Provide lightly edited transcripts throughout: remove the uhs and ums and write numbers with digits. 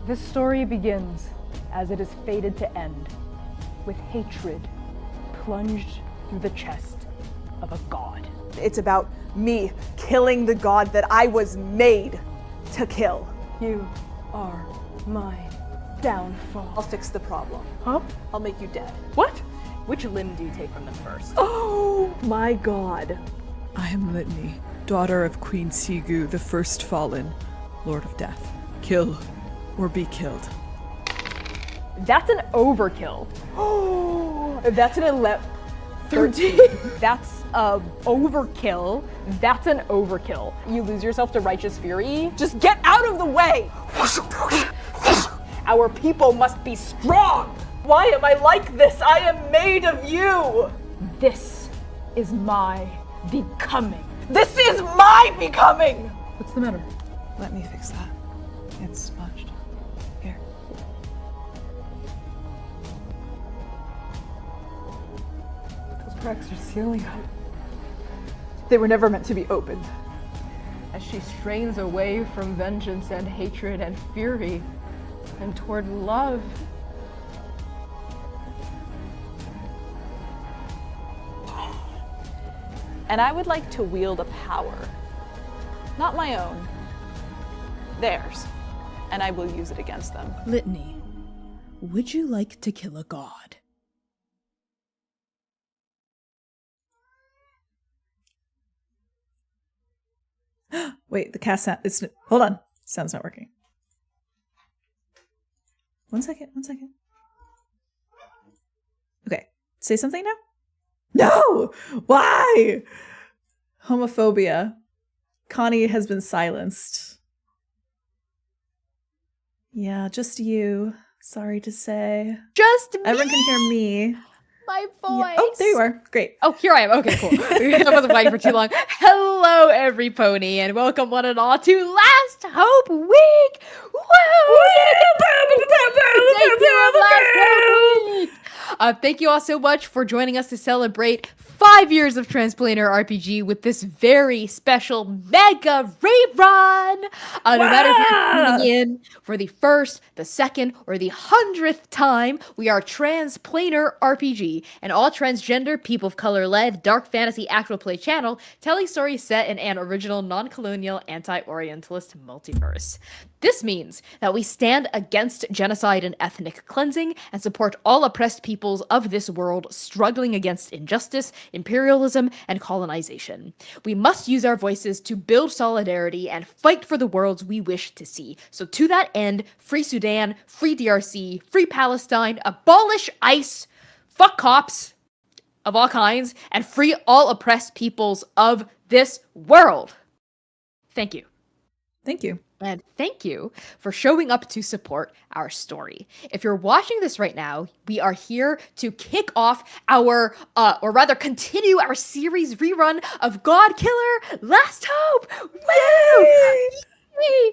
This story begins as it is fated to end, with hatred plunged through the chest of a god. It's about me killing the god that I was made to kill. You are my downfall. I'll fix the problem. Huh? I'll make you dead. What? Which limb do you take from them first? Oh my god. I am Litany, daughter of Queen Sigu, the first fallen, Lord of Death. Kill or be killed. That's an overkill. Oh, That's an 13. That's overkill. That's an overkill. You lose yourself to righteous fury. just get out of the way. Our people must be strong. Why am I like this? I am made of you. This is my becoming. This is my becoming. What's the matter? Let me fix that. It's smudged. Here. Those cracks are sealing up. They were never meant to be opened. As she strains away from vengeance and hatred and fury, and toward love. And I would like to wield a power. Not my own. Theirs. And I will use it against them. Litany, would you like to kill a god? Wait, the cast sound. Hold on. Sound's not working. One second. Okay. Say something now? No! Why? Homophobia. Connie has been silenced. Yeah, just you. Sorry to say. Just me! Everyone can hear me. My voice! Yeah. Oh, there you are. Great. Oh, here I am. Okay, cool. I wasn't waiting for too long. Hello, every pony, and welcome one and all to Last Hope Week! Woo! Thank you, Last Hope Week! Thank you all so much for joining us to celebrate 5 years of Transplanar RPG with this very special mega rerun. No matter if you're tuning in for the first, the second, or the 100th time, we are Transplanar RPG, an all transgender, people of color led, dark fantasy actual play channel telling stories set in an original non-colonial anti-orientalist multiverse. This means that we stand against genocide and ethnic cleansing and support all oppressed peoples of this world struggling against injustice, imperialism, and colonization. We must use our voices to build solidarity and fight for the worlds we wish to see. So to that end, free Sudan, free DRC, free Palestine, abolish ICE, fuck cops of all kinds, and free all oppressed peoples of this world. Thank you. Thank you. And thank you for showing up to support our story. If you're watching this right now, we are here to kick off our, or rather continue our series rerun of GODKILLER Last Hope! Woo! Yay!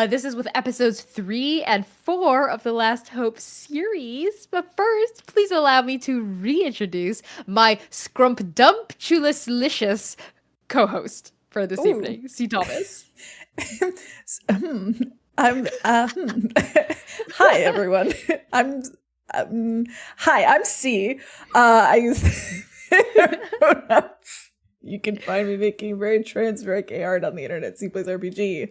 This is with episodes 3 and 4 of the Last Hope series. But first, please allow me to reintroduce my scrumpdumptulouslicious co-host for this evening, C. Thomas. Hi everyone. I'm C. I use pronouns. You can find me making very trans, very gay art on the internet. C Plays RPG.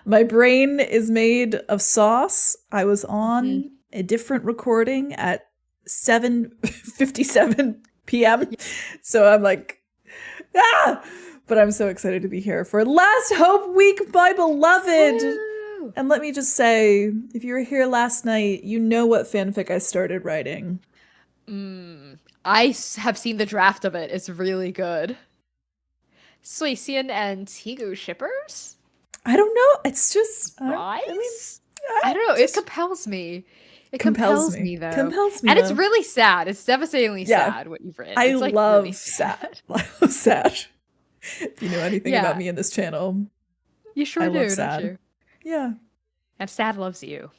My brain is made of sauce. I was on a different recording at 7:57 p.m. So I'm like, ah! But I'm so excited to be here for Last Hope Week, my beloved. Woo! And let me just say, if you were here last night, you know what fanfic I started writing. I have seen the draft of it. It's really good. Suisian and Tigu shippers? I don't know. It's just... I don't know. It compels me. It compels me, though. Compels me, and though. it's really sad. It's devastatingly sad what you've written. I It's like love really sad. I love sad. If you know anything about me in this channel, you sure I do, love sad. don't you? Yeah. And sad loves you.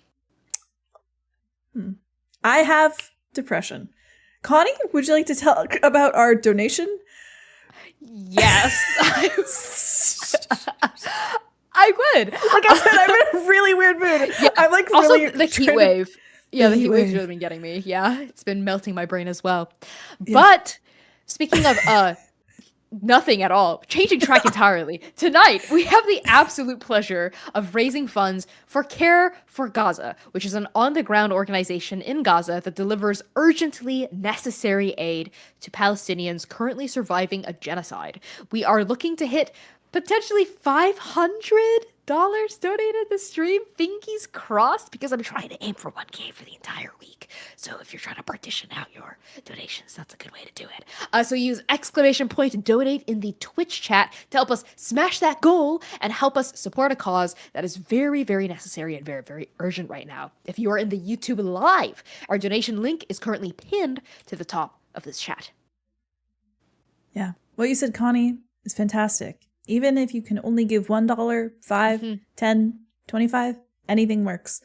I have depression. Connie, would you like to tell about our donation? Yes. I'm glad good. Like I said, I'm in a really weird mood. Yeah. I'm like Also, really the heat trying to- wave. Yeah, the heat heat wave's wave. really been getting me. Yeah, it's been melting my brain as well. Yeah. But speaking of nothing at all, changing track entirely. Tonight, we have the absolute pleasure of raising funds for Care for Gaza, which is an on-the-ground organization in Gaza that delivers urgently necessary aid to Palestinians currently surviving a genocide. We are looking to hit potentially $500 donated this stream. Finkies crossed, because I'm trying to aim for 1K for the entire week. So if you're trying to partition out your donations, that's a good way to do it. So use !donate in the Twitch chat to help us smash that goal and help us support a cause that is very, very necessary and very, very urgent right now. If you are in the YouTube live, our donation link is currently pinned to the top of this chat. Yeah. What you said, Connie, is fantastic. Even if you can only give $1, 5, 10, 25, anything works.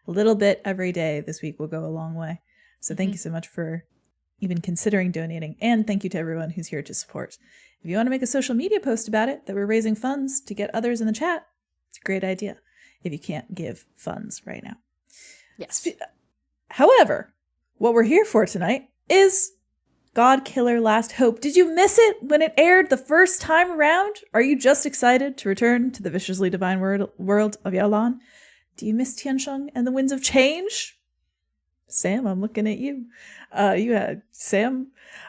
A little bit every day this week will go a long way. So thank you so much for even considering donating. And thank you to everyone who's here to support. If you want to make a social media post about it, that we're raising funds to get others in the chat, it's a great idea. If you can't give funds right now. Yes. However, what we're here for tonight is GODKILLER Last Hope. Did you miss it when it aired the first time around? Are you just excited to return to the viciously divine world of Yaolan? Do you miss Tiansheng and the winds of change? Sam, I'm looking at you. Sam.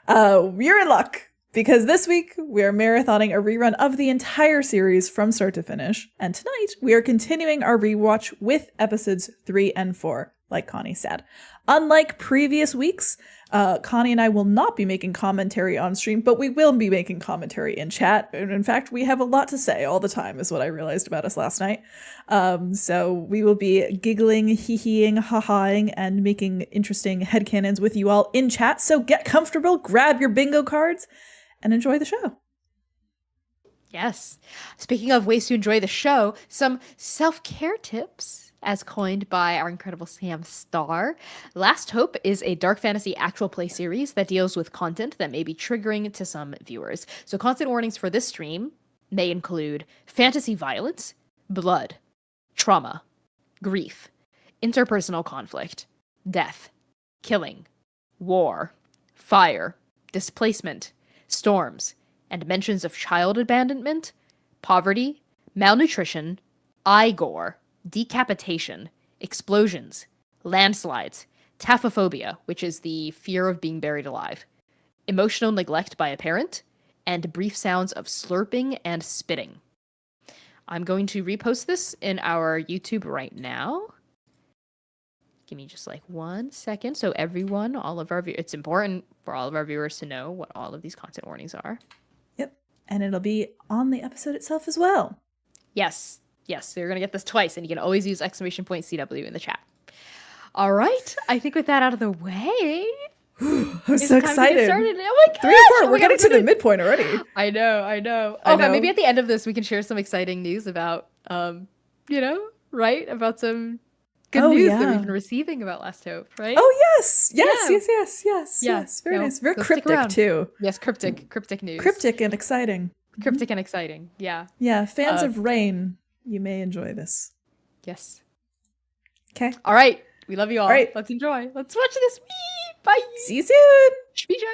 You're in luck, because this week we are marathoning a rerun of the entire series from start to finish. And tonight we are continuing our rewatch with episodes 3 and 4, like Connie said. Unlike previous weeks, Connie and I will not be making commentary on stream, but we will be making commentary in chat. And in fact, we have a lot to say all the time, is what I realized about us last night. So we will be giggling, hee-heeing, ha-haing, and making interesting headcanons with you all in chat. So get comfortable, grab your bingo cards, and enjoy the show. Yes. Speaking of ways to enjoy the show, some self-care tips, as coined by our incredible Sam Starr. Last Hope is a dark fantasy actual play series that deals with content that may be triggering to some viewers. So content warnings for this stream may include fantasy violence, blood, trauma, grief, interpersonal conflict, death, killing, war, fire, displacement, storms, and mentions of child abandonment, poverty, malnutrition, eye gore, decapitation, explosions, landslides, taphophobia, which is the fear of being buried alive, emotional neglect by a parent, and brief sounds of slurping and spitting. I'm going to repost this in our YouTube right now. Give me just like 1 second. So everyone, it's important for all of our viewers to know what all of these content warnings are. Yep. And it'll be on the episode itself as well. Yes. Yes, so you're going to get this twice, and you can always use !CW in the chat. All right, I think with that out of the way, I'm so excited. Oh my gosh! 3 and 4, we're getting to the midpoint already. I know. I Okay, know. maybe at the end of this, we can share some exciting news about, about some good news that we've been receiving about Last Hope, right? Oh, yes. Yeah. Yes. Very nice. Very So stick cryptic, around. too. Yes, cryptic news. Cryptic and exciting. Cryptic and exciting, yeah. Yeah, fans of Rain, you may enjoy this. Yes. Okay. All right, we love you all. All right. Let's enjoy. Let's watch this. Bye. See you soon. Bijou.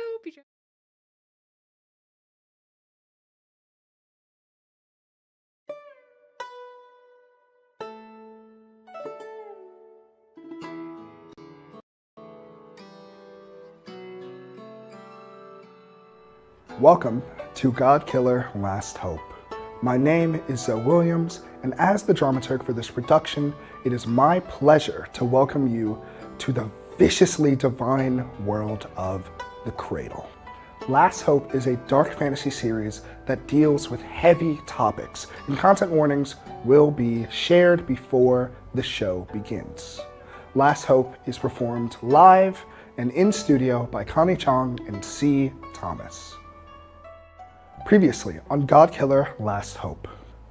Welcome to GODKILLER Last Hope. My name is Zoe Williams, and as the dramaturg for this production, it is my pleasure to welcome you to the viciously divine world of the Cradle. Last Hope is a dark fantasy series that deals with heavy topics, and content warnings will be shared before the show begins. Last Hope is performed live and in studio by Connie Chong and C. Thomas. Previously on GODKILLER Last Hope,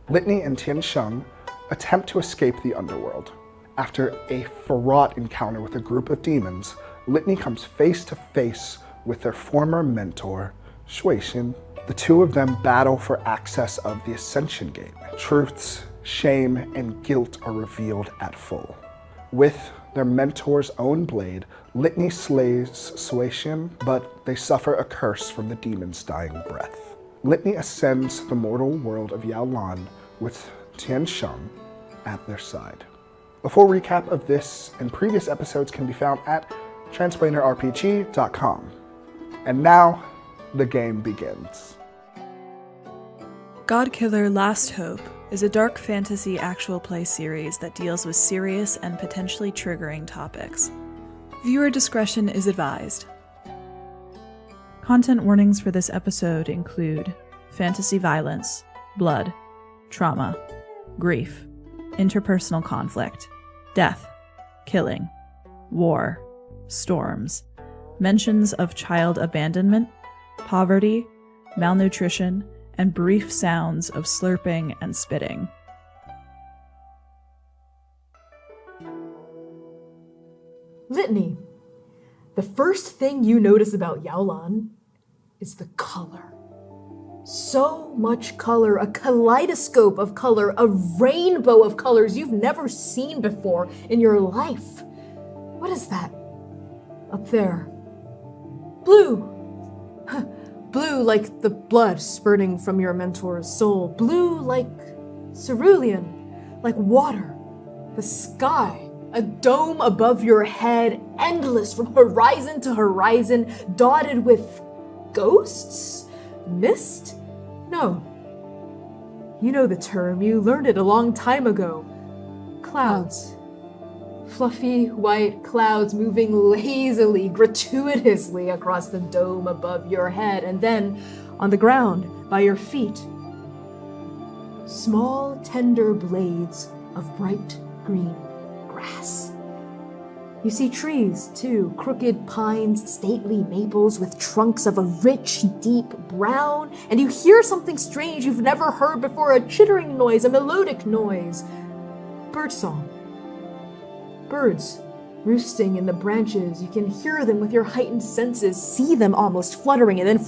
Litany and Tiansheng attempt to escape the underworld. After a fraught encounter with a group of demons, Litany comes face to face with their former mentor, Shuixin. The two of them battle for access of the Ascension Gate. Truths shame, and guilt are revealed at full. With their mentor's own blade, Litany slays Suetian, but they suffer a curse from the demon's dying breath. Litany ascends the mortal world of Yaolan with Tian Sheng at their side. A full recap of this and previous episodes can be found at transplainerrpg.com. And now, the game begins. Godkiller Last Hope is a dark fantasy actual play series that deals with serious and potentially triggering topics. Viewer discretion is advised. Content warnings for this episode include fantasy violence, blood, trauma, grief, interpersonal conflict, death, killing, war, storms, mentions of child abandonment, poverty, malnutrition, and brief sounds of slurping and spitting. Litany. The first thing you notice about Yaolan is the color. So much color, a kaleidoscope of color, a rainbow of colors you've never seen before in your life. What is that? Up there. Blue. Blue like the blood spurting from your mentor's soul. Blue like cerulean, like water. The sky, a dome above your head, endless from horizon to horizon, dotted with ghosts? Mist? No. You know the term, you learned it a long time ago. Clouds. Fluffy white clouds moving lazily, gratuitously across the dome above your head, and then on the ground by your feet. Small, tender blades of bright green grass. You see trees, too, crooked pines, stately maples with trunks of a rich, deep brown, and you hear something strange you've never heard before, a chittering noise, a melodic noise. Birdsong. Birds roosting in the branches. You can hear them with your heightened senses, see them almost fluttering, and then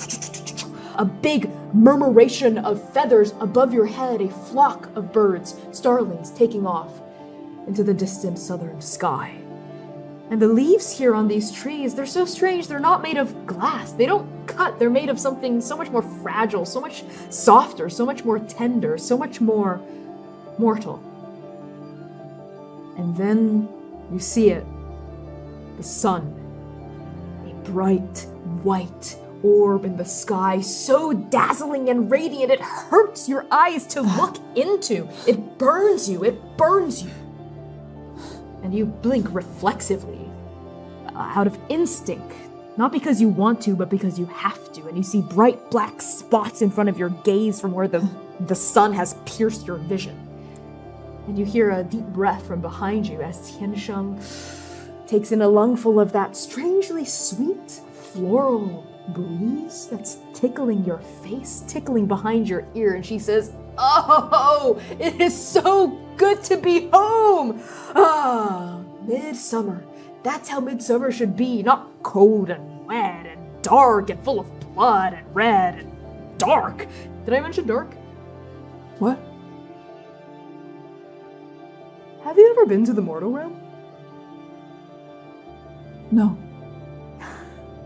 a big murmuration of feathers above your head, a flock of birds, starlings taking off into the distant southern sky. And the leaves here on these trees, they're so strange. They're not made of glass. They don't cut. They're made of something so much more fragile, so much softer, so much more tender, so much more mortal. And then you see it, the sun, a bright white orb in the sky, so dazzling and radiant it hurts your eyes to look into. It burns you, And you blink reflexively, out of instinct, not because you want to, but because you have to, and you see bright black spots in front of your gaze from where the sun has pierced your vision. And you hear a deep breath from behind you as Tiansheng takes in a lungful of that strangely sweet, floral breeze that's tickling your face, tickling behind your ear, and she says, "Oh, it is so good to be home! Ah, midsummer. That's how midsummer should be, not cold and wet and dark and full of blood and red and dark." Did I mention dark? What? Have you ever been to the mortal realm? No.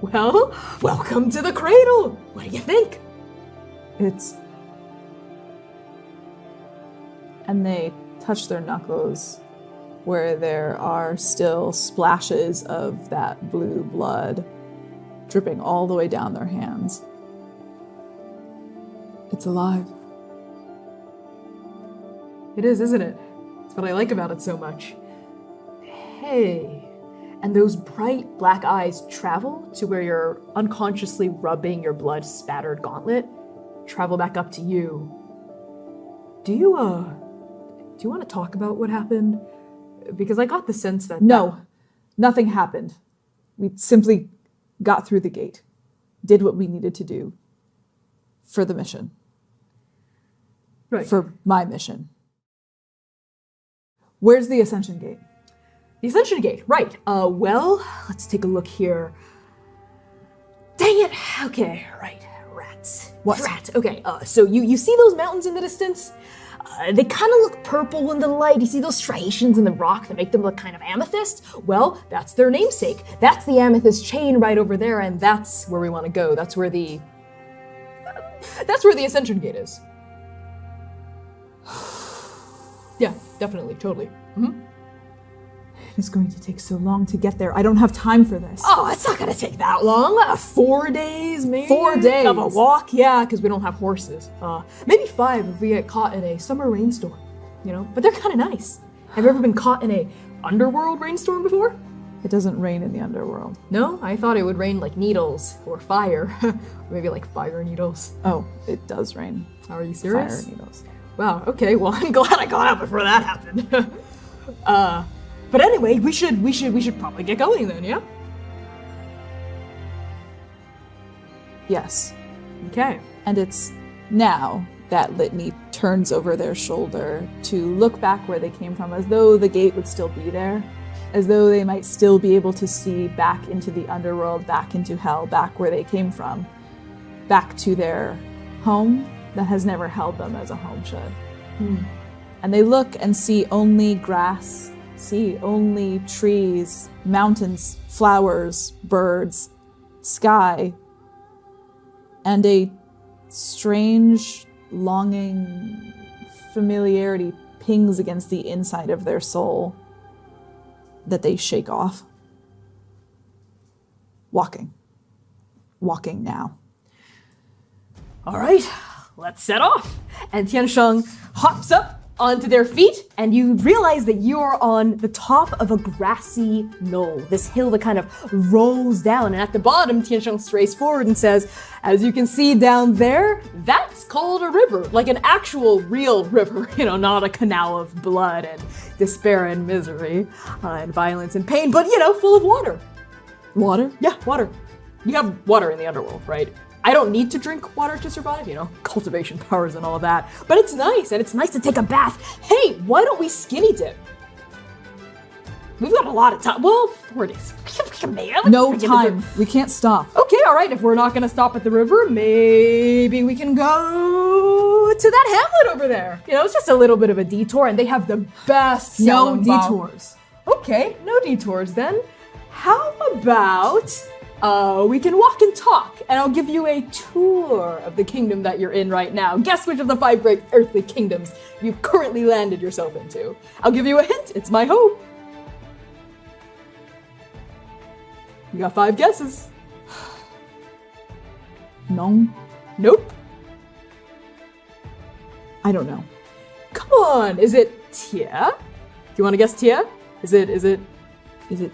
Well, welcome to the cradle. What do you think? And they touch their knuckles where there are still splashes of that blue blood dripping all the way down their hands. It's alive. It is, isn't it? That's what I like about it so much. Hey. And those bright black eyes travel to where you're unconsciously rubbing your blood-spattered gauntlet, travel back up to you. Do you want to talk about what happened? Because I got the sense that... No, nothing happened. We simply got through the gate, did what we needed to do for the mission. Right. For my mission. Where's the Ascension Gate? The Ascension Gate, right. Well, let's take a look here. Dang it! Okay, right, rat. Drat. What? Drat. Okay, so you see those mountains in the distance? They kind of look purple in the light. You see those striations in the rock that make them look kind of amethyst? Well, that's their namesake. That's the amethyst chain right over there, and that's where we want to go. That's where the Ascension Gate is. Yeah, definitely, totally. It's going to take so long to get there. I don't have time for this. Oh, it's not gonna take that long. 4 days, maybe. 4 days of a walk, yeah, because we don't have horses. Maybe 5 if we get caught in a summer rainstorm. You know, but they're kind of nice. Have you ever been caught in a underworld rainstorm before? It doesn't rain in the underworld. No, I thought it would rain like needles or fire, or maybe like fire needles. Oh, it does rain. Are you serious? Fire needles. Wow. Okay. Well, I'm glad I got out before that happened. But anyway, we should probably get going then, yeah? Yes. Okay. And it's now that Litany turns over their shoulder to look back where they came from, as though the gate would still be there, as though they might still be able to see back into the underworld, back into hell, back where they came from, back to their home that has never held them as a home should. And they look and see only grass, see only trees, mountains, flowers, birds, sky, and a strange longing familiarity pings against the inside of their soul that they shake off. Walking now. All right, let's set off. And Tiansheng hops up onto their feet, and you realize that you are on the top of a grassy knoll, this hill that kind of rolls down. And at the bottom, Tiansheng strays forward and says, as you can see down there, that's called a river, like an actual real river, you know, not a canal of blood and despair and misery and violence and pain, but, you know, full of water. Water? Yeah, water. You have water in the underworld, right? I don't need to drink water to survive, you know, cultivation powers and all of that. But it's nice, and it's nice to take a bath. Hey, why don't we skinny dip? We've got a lot of time. Well, 4 days. No time. We can't stop. Okay, all right. If we're not going to stop at the river, maybe we can go to that hamlet over there. You know, it's just a little bit of a detour, and they have the best No xiaolongbao. detours. Okay, no detours then. How about we can walk and talk, and I'll give you a tour of the kingdom that you're in right now. Guess which of the 5 great earthly kingdoms you've currently landed yourself into. I'll give you a hint. It's my home. You got 5 guesses. No. Nope. I don't know. Come on. Is it Tia? Do you want to guess Tia? Is it? Is it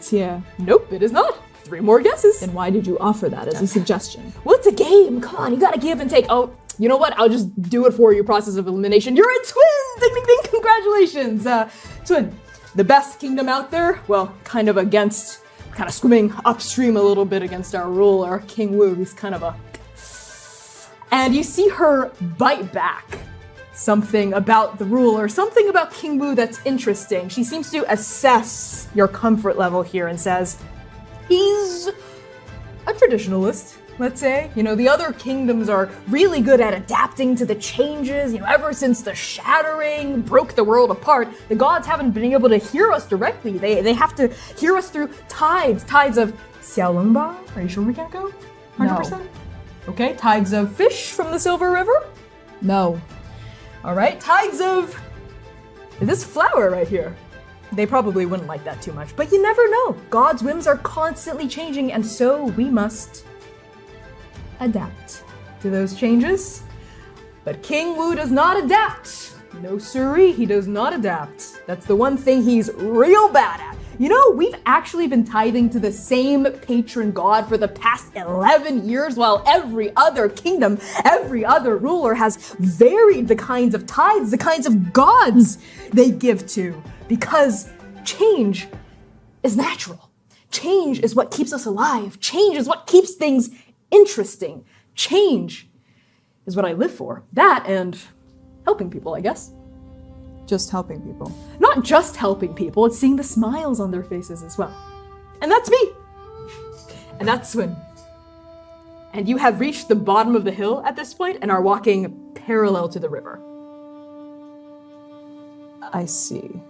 Tia? Nope, it is not. 3 more guesses. Then why did you offer that as a suggestion? Well, it's a game. Come on, you gotta give and take. Oh, you know what? I'll just do it for you. Process of elimination. You're a twin! Ding, ding, ding. Congratulations. Twin. The best kingdom out there? Well, kind of swimming upstream a little bit against our ruler, King Wu. He's kind of a... And you see her bite back something about the ruler, something about King Wu that's interesting. She seems to assess your comfort level here and says, he's a traditionalist, let's say. You know, the other kingdoms are really good at adapting to the changes. You know, ever since the shattering broke the world apart, the gods haven't been able to hear us directly. They have to hear us through tides of xiaolongbao. Are you sure we can't go? 100%? No. Okay, tides of fish from the Silver River. No. All right, tides of this flower right here. They probably wouldn't like that too much, but you never know. God's whims are constantly changing, and so we must adapt to those changes. But King Wu does not adapt. No siree, he does not adapt. That's the one thing he's real bad at. You know, we've actually been tithing to the same patron god for the past 11 years, while every other kingdom, every other ruler has varied the kinds of tithes, the kinds of gods they give to. Because change is natural. Change is what keeps us alive. Change is what keeps things interesting. Change is what I live for. That and helping people, I guess. Just helping people. Not just helping people, it's seeing the smiles on their faces as well. And that's me. And that's Swin. And you have reached the bottom of the hill at this point and are walking parallel to the river. I see.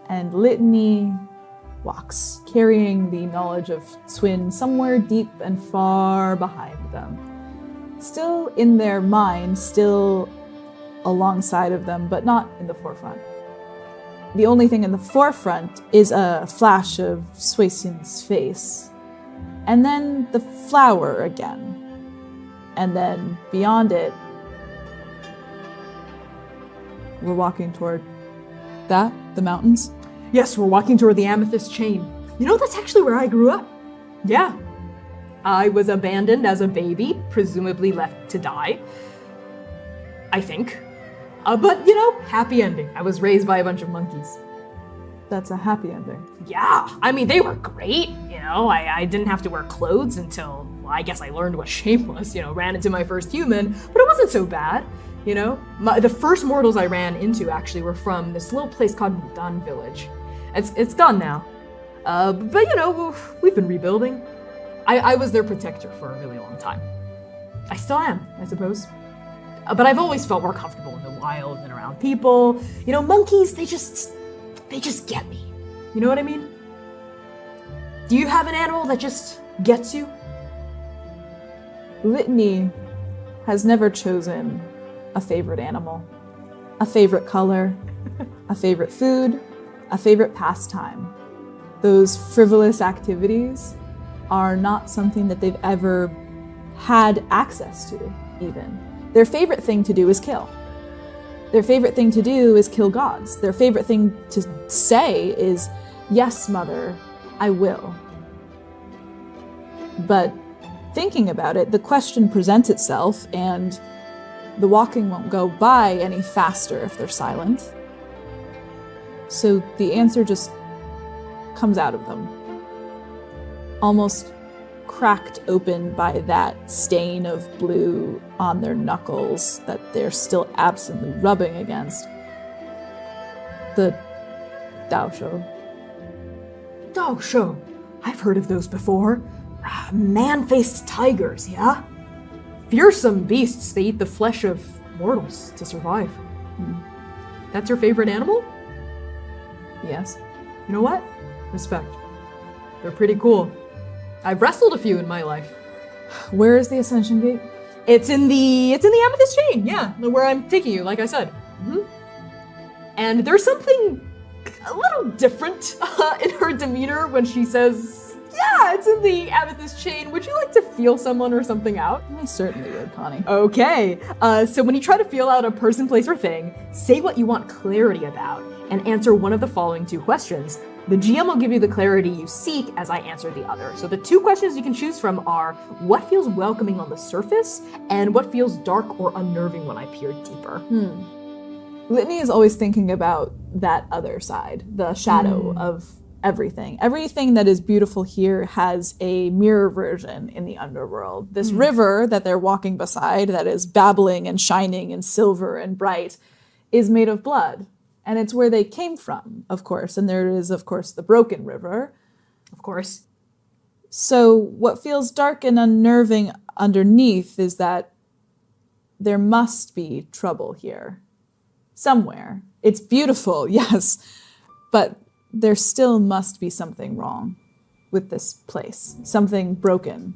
And Litany walks, carrying the knowledge of Swin somewhere deep and far behind them. Still in their mind, still alongside of them, but not in the forefront. The only thing in the forefront is a flash of Suisin's face. And then the flower again. And then beyond it, we're walking toward that, the mountains. Yes, we're walking toward the Amethyst Chain. You know, that's actually where I grew up. Yeah. I was abandoned as a baby, presumably left to die. I think. But, you know, happy ending. I was raised by a bunch of monkeys. That's a happy ending. Yeah, I mean, they were great. You know, I didn't have to wear clothes until, well, I guess I learned what shame was, you know, ran into my first human, but it wasn't so bad. You know, the first mortals I ran into actually were from this little place called Mudan Village. It's gone now. But you know, we've been rebuilding. I was their protector for a really long time. I still am, I suppose. But I've always felt more comfortable in the wild than around people. You know, monkeys, they just get me. You know what I mean? Do you have an animal that just gets you? Litany has never chosen a favorite animal, a favorite color, a favorite food, a favorite pastime. Those frivolous activities are not something that they've ever had access to, even. Their favorite thing to do is kill. Their favorite thing to do is kill gods. Their favorite thing to say is, yes, mother, I will. But thinking about it, the question presents itself, and the walking won't go by any faster if they're silent. So the answer just comes out of them. Almost cracked open by that stain of blue on their knuckles that they're still absently rubbing against. The Daosho. Daosho. I've heard of those before. Man-faced tigers, yeah? Fearsome beasts, they eat the flesh of mortals to survive. That's your favorite animal? Yes. You know what? Respect. They're pretty cool. I've wrestled a few in my life. Where is the Ascension Gate? It's in the Amethyst Chain, yeah, where I'm taking you, like I said. And there's something a little different in her demeanor when she says, yeah, it's in the Amethyst Chain. Would you like to feel someone or something out? I certainly would, Connie. Okay, so when you try to feel out a person, place, or thing, say what you want clarity about and answer one of the following two questions. The GM will give you the clarity you seek as I answer the other. So the two questions you can choose from are, what feels welcoming on the surface, and what feels dark or unnerving when I peer deeper? Litany is always thinking about that other side, the shadow of everything. Everything that is beautiful here has a mirror version in the underworld. This river that they're walking beside, that is babbling and shining and silver and bright, is made of blood. And it's where they came from, of course. And there is, of course, the broken river. Of course. So what feels dark and unnerving underneath is that there must be trouble here. Somewhere. It's beautiful, yes. But there still must be something wrong with this place. Something broken.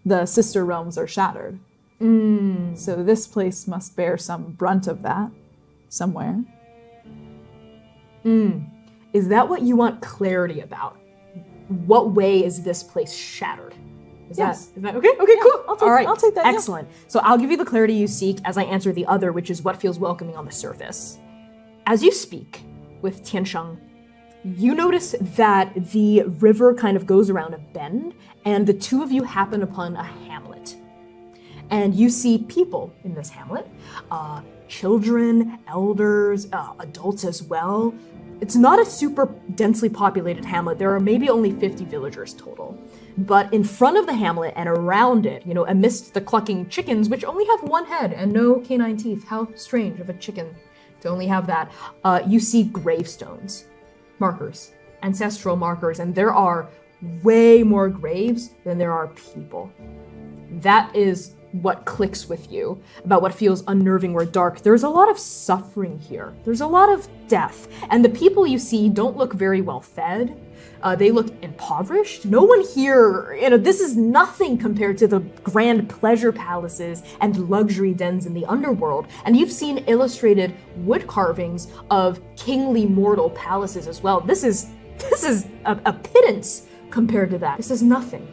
The sister realms are shattered. So this place must bear some brunt of that. Somewhere. Is that what you want clarity about? What way is this place shattered? Is that okay? Okay, cool. I'll take that. Yeah. Excellent. So I'll give you the clarity you seek as I answer the other, which is what feels welcoming on the surface. As you speak with Tiansheng, you notice that the river kind of goes around a bend, and the two of you happen upon a hamlet. And you see people in this hamlet, children, elders, adults as well. It's not a super densely populated hamlet. There are maybe only 50 villagers total. But in front of the hamlet and around it, you know, amidst the clucking chickens, which only have one head and no canine teeth, how strange of a chicken to only have that, you see gravestones, markers, ancestral markers, and there are way more graves than there are people. that is what clicks with you about what feels unnerving or dark. There's a lot of suffering here. There's a lot of death. And the people you see don't look very well fed. They look impoverished. No one here, this is nothing compared to the grand pleasure palaces and luxury dens in the underworld. And you've seen illustrated wood carvings of kingly mortal palaces as well. This is a pittance compared to that. This is nothing.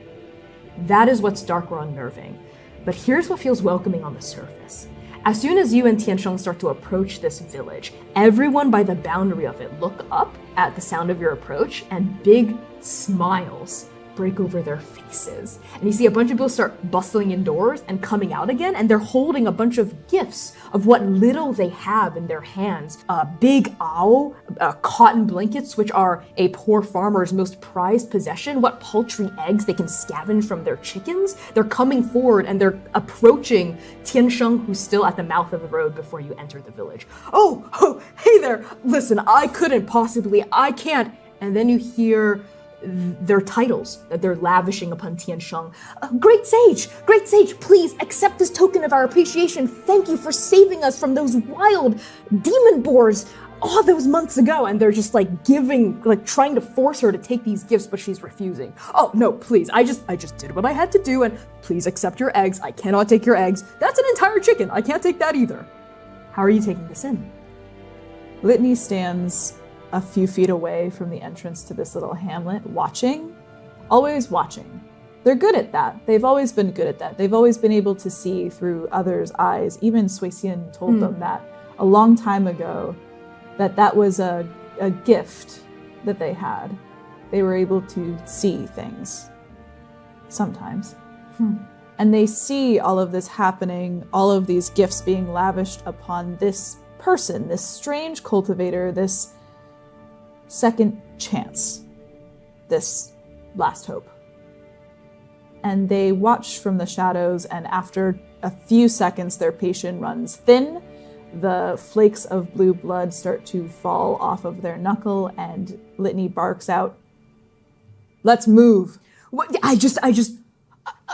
That is what's dark or unnerving. But here's what feels welcoming on the surface. As soon as you and Tiansheng start to approach this village, everyone by the boundary of it look up at the sound of your approach, and big smiles break over their faces. And you see a bunch of people start bustling indoors and coming out again, and they're holding a bunch of gifts of what little they have in their hands. Big owl, cotton blankets, which are a poor farmer's most prized possession, what paltry eggs they can scavenge from their chickens. They're coming forward and they're approaching Tiansheng, who's still at the mouth of the road before you enter the village. Oh, hey there, listen, I can't. And then you hear their titles that they're lavishing upon Tiansheng. Great sage, please accept this token of our appreciation. Thank you for saving us from those wild demon boars all those months ago. And they're just trying to force her to take these gifts, but she's refusing. Oh no, please, I just did what I had to do, and please accept your eggs. I cannot take your eggs. That's an entire chicken. I can't take that either. How are you taking this in? Litany stands a few feet away from the entrance to this little hamlet, watching, always watching. They're good at that. They've always been good at that. They've always been able to see through others' eyes. Even Suixian told them that a long time ago, that was a gift that they had. They were able to see things, sometimes. And they see all of this happening, all of these gifts being lavished upon this person, this strange cultivator, this second chance, this last hope. And they watch from the shadows, and after a few seconds, their patience runs thin. The flakes of blue blood start to fall off of their knuckle, and Litany barks out, "Let's move." What?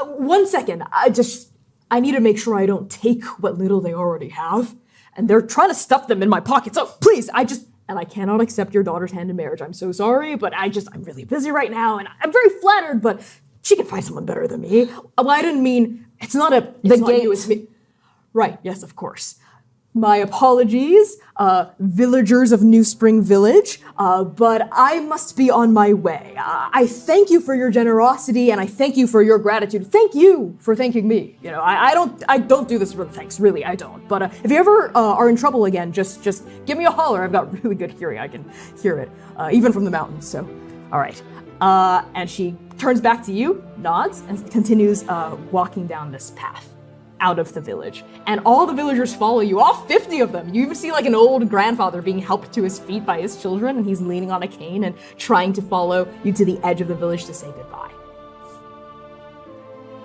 One second. I need to make sure I don't take what little they already have. And they're trying to stuff them in my pockets. So please, and I cannot accept your daughter's hand in marriage. I'm so sorry, but I'm really busy right now, and I'm very flattered, but she can find someone better than me. Well, I didn't mean, it's not you, it's me. Right, yes, of course. My apologies, villagers of New Spring Village, but I must be on my way. I thank you for your generosity, and I thank you for your gratitude. Thank you for thanking me. I don't do this for the thanks, really, I don't. But if you ever are in trouble again, just give me a holler. I've got really good hearing. I can hear it, even from the mountains. So, all right. And she turns back to you, nods, and continues walking down this path out of the village. And all the villagers follow you, all 50 of them. You even see an old grandfather being helped to his feet by his children, and he's leaning on a cane and trying to follow you to the edge of the village to say goodbye.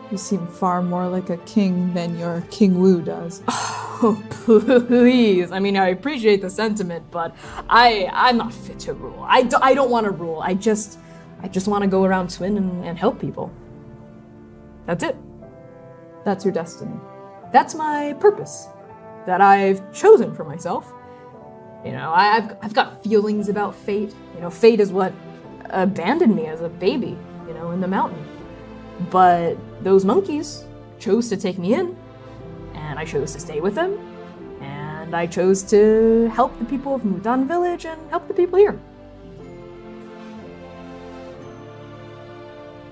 You seem far more like a king than your King Wu does. Oh, please. I appreciate the sentiment, but I'm not fit to rule. I don't want to rule. I just want to go around Swin and help people. That's it. That's your destiny. That's my purpose that I've chosen for myself. I've got feelings about fate. Fate is what abandoned me as a baby, in the mountain. But those monkeys chose to take me in, and I chose to stay with them, and I chose to help the people of Mudan Village and help the people here.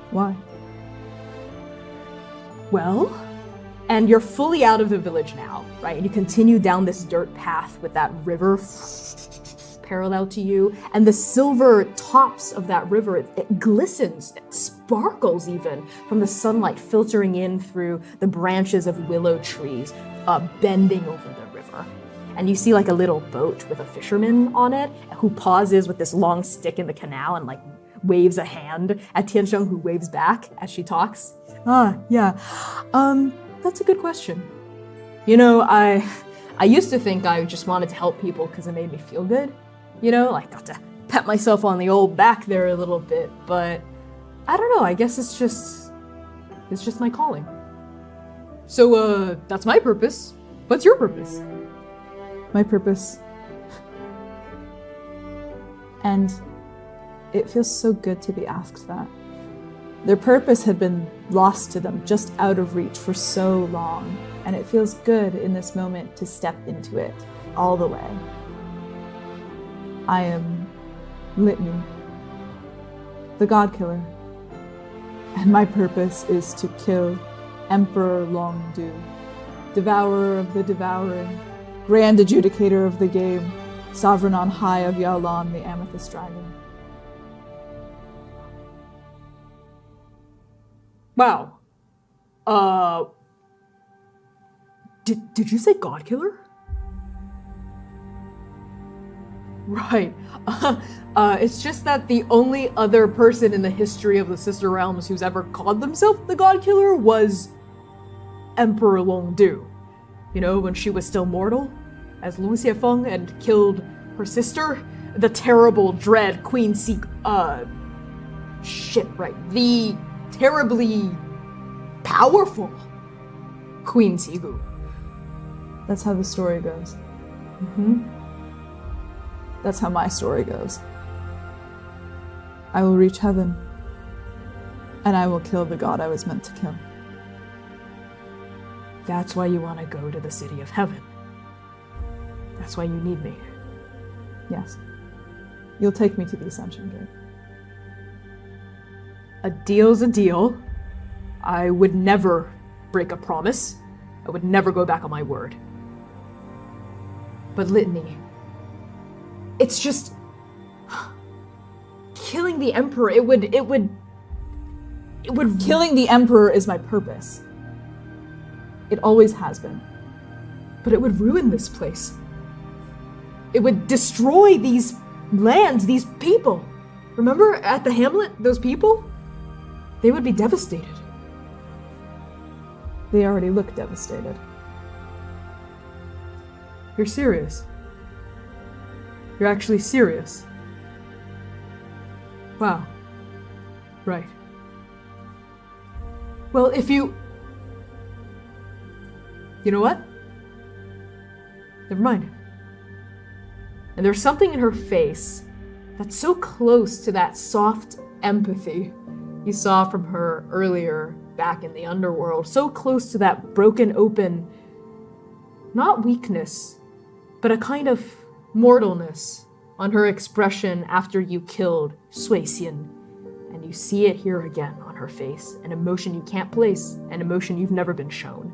Why? Well, and you're fully out of the village now, right? And you continue down this dirt path with that river parallel to you, and the silver tops of that river, it glistens, it sparkles even from the sunlight filtering in through the branches of willow trees, bending over the river. And you see a little boat with a fisherman on it who pauses with this long stick in the canal and waves a hand at Tiansheng, who waves back as she talks. Yeah. That's a good question. I used to think I just wanted to help people because it made me feel good. Got to pat myself on the old back there a little bit, but I don't know, I guess it's just my calling. So, that's my purpose. What's your purpose? My purpose. And it feels so good to be asked that. Their purpose had been lost to them, just out of reach for so long, and it feels good in this moment to step into it all the way. I am Litany, the Godkiller, and my purpose is to kill Emperor Longdu, devourer of the devouring, grand adjudicator of the game, sovereign on high of Yaolan, the amethyst dragon. Wow. Did you say Godkiller? Right. It's just that the only other person in the history of the Sister Realms who's ever called themselves the Godkiller was Emperor Longdu. You know, when she was still mortal, as Lu Xiefeng, and killed her sister, the terrible, dread Queen the terribly powerful Queen Sigu. That's how the story goes. That's how my story goes. I will reach heaven, and I will kill the god I was meant to kill. That's why you want to go to the city of heaven. That's why you need me. Yes. You'll take me to the Ascension Gate. A deal's a deal. I would never break a promise. I would never go back on my word. But Litany, it's just killing the Emperor. It would Killing the Emperor is my purpose. It always has been. But it would ruin this place. It would destroy these lands, these people. Remember at the hamlet, those people? They would be devastated. They already look devastated. You're serious? You're actually serious? Wow. Right. Well, if you... You know what? Never mind. And there's something in her face that's so close to that soft empathy you saw from her earlier back in the underworld, so close to that broken open, not weakness, but a kind of mortalness on her expression after you killed Sui Xian. And you see it here again on her face, an emotion you can't place, an emotion you've never been shown.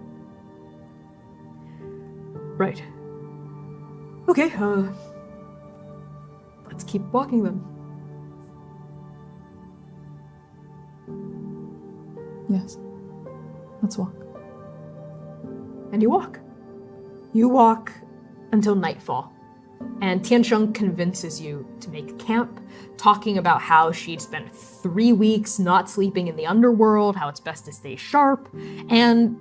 Right. Okay, let's keep walking then. Yes. Let's walk. And you walk. You walk until nightfall. And Tiansheng convinces you to make camp, talking about how she'd spent 3 weeks not sleeping in the underworld, how it's best to stay sharp, and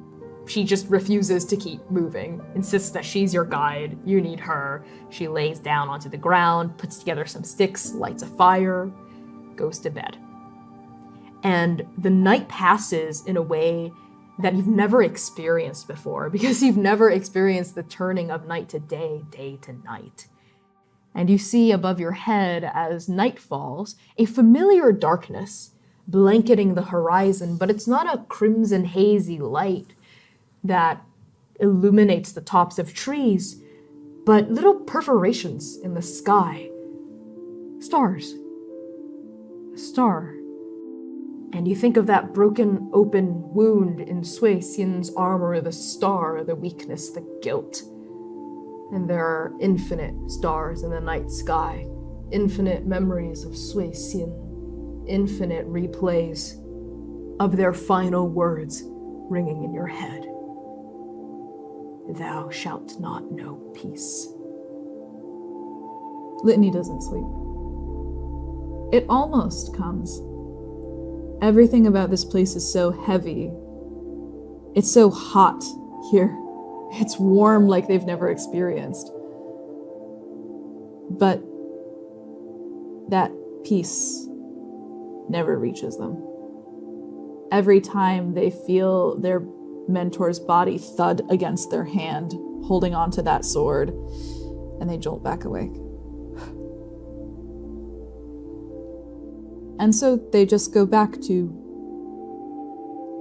she just refuses to keep moving, insists that she's your guide, you need her. She lays down onto the ground, puts together some sticks, lights a fire, goes to bed. And the night passes in a way that you've never experienced before, because you've never experienced the turning of night to day, day to night. And you see above your head, as night falls, a familiar darkness blanketing the horizon, but it's not a crimson hazy light that illuminates the tops of trees, but little perforations in the sky. Stars. A star. And you think of that broken open wound in Sui Xian's armor, the star, the weakness, the guilt. And there are infinite stars in the night sky, infinite memories of Sui Xian, infinite replays of their final words ringing in your head. Thou shalt not know peace. Litany doesn't sleep. It almost comes. Everything about this place is so heavy. It's so hot here. It's warm like they've never experienced. But that peace never reaches them. Every time they feel their mentor's body thud against their hand, holding onto that sword, and they jolt back awake. And so they just go back to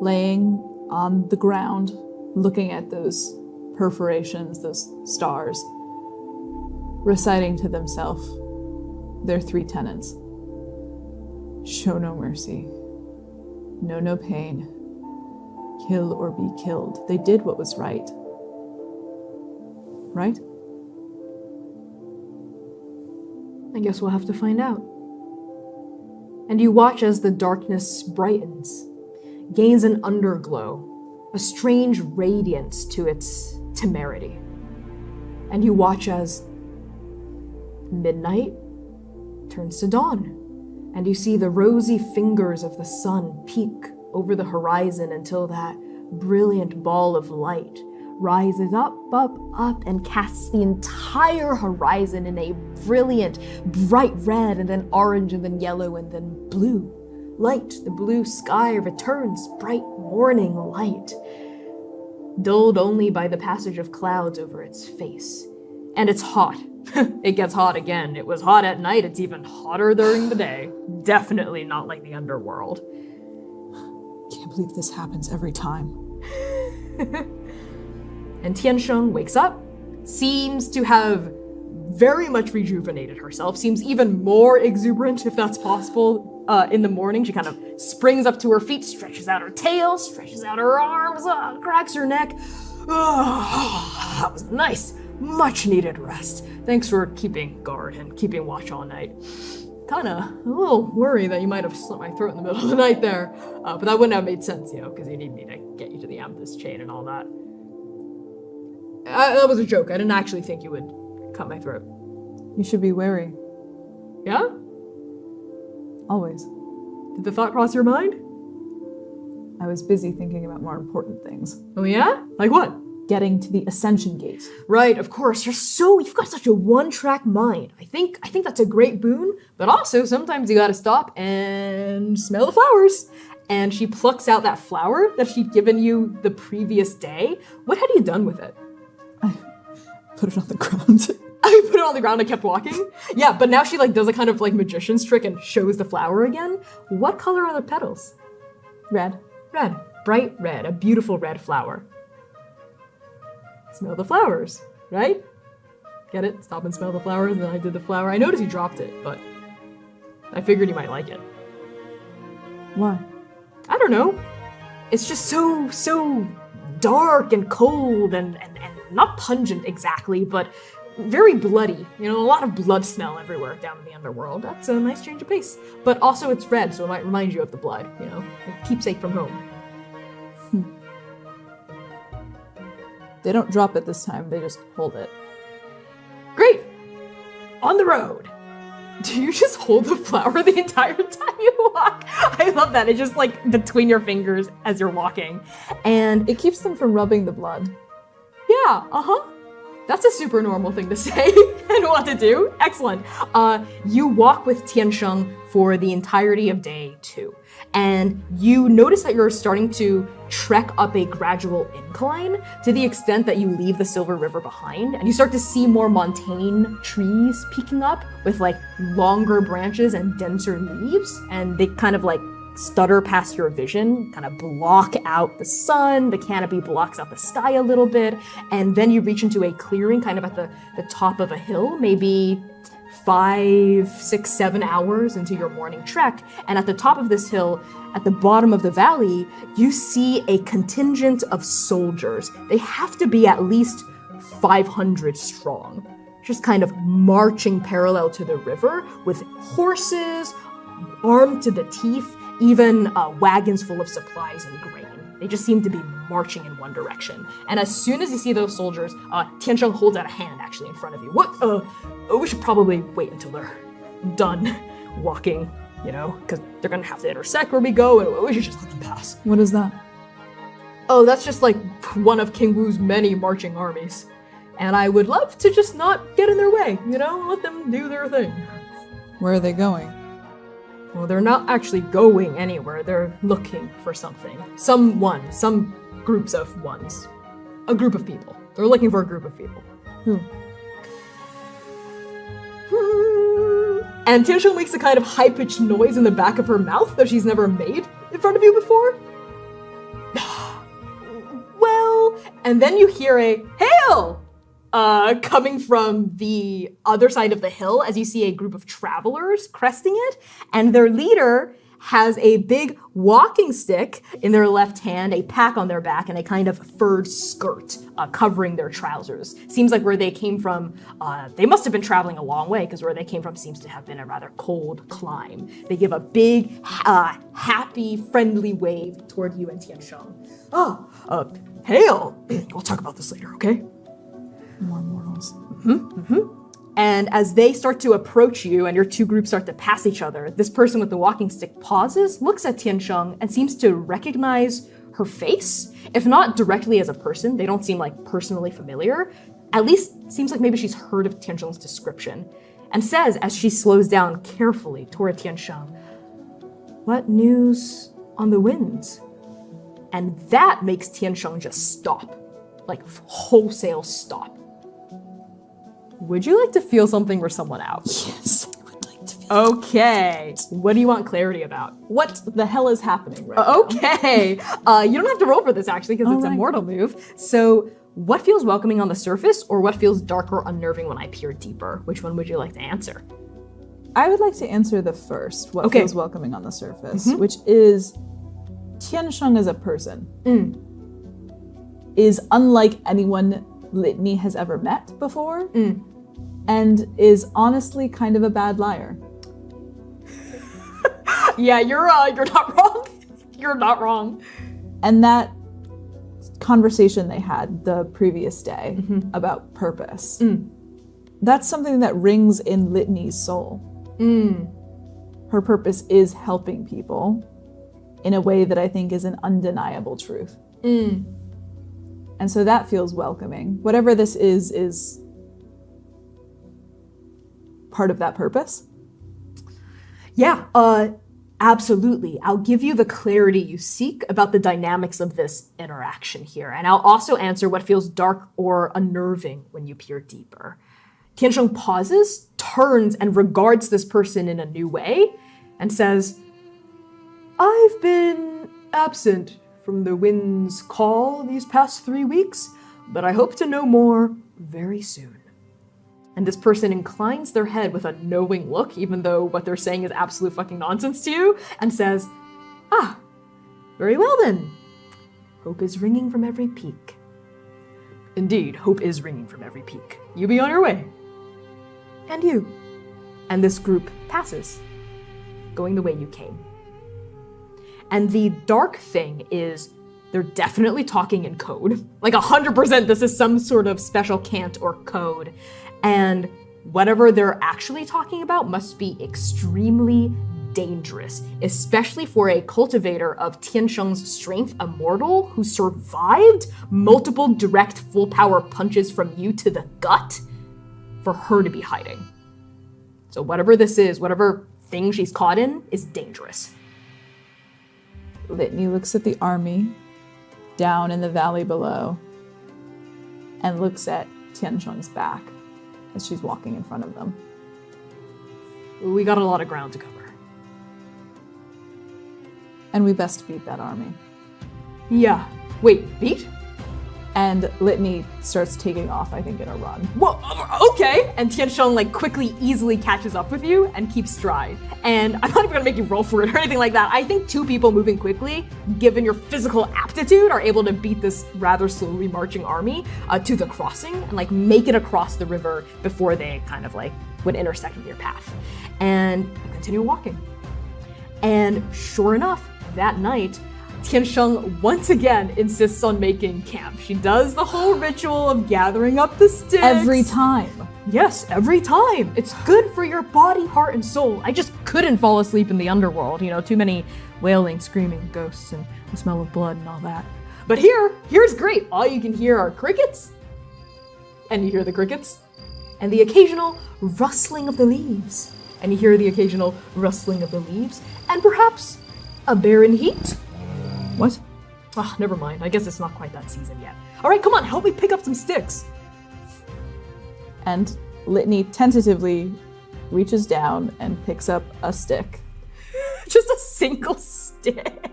laying on the ground, looking at those perforations, those stars, reciting to themselves their 3 tenets. Show no mercy, know no pain, kill or be killed. They did what was right. Right? I guess we'll have to find out. And you watch as the darkness brightens, gains an underglow, a strange radiance to its temerity. And you watch as midnight turns to dawn, and you see the rosy fingers of the sun peek over the horizon until that brilliant ball of light rises up, and casts the entire horizon in a brilliant, bright red, and then orange, and then yellow, and then blue. Light, the blue sky returns, bright morning light, dulled only by the passage of clouds over its face. And it's hot. It gets hot again. It was hot at night, it's even hotter during the day. Definitely not like the underworld. Can't believe this happens every time. And Tiansheng wakes up, seems to have very much rejuvenated herself, seems even more exuberant, if that's possible, in the morning. She kind of springs up to her feet, stretches out her tail, stretches out her arms, cracks her neck. That was nice, much needed rest. Thanks for keeping guard and keeping watch all night. Kinda a little worried that you might have slit my throat in the middle of the night there, but that wouldn't have made sense, because you need me to get you to the amethyst chain and all that. That was a joke. I didn't actually think you would cut my throat. You should be wary. Yeah? Always. Did the thought cross your mind? I was busy thinking about more important things. Oh yeah? Like what? Getting to the Ascension Gate. Right, of course. You've got such a one-track mind. I think that's a great boon, but also sometimes you gotta stop and smell the flowers. And she plucks out that flower that she'd given you the previous day. What had you done with it? I put it on the ground. I put it on the ground and kept walking? Yeah, but now she does a kind of magician's trick and shows the flower again. What color are the petals? Red. Red. Bright red. A beautiful red flower. Smell the flowers, right? Get it? Stop and smell the flowers, and then I did the flower. I noticed you dropped it, but I figured you might like it. Why? I don't know. It's just so dark and cold and not pungent exactly, but very bloody. A lot of blood smell everywhere down in the underworld. That's a nice change of pace. But also it's red, so it might remind you of the blood, a keepsake from home. They don't drop it this time, they just hold it. Great! On the road! Do you just hold the flower the entire time you walk? I love that. It's just between your fingers as you're walking. And It keeps them from rubbing the blood. yeah, that's a super normal thing to say and what to do. Excellent. You walk with Tiansheng for the entirety of day 2. And you notice that you're starting to trek up a gradual incline to the extent that you leave the Silver River behind. And you start to see more montane trees peeking up with longer branches and denser leaves. And they kind of stutter past your vision, kind of block out the sun. The canopy blocks out the sky a little bit. And then you reach into a clearing kind of at the top of a hill, maybe 5, 6, 7 hours into your morning trek. And at the top of this hill, at the bottom of the valley, you see a contingent of soldiers. They have to be at least 500 strong, just kind of marching parallel to the river with horses, armed to the teeth, even wagons full of supplies and grain. They just seem to be marching in one direction. And as soon as you see those soldiers, Tiansheng holds out a hand actually in front of you. We should probably wait until they're done walking, because they're gonna have to intersect where we go, and we should just let them pass. What is that? Oh, that's just one of King Wu's many marching armies. And I would love to just not get in their way, let them do their thing. Where are they going? Well, they're not actually going anywhere. They're looking for something. Some groups of ones. A group of people. They're looking for a group of people. And Tiansheng makes a kind of high-pitched noise in the back of her mouth that she's never made in front of you before. Well, and then you hear a hail coming from the other side of the hill as you see a group of travelers cresting it, and their leader has a big walking stick in their left hand, a pack on their back, and a kind of furred skirt covering their trousers. Seems like where they came from, they must have been traveling a long way, because where they came from seems to have been a rather cold climb. They give a big, happy, friendly wave toward you and Tiansheng. Hail! We'll talk about this later, okay? More mortals. And as they start to approach you and your two groups start to pass each other, this person with the walking stick pauses, looks at Tiansheng, and seems to recognize her face. If not directly as a person, they don't seem like personally familiar. At least seems like maybe she's heard of Tiansheng's description. And says, as she slows down carefully toward Tiansheng, "What news on the winds?" And that makes Tiansheng just stop. Like wholesale stop. Would you like to feel something for someone out? Yes, I would like to feel. Okay. What do you want clarity about? What the hell is happening right now? Okay. You don't have to roll for this actually because it's a right. mortal move. So what feels welcoming on the surface or what feels dark or unnerving when I peer deeper? Which one would you like to answer? I would like to answer the first, what Okay. feels welcoming on the surface, which is Tiansheng as a person is unlike anyone Litany has ever met before, and is honestly kind of a bad liar. Yeah, you're not wrong. You're not wrong. And that conversation they had the previous day about purpose, that's something that rings in Litany's soul. Her purpose is helping people in a way that I think is an undeniable truth. And so that feels welcoming. Whatever this is part of that purpose. Yeah, absolutely. I'll give you the clarity you seek about the dynamics of this interaction here. And I'll also answer what feels dark or unnerving when you peer deeper. Tiansheng pauses, turns, and regards this person in a new way, and says, "I've been absent from the wind's call these past 3 weeks, but I hope to know more very soon." And this person inclines their head with a knowing look, even though what they're saying is absolute fucking nonsense to you, and says, "Ah, very well then. Hope is ringing from every peak." Indeed, hope is ringing from every peak. You be on your way. And you. And this group passes, going the way you came. And the dark thing is they're definitely talking in code. Like 100% this is some sort of special cant or code. And whatever they're actually talking about must be extremely dangerous, especially for a cultivator of Tiansheng's strength, a mortal who survived multiple direct full power punches from you to the gut, for her to be hiding. So whatever this is, whatever thing she's caught in, is dangerous. Litany looks at the army down in the valley below and looks at Tiansheng's back as she's walking in front of them. We got a lot of ground to cover. And we best beat that army. Yeah. Wait, beat? And Litany starts taking off, I think, in a run. Whoa, okay. And Tiansheng like quickly, easily catches up with you and keeps stride. And I'm not even gonna make you roll for it or anything like that. I think two people moving quickly, given your physical aptitude, are able to beat this rather slowly marching army to the crossing and like make it across the river before they kind of like would intersect with your path. And you continue walking. And sure enough, that night, Tiansheng once again insists on making camp. She does the whole ritual of gathering up the sticks. Every time. Yes, every time. It's good for your body, heart, and soul. I just couldn't fall asleep in the underworld. You know, too many wailing, screaming ghosts and the smell of blood and all that. But here's great. All you can hear are crickets. And you hear the crickets. And the occasional rustling of the leaves. And you hear the occasional rustling of the leaves. And perhaps a barren heat. What? Ah, never mind. I guess it's not quite that season yet. All right, come on, help me pick up some sticks. And Litany tentatively reaches down and picks up a stick. Just a single stick.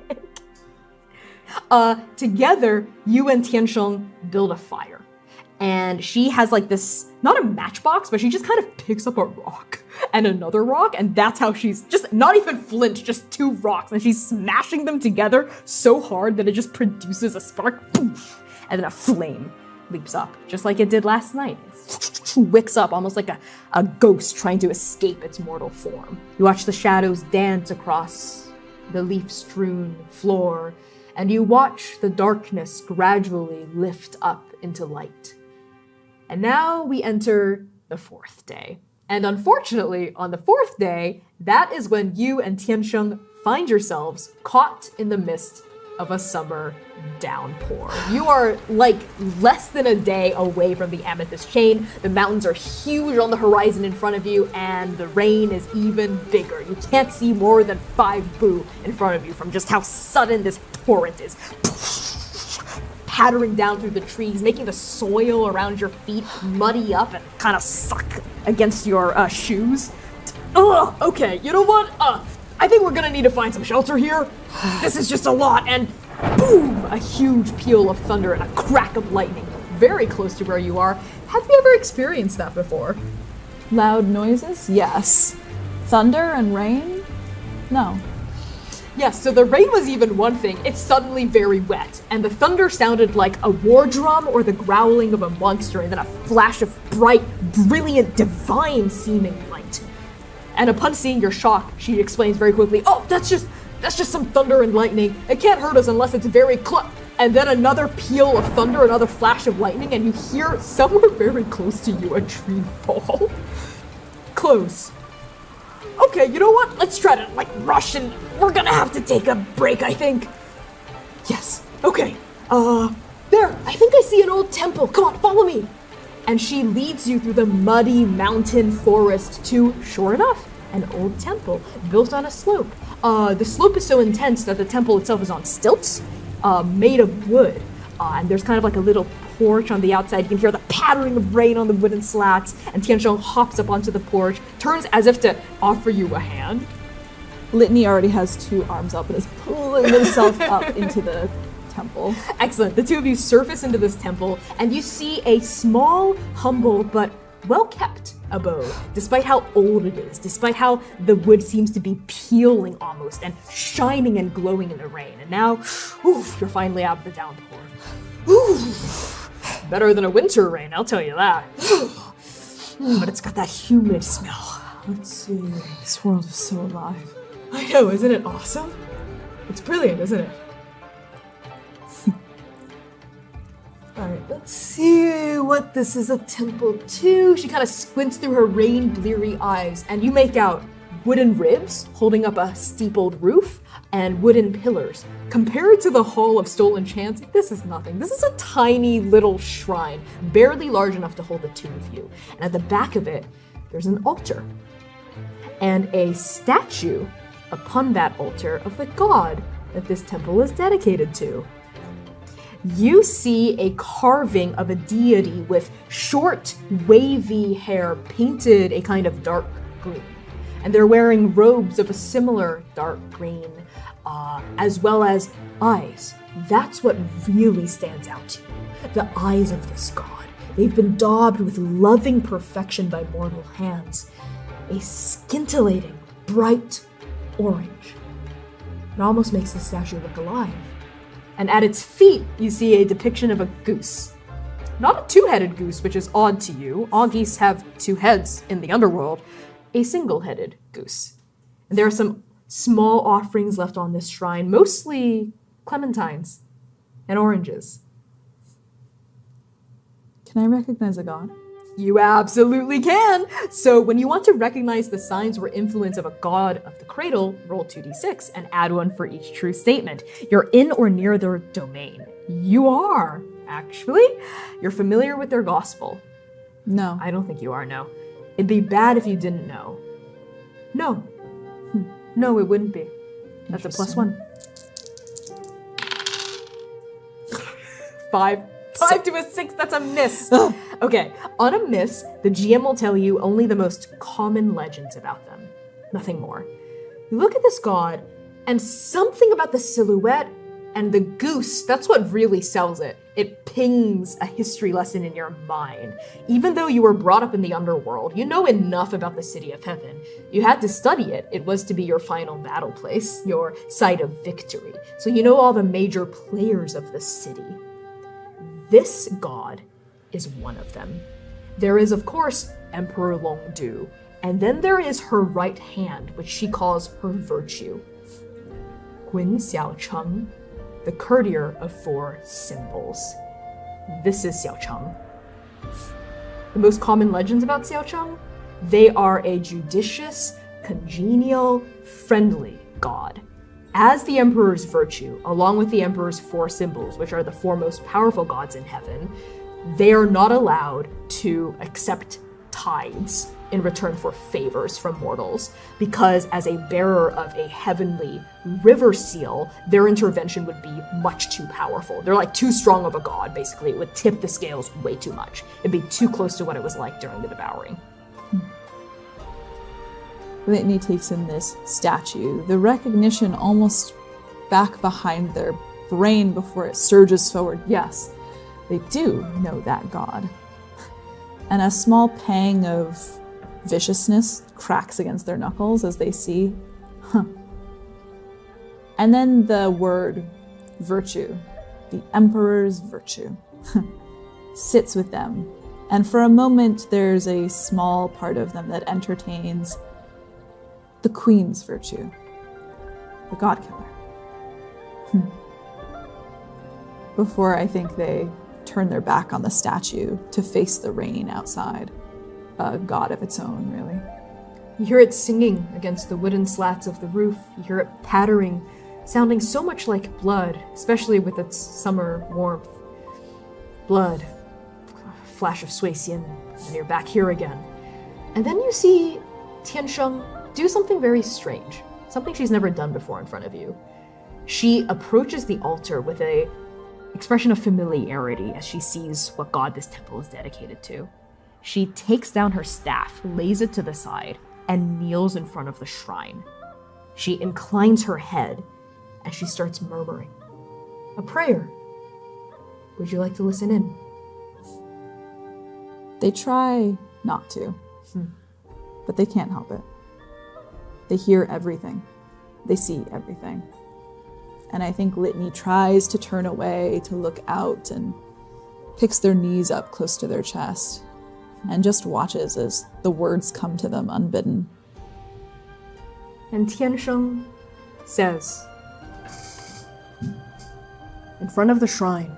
Together, you and Tiansheng build a fire. And she has like this, not a matchbox, but she just kind of picks up a rock and another rock, and that's how she's just, not even flint, just 2 rocks, and she's smashing them together so hard that it just produces a spark, poof, and then a flame leaps up, just like it did last night. Wicks up, almost like a ghost trying to escape its mortal form. You watch the shadows dance across the leaf-strewn floor, and you watch the darkness gradually lift up into light. And now we enter the 4th day. And unfortunately, on the 4th day, that is when you and Tiansheng find yourselves caught in the midst of a summer downpour. You are like less than a day away from the Amethyst Chain. The mountains are huge on the horizon in front of you, and the rain is even bigger. You can't see more than 5 bu in front of you from just how sudden this torrent is. Pattering down through the trees, making the soil around your feet muddy up and kind of suck against your shoes. Ugh, okay, you know what? I think we're gonna need to find some shelter here. This is just a lot, and boom! A huge peal of thunder and a crack of lightning very close to where you are. Have you ever experienced that before? Loud noises? Yes. Thunder and rain? No. Yes, so the rain was even one thing. It's suddenly very wet, and the thunder sounded like a war drum or the growling of a monster, and then a flash of bright, brilliant, divine-seeming light. And upon seeing your shock, she explains very quickly, "Oh, that's just some thunder and lightning. It can't hurt us unless it's very close." And then another peal of thunder, another flash of lightning, and you hear somewhere very close to you a tree fall. Close. Okay, you know what? Let's try to, rush, and we're gonna have to take a break, I think. Yes, okay. There, I think I see an old temple. Come on, follow me. And she leads you through the muddy mountain forest to, sure enough, an old temple built on a slope. The slope is so intense that the temple itself is on stilts, made of wood. And there's kind of like a little porch on the outside. You can hear the pattering of rain on the wooden slats, and Tiansheng hops up onto the porch, turns as if to offer you a hand. Litany already has 2 arms up and is pulling himself up into the temple. Excellent. The 2 of you surface into this temple, and you see a small, humble, but well-kept abode, despite how old it is, despite how the wood seems to be peeling almost, and shining and glowing in the rain. And now, oof, you're finally out of the downpour. Oof. Better than a winter rain, I'll tell you that. But it's got that humid smell. Let's see. This world is so alive. I know, isn't it awesome? It's brilliant, isn't it? Alright, let's see what this is a temple to. She kind of squints through her rain-bleary eyes, and you make out wooden ribs holding up a steepled roof and wooden pillars. Compared to the Hall of Stolen Chants, this is nothing. This is a tiny little shrine, barely large enough to hold the 2 of you. And at the back of it, there's an altar and a statue upon that altar of the god that this temple is dedicated to. You see a carving of a deity with short, wavy hair painted a kind of dark green. And they're wearing robes of a similar dark green, as well as eyes. That's what really stands out to you. The eyes of this god. They've been daubed with loving perfection by mortal hands. A scintillating, bright orange. It almost makes the statue look alive. And at its feet, you see a depiction of a goose. Not a 2-headed goose, which is odd to you. All geese have 2 heads in the underworld. A single-headed goose. And there are some small offerings left on this shrine, mostly clementines and oranges. Can I recognize a god? You absolutely can! So when you want to recognize the signs or influence of a god of the cradle, roll 2d6 and add 1 for each true statement. You're in or near their domain. You are, actually. You're familiar with their gospel. No. I don't think you are, no. It'd be bad if you didn't know. No. No, it wouldn't be. That's a +1. 5 to a 6, that's a miss. Okay, on a miss, the GM will tell you only the most common legends about them. Nothing more. You look at this god, and something about the silhouette and the goose, that's what really sells it. It pings a history lesson in your mind. Even though you were brought up in the underworld, you know enough about the city of heaven. You had to study it. It was to be your final battle place, your site of victory. So you know all the major players of the city. This god is one of them. There is, of course, Emperor Longdu, and then there is her right hand, which she calls her virtue. Guin Xiaocheng, the courtier of 4 symbols. This is Xiaocheng. The most common legends about Xiaocheng? They are a judicious, congenial, friendly god. As the emperor's virtue, along with the emperor's 4 symbols, which are the 4 most powerful gods in heaven, they are not allowed to accept tithes in return for favors from mortals, because as a bearer of a heavenly river seal, their intervention would be much too powerful. They're like too strong of a god, basically. It would tip the scales way too much. It'd be too close to what it was like during the devouring. Whitney takes in this statue, the recognition almost back behind their brain before it surges forward. Yes, they do know that god. And a small pang of viciousness cracks against their knuckles as they see, And then the word virtue, the emperor's virtue, sits with them. And for a moment, there's a small part of them that entertains the queen's virtue, the godkiller. Before I think they turn their back on the statue to face the rain outside, a god of its own, really. You hear it singing against the wooden slats of the roof. You hear it pattering, sounding so much like blood, especially with its summer warmth. Blood. Flash of Suixian, and you're back here again. And then you see Tiansheng do something very strange, something she's never done before in front of you. She approaches the altar with a expression of familiarity as she sees what god this temple is dedicated to. She takes down her staff, lays it to the side, and kneels in front of the shrine. She inclines her head as she starts murmuring. A prayer. Would you like to listen in? They try not to, but they can't help it. They hear everything. They see everything. And I think Litany tries to turn away, to look out, and picks their knees up close to their chest, and just watches as the words come to them unbidden. And Tiansheng says, in front of the shrine,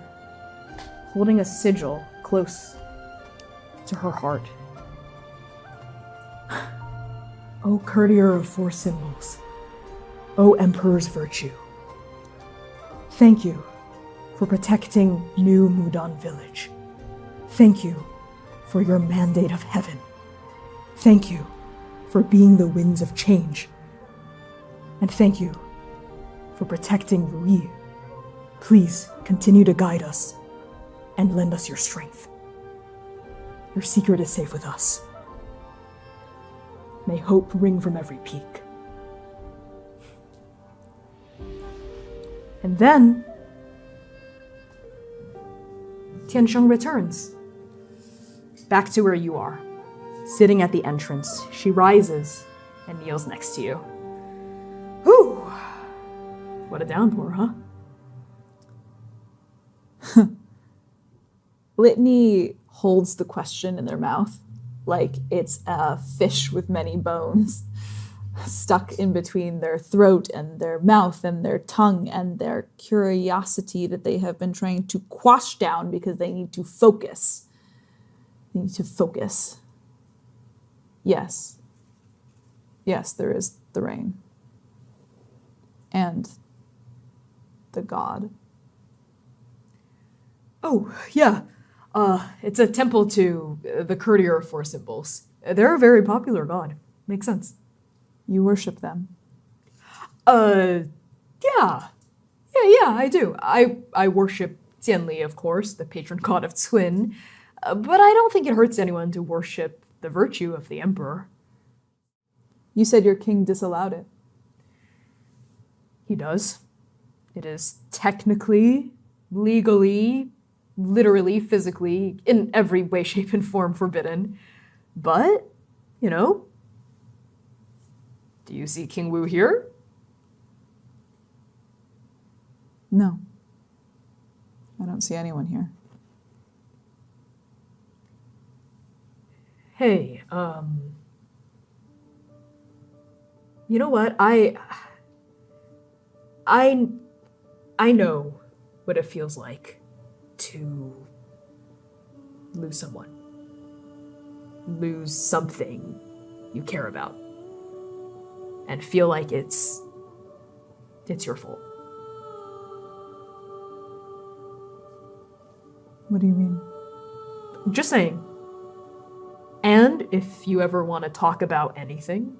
holding a sigil close to her heart. O courtier of 4 symbols, O emperor's virtue, thank you for protecting New Mudan village. Thank you for your mandate of heaven. Thank you for being the winds of change. And thank you for protecting Rui. Please continue to guide us and lend us your strength. Your secret is safe with us. May hope ring from every peak. And then Tiansheng returns. Back to where you are, sitting at the entrance. She rises and kneels next to you. Whew! What a downpour, huh? Litany holds the question in their mouth like it's a fish with many bones, stuck in between their throat and their mouth and their tongue and their curiosity that they have been trying to quash down because they need to focus. They need to focus. Yes. Yes, there is the rain. And the god. Oh, yeah. It's a temple to the courtier of 4 symbols. They're a very popular god. Makes sense. You worship them. Yeah. Yeah, I do. I worship Xianli, of course, the patron god of Cun, but I don't think it hurts anyone to worship the virtue of the emperor. You said your king disallowed it. He does. It is technically, legally, literally, physically, in every way, shape, and form forbidden. But, you know, do you see King Wu here? No. I don't see anyone here. Hey, you know what? I know what it feels like to lose someone. Lose something you care about. And feel like it's your fault. What do you mean? Just saying. And if you ever want to talk about anything,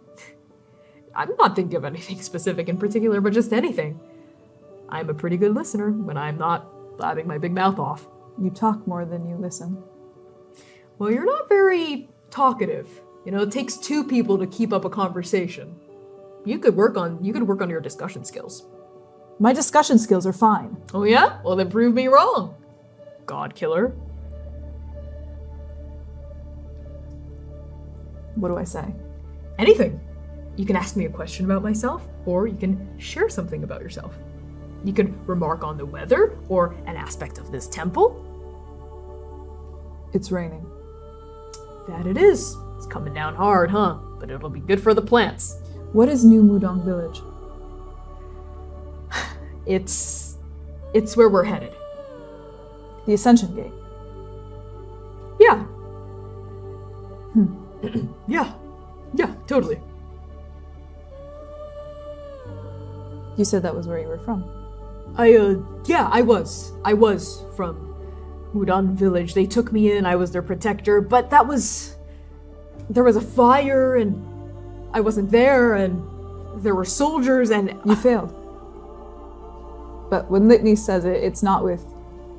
I'm not thinking of anything specific in particular, but just anything. I'm a pretty good listener when I'm not blabbing my big mouth off. You talk more than you listen. Well, you're not very talkative. You know, it takes two people to keep up a conversation. You could work on your discussion skills. My discussion skills are fine. Oh yeah? Well, then prove me wrong. Godkiller. What do I say? Anything. You can ask me a question about myself, or you can share something about yourself. You can remark on the weather, or an aspect of this temple. It's raining. That it is. It's coming down hard, huh? But it'll be good for the plants. What is New Mudong Village? It's where we're headed. The Ascension Gate. Yeah. Yeah, totally. You said that was where you were from. I was. I was from Mudan Village. They took me in, I was their protector, but there was a fire, and I wasn't there, and there were soldiers, and... You failed. But when Litany says it, it's not with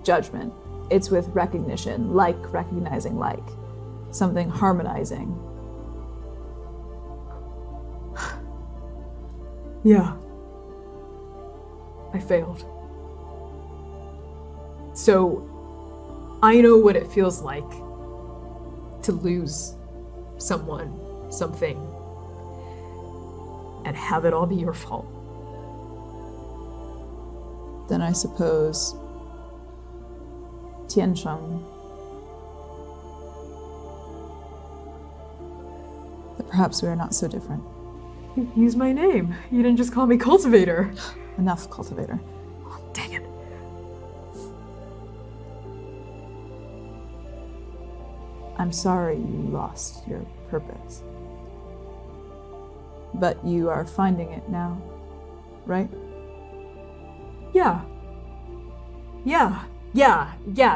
judgment. It's with recognition, like recognizing like. Something harmonizing. Yeah. I failed. So, I know what it feels like to lose someone, something, and have it all be your fault. Then I suppose Tiansheng. That perhaps we are not so different. Use my name. You didn't just call me Cultivator. Enough, Cultivator. Oh, dang it. I'm sorry you lost your purpose. But you are finding it now, right? Yeah.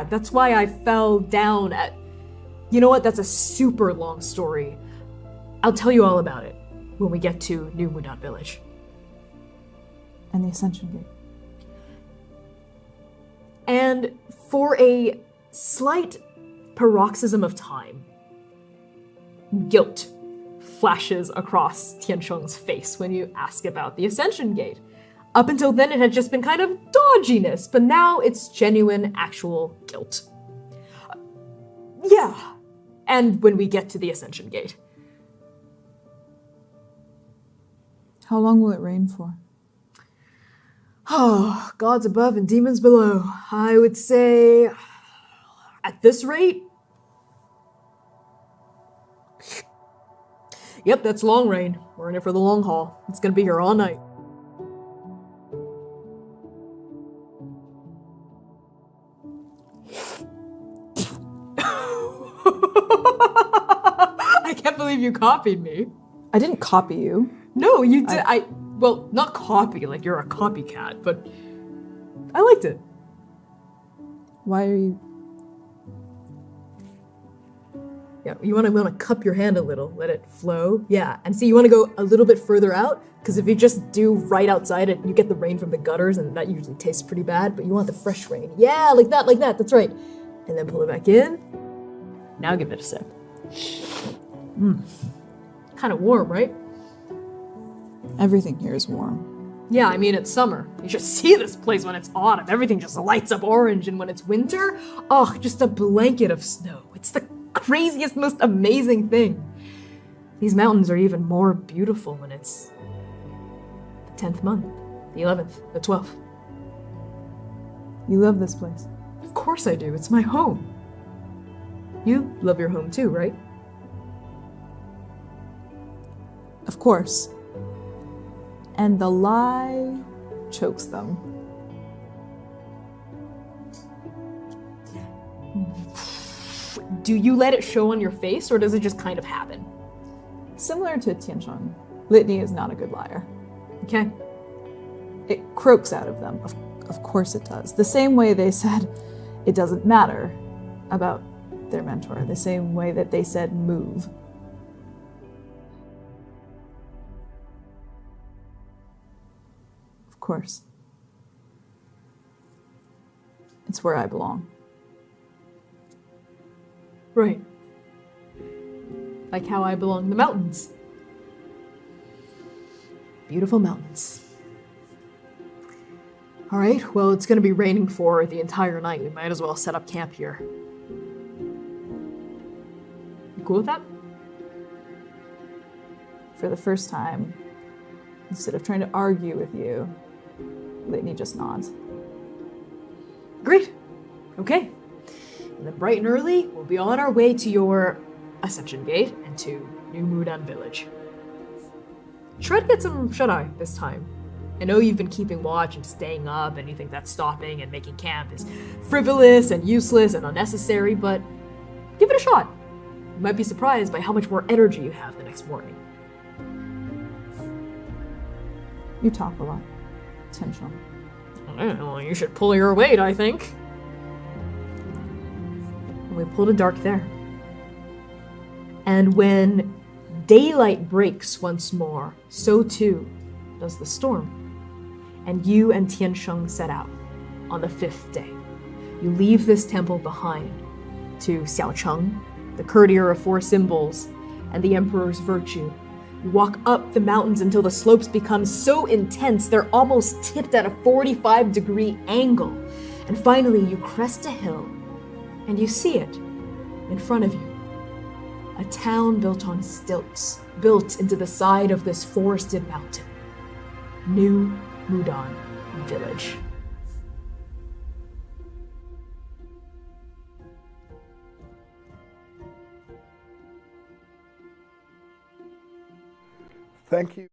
That's why I fell down at... You know what? That's a super long story. I'll tell you all about it when we get to New Mudan Village. And the Ascension Gate. And for a slight paroxysm of time, guilt flashes across Tiansheng's face when you ask about the Ascension Gate. Up until then, it had just been kind of dodginess, but now it's genuine, actual guilt. Yeah. And when we get to the Ascension Gate. How long will it rain for? Oh, gods above and demons below. I would say, at this rate, yep, that's long rain. We're in it for the long haul. It's gonna be here all night. I can't believe you copied me. I didn't copy you. No, you did. Well, not copy, like you're a copycat, but I liked it. Why are you... Yeah, you want to cup your hand a little, let it flow. Yeah, and see, you want to go a little bit further out, because if you just do right outside it, you get the rain from the gutters, and that usually tastes pretty bad, but you want the fresh rain. Yeah, like that, that's right. And then pull it back in. Now give it a sip. Kind of warm, right? Everything here is warm. Yeah, I mean, it's summer. You should see this place when it's autumn. Everything just lights up orange, and when it's winter, oh, just a blanket of snow. It's the craziest, most amazing thing. These mountains are even more beautiful when it's the 10th month, the 11th, the 12th. You love this place. Of course I do. It's my home. You love your home too, right? Of course. And the lie chokes them. Do you let it show on your face, or does it just kind of happen? Similar to Tiansheng, Litany is not a good liar. Okay. It croaks out of them. Of course it does. The same way they said it doesn't matter about their mentor. The same way that they said move. Of course. It's where I belong. Right. Like how I belong in the mountains. Beautiful mountains. All right, well, it's going to be raining for the entire night. We might as well set up camp here. You cool with that? For the first time, instead of trying to argue with you, Litany just nods. Great. Okay. And then bright and early, we'll be on our way to your Ascension Gate and to New Mudan Village. Try to get some shut-eye this time. I know you've been keeping watch and staying up, and you think that stopping and making camp is frivolous and useless and unnecessary, but give it a shot. You might be surprised by how much more energy you have the next morning. You talk a lot. Tiansheng. Well, you should pull your weight, I think. And we pulled a dark there. And when daylight breaks once more, so too does the storm. And you and Tiansheng set out on the 5th day. You leave this temple behind to Xiaocheng, the courtier of 4 symbols, and the emperor's virtue. You walk up the mountains until the slopes become so intense they're almost tipped at a 45-degree angle. And finally you crest a hill, and you see it in front of you. A town built on stilts, built into the side of this forested mountain. New Mudan Village. Thank you.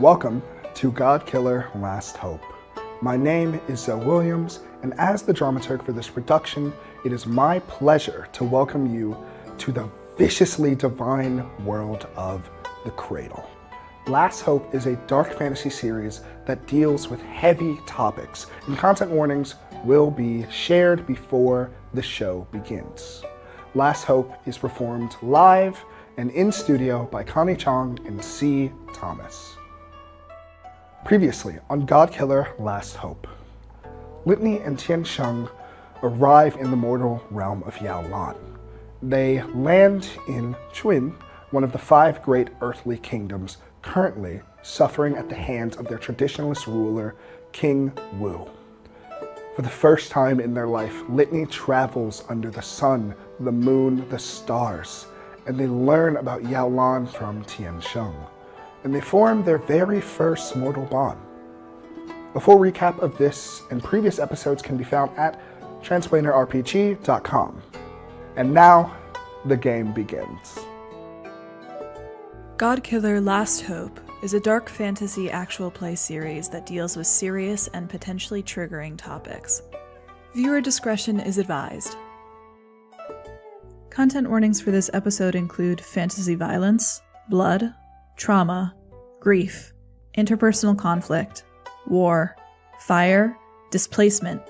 Welcome to GODKILLER Last Hope. My name is Zoe Williams, and as the dramaturg for this production, it is my pleasure to welcome you to the viciously divine world of the Cradle. Last Hope is a dark fantasy series that deals with heavy topics, and content warnings will be shared before the show begins. Last Hope is performed live and in studio by Connie Chong and C. Thomas. Previously on GODKILLER Last Hope, Litany and Tian Sheng arrive in the mortal realm of Yaolan. They land in Chuin, one of the 5 great earthly kingdoms currently suffering at the hands of their traditionalist ruler, King Wu. For the first time in their life, Litany travels under the sun, the moon, the stars, and they learn about Yaolan from Tian Sheng, and they form their very first mortal bond. A full recap of this and previous episodes can be found at transplanerrpg.com. And now, the game begins. GODKILLER Last Hope is a dark fantasy actual play series that deals with serious and potentially triggering topics. Viewer discretion is advised. Content warnings for this episode include fantasy violence, blood, trauma, grief, interpersonal conflict, war, fire, displacement,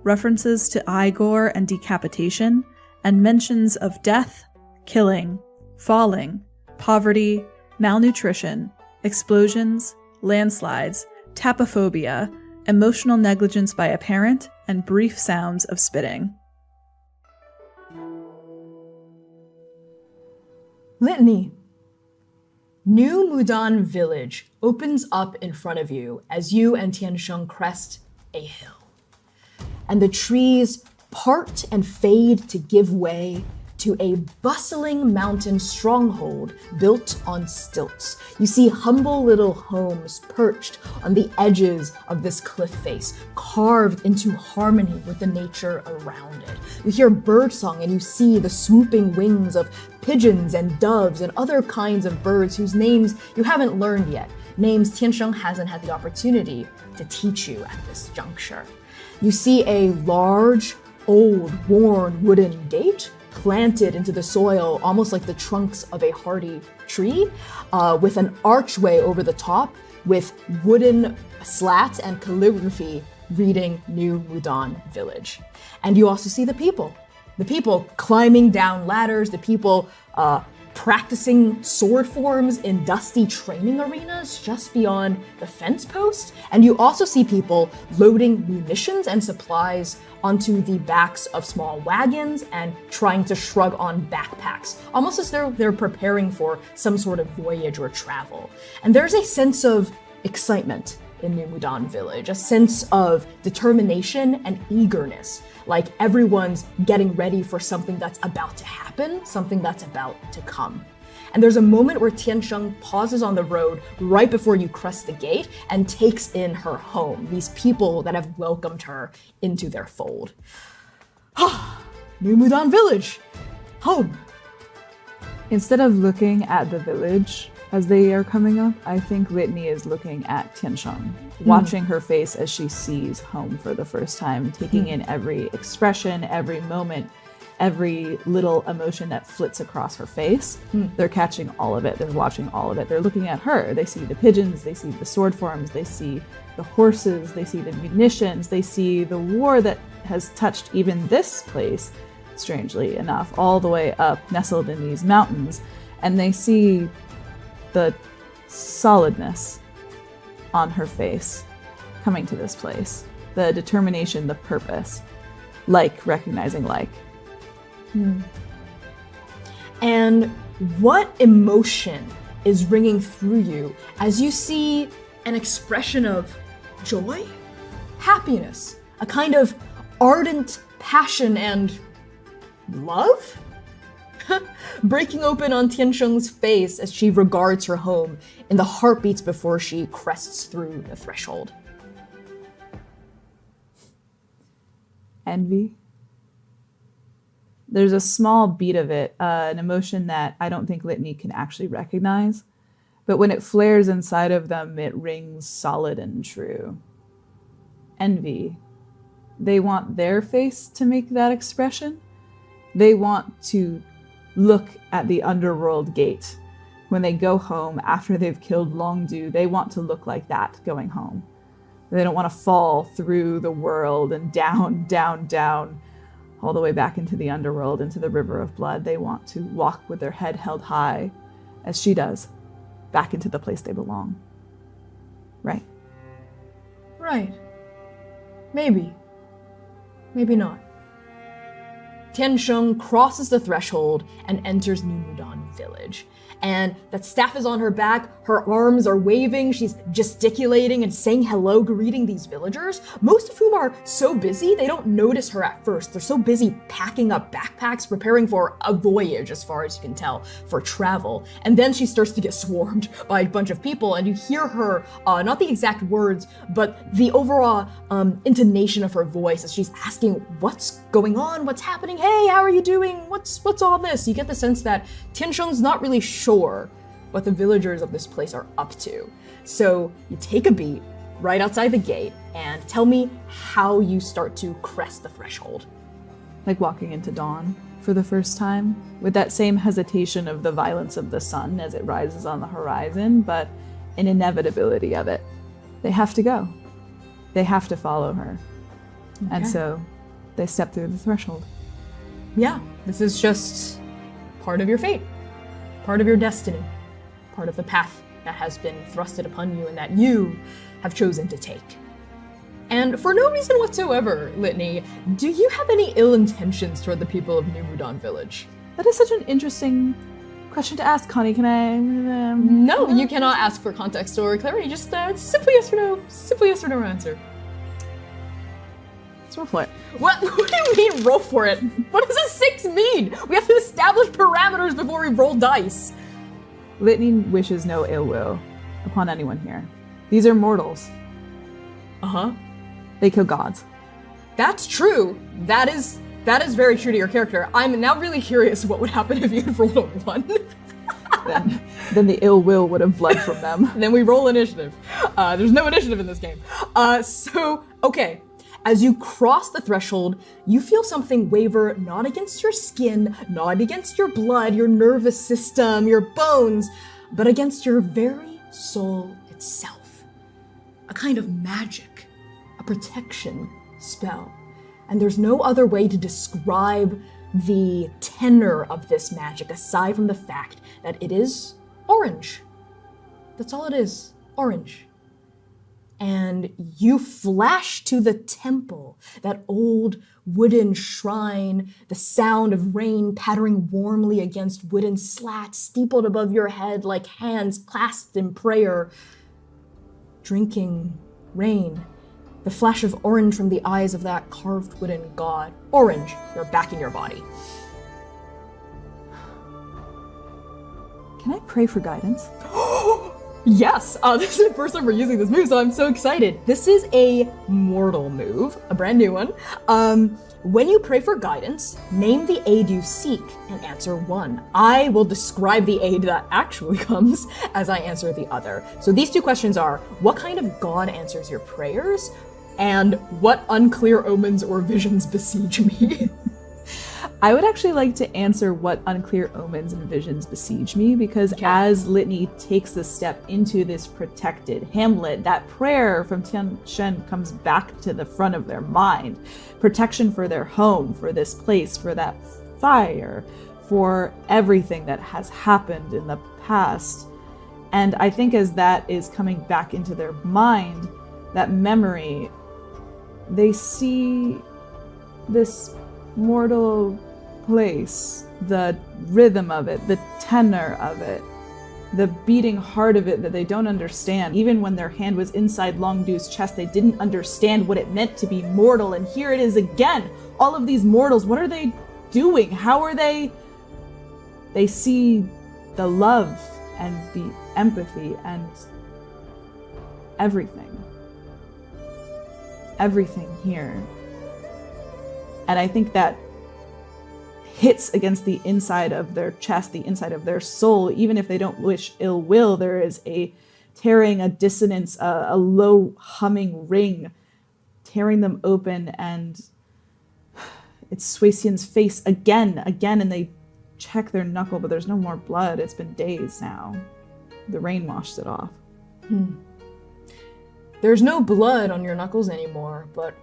references to eye gore and decapitation, and mentions of death, killing, falling, poverty, malnutrition, explosions, landslides, tapophobia, emotional negligence by a parent, and brief sounds of spitting. Litany. New Mudan Village opens up in front of you as you and Tiansheng crest a hill. And the trees part and fade to give way to a bustling mountain stronghold built on stilts. You see humble little homes perched on the edges of this cliff face, carved into harmony with the nature around it. You hear birdsong and you see the swooping wings of pigeons and doves and other kinds of birds whose names you haven't learned yet, names Tiansheng hasn't had the opportunity to teach you at this juncture. You see a large, old, worn wooden gate planted into the soil, almost like the trunks of a hardy tree, with an archway over the top with wooden slats and calligraphy reading New Mudan Village. And you also see the people climbing down ladders, the people practicing sword forms in dusty training arenas just beyond the fence post. And you also see people loading munitions and supplies onto the backs of small wagons and trying to shrug on backpacks, almost as though they're preparing for some sort of voyage or travel. And there's a sense of excitement in New Mudan Village, a sense of determination and eagerness, like everyone's getting ready for something that's about to happen, something that's about to come. And there's a moment where Tiansheng pauses on the road right before you crest the gate and takes in her home, these people that have welcomed her into their fold. New Mudan Village, home. Instead of looking at the village as they are coming up, I think Whitney is looking at Tiansheng, watching her face as she sees home for the first time, taking in every expression, every moment, every little emotion that flits across her face. They're catching all of it. They're watching all of it. They're looking at her. They see the pigeons. They see the sword forms. They see the horses. They see the munitions. They see the war that has touched even this place, strangely enough, all the way up, nestled in these mountains. And they see the solidness on her face coming to this place, the determination, the purpose, like recognizing like. And what emotion is ringing through you as you see an expression of joy, happiness, a kind of ardent passion and love? Breaking open on Tiansheng's face as she regards her home in the heartbeats before she crests through the threshold. Envy. There's a small beat of it, an emotion that I don't think Litany can actually recognize, but when it flares inside of them, it rings solid and true. Envy. They want their face to make that expression. They want to look at the underworld gate. When they go home after they've killed Longdu, they want to look like that going home. They don't want to fall through the world and down, down, down, all the way back into the underworld, into the river of blood. They want to walk with their head held high, as she does, back into the place they belong. Right? Right. Maybe. Maybe not. Tiansheng crosses the threshold and enters New Mudan Village. And that staff is on her back, her arms are waving, she's gesticulating and saying hello, greeting these villagers, most of whom are so busy they don't notice her at first. They're so busy packing up backpacks, preparing for a voyage, as far as you can tell, for travel. And then she starts to get swarmed by a bunch of people, and you hear her, not the exact words, but the overall intonation of her voice as she's asking, what's going on? What's happening? Hey, how are you doing? What's all this? You get the sense that Tiansheng's not really sure what the villagers of this place are up to. So you take a beat right outside the gate and tell me how you start to crest the threshold. Like walking into dawn for the first time, with that same hesitation of the violence of the sun as it rises on the horizon, but an inevitability of it. They have to go. They have to follow her. Okay. And so they step through the threshold. Yeah, this is just part of your fate, part of your destiny, part of the path that has been thrusted upon you and that you have chosen to take. And for no reason whatsoever, Litany, do you have any ill intentions toward the people of New Mudan Village? That is such an interesting question to ask, Connie. Can I? No, you cannot ask for context or clarity. Just simply yes or no. Simply yes or no answer. Let's roll for it. What do you mean roll for it? What does a 6 mean? We have to establish parameters before we roll dice. Litany wishes no ill will upon anyone here. These are mortals. Uh-huh. They kill gods. That's true. That is very true to your character. I'm now really curious what would happen if you had rolled a 1. then the ill will would have bled from them. Then we roll initiative. There's no initiative in this game. Okay. As you cross the threshold, you feel something waver not against your skin, not against your blood, your nervous system, your bones, but against your very soul itself. A kind of magic, a protection spell. And there's no other way to describe the tenor of this magic, aside from the fact that it is orange. That's all it is, orange. And you flash to the temple, that old wooden shrine, the sound of rain pattering warmly against wooden slats steepled above your head like hands clasped in prayer. Drinking rain, the flash of orange from the eyes of that carved wooden god. Orange, you're back in your body. Can I pray for guidance? Yes, this is the first time we're using this move, so I'm so excited. This is a mortal move, a brand new one. When you pray for guidance, name the aid you seek and answer one. I will describe the aid that actually comes as I answer the other. So these two questions are, what kind of god answers your prayers? And what unclear omens or visions besiege me? I would actually like to answer what unclear omens and visions besiege me, because as Litany takes the step into this protected hamlet, that prayer from Tian Shen comes back to the front of their mind. Protection for their home, for this place, for that fire, for everything that has happened in the past. And I think as that is coming back into their mind, that memory, they see this mortal place, the rhythm of it, the tenor of it, the beating heart of it that they don't understand. Even when their hand was inside Longdu's chest, they didn't understand what it meant to be mortal. And here it is again. All of these mortals, what are they doing? How are they? They see the love and the empathy and everything. Everything here. And I think that hits against the inside of their chest, the inside of their soul. Even if they don't wish ill will, there is a tearing, a dissonance, a low humming ring tearing them open, and it's Suesian's face again, and they check their knuckle, but there's no more blood. It's been days now. The rain washed it off. There's no blood on your knuckles anymore, but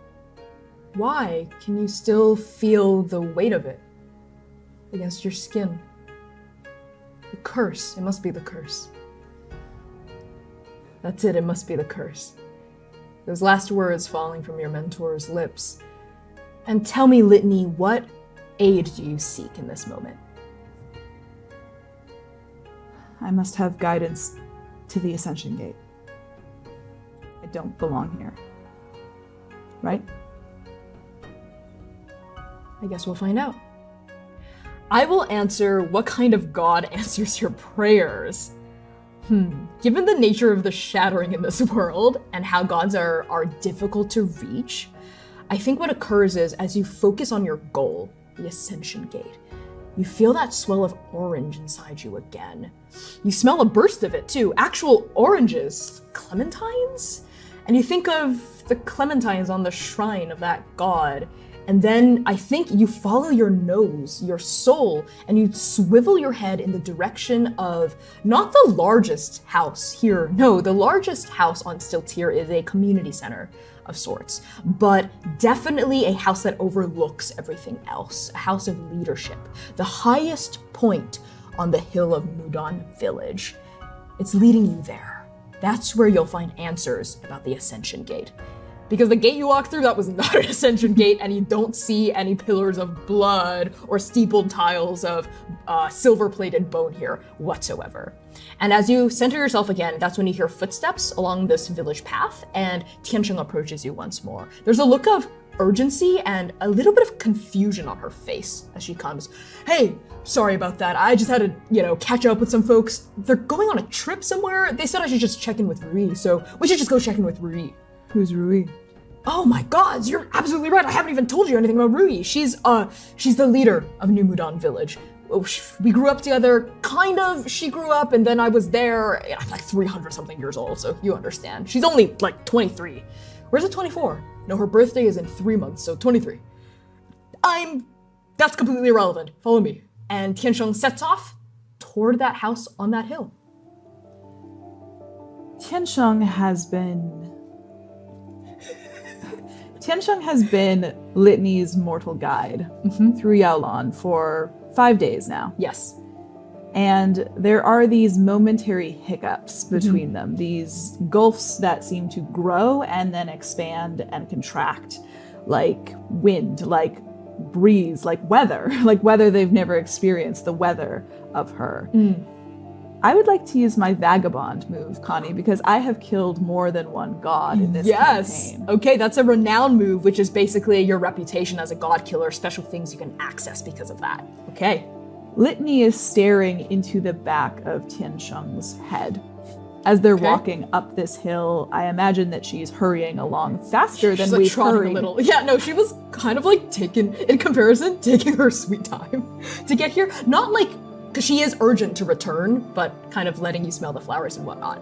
why can you still feel the weight of it against your skin? The curse. It must be the curse. That's it. It must be the curse. Those last words falling from your mentor's lips. And tell me, Litany, what aid do you seek in this moment? I must have guidance to the Ascension Gate. I don't belong here. Right? I guess we'll find out. I will answer what kind of god answers your prayers. Given the nature of the shattering in this world and how gods are difficult to reach, I think what occurs is as you focus on your goal, the Ascension Gate, you feel that swell of orange inside you again. You smell a burst of it too, actual oranges, clementines? And you think of the clementines on the shrine of that god. And then I think you follow your nose, your soul, and you swivel your head in the direction of not the largest house here. No, the largest house on stilts here is a community center of sorts, but definitely a house that overlooks everything else, a house of leadership, the highest point on the hill of Mudan Village. It's leading you there. That's where you'll find answers about the Ascension Gate. Because the gate you walk through, that was not an Ascension Gate, and you don't see any pillars of blood or steepled tiles of silver-plated bone here whatsoever. And as you center yourself again, that's when you hear footsteps along this village path, and Tiansheng approaches you once more. There's a look of urgency and a little bit of confusion on her face as she comes. Hey, sorry about that. I just had to, catch up with some folks. They're going on a trip somewhere. They said I should just check in with Rui, so we should just go check in with Rui. Who's Rui? Oh my god, you're absolutely right. I haven't even told you anything about Rui. She's the leader of New Mudan Village. We grew up together, kind of. She grew up and then I was there. I'm like 300 something years old, so you understand. She's only like 23. Where's it 24? No, her birthday is in 3 months, so 23. That's completely irrelevant. Follow me. And Tiansheng sets off toward that house on that hill. Tiansheng has been Litany's mortal guide through Yaolan for 5 days now. Yes. And there are these momentary hiccups between them, these gulfs that seem to grow and then expand and contract, like wind, like breeze, like weather they've never experienced, the weather of her. I would like to use my vagabond move, Connie, because I have killed more than one god in this campaign. Okay, that's a renown move, which is basically your reputation as a god killer, special things you can access because of that. Okay. Litany is staring into the back of Tiansheng's head. As they're walking up this hill, I imagine that she's hurrying along faster than we've hurried. A little. Yeah, no, she was kind of like taking her sweet time to get here. Not like, because she is urgent to return, but kind of letting you smell the flowers and whatnot.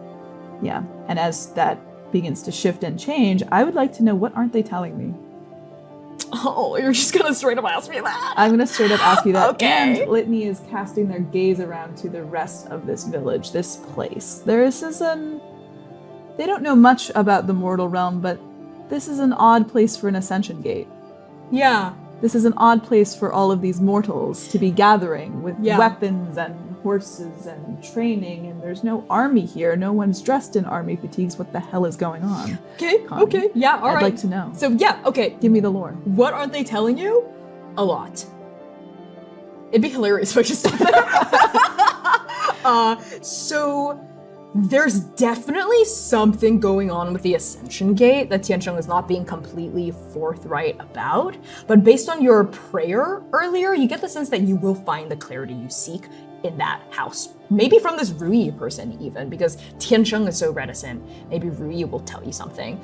Yeah, and as that begins to shift and change, I would like to know, what aren't they telling me? Oh, you're just gonna straight up ask me that? I'm gonna straight up ask you that. Okay. And Litany is casting their gaze around to the rest of this village, this place. This is they don't know much about the mortal realm, but this is an odd place for an ascension gate. Yeah. This is an odd place for all of these mortals to be gathering with weapons and horses and training, and there's no army here. No one's dressed in army fatigues. What the hell is going on? Okay, Connie? okay, yeah, all right. I'd like to know. So yeah, okay. Give me the lore. What aren't they telling you? A lot. It'd be hilarious if I just stopped there. So there's definitely something going on with the Ascension Gate that Tiansheng is not being completely forthright about. But based on your prayer earlier, you get the sense that you will find the clarity you seek in that house. Maybe from this Rui person even, because Tiansheng is so reticent. Maybe Rui will tell you something.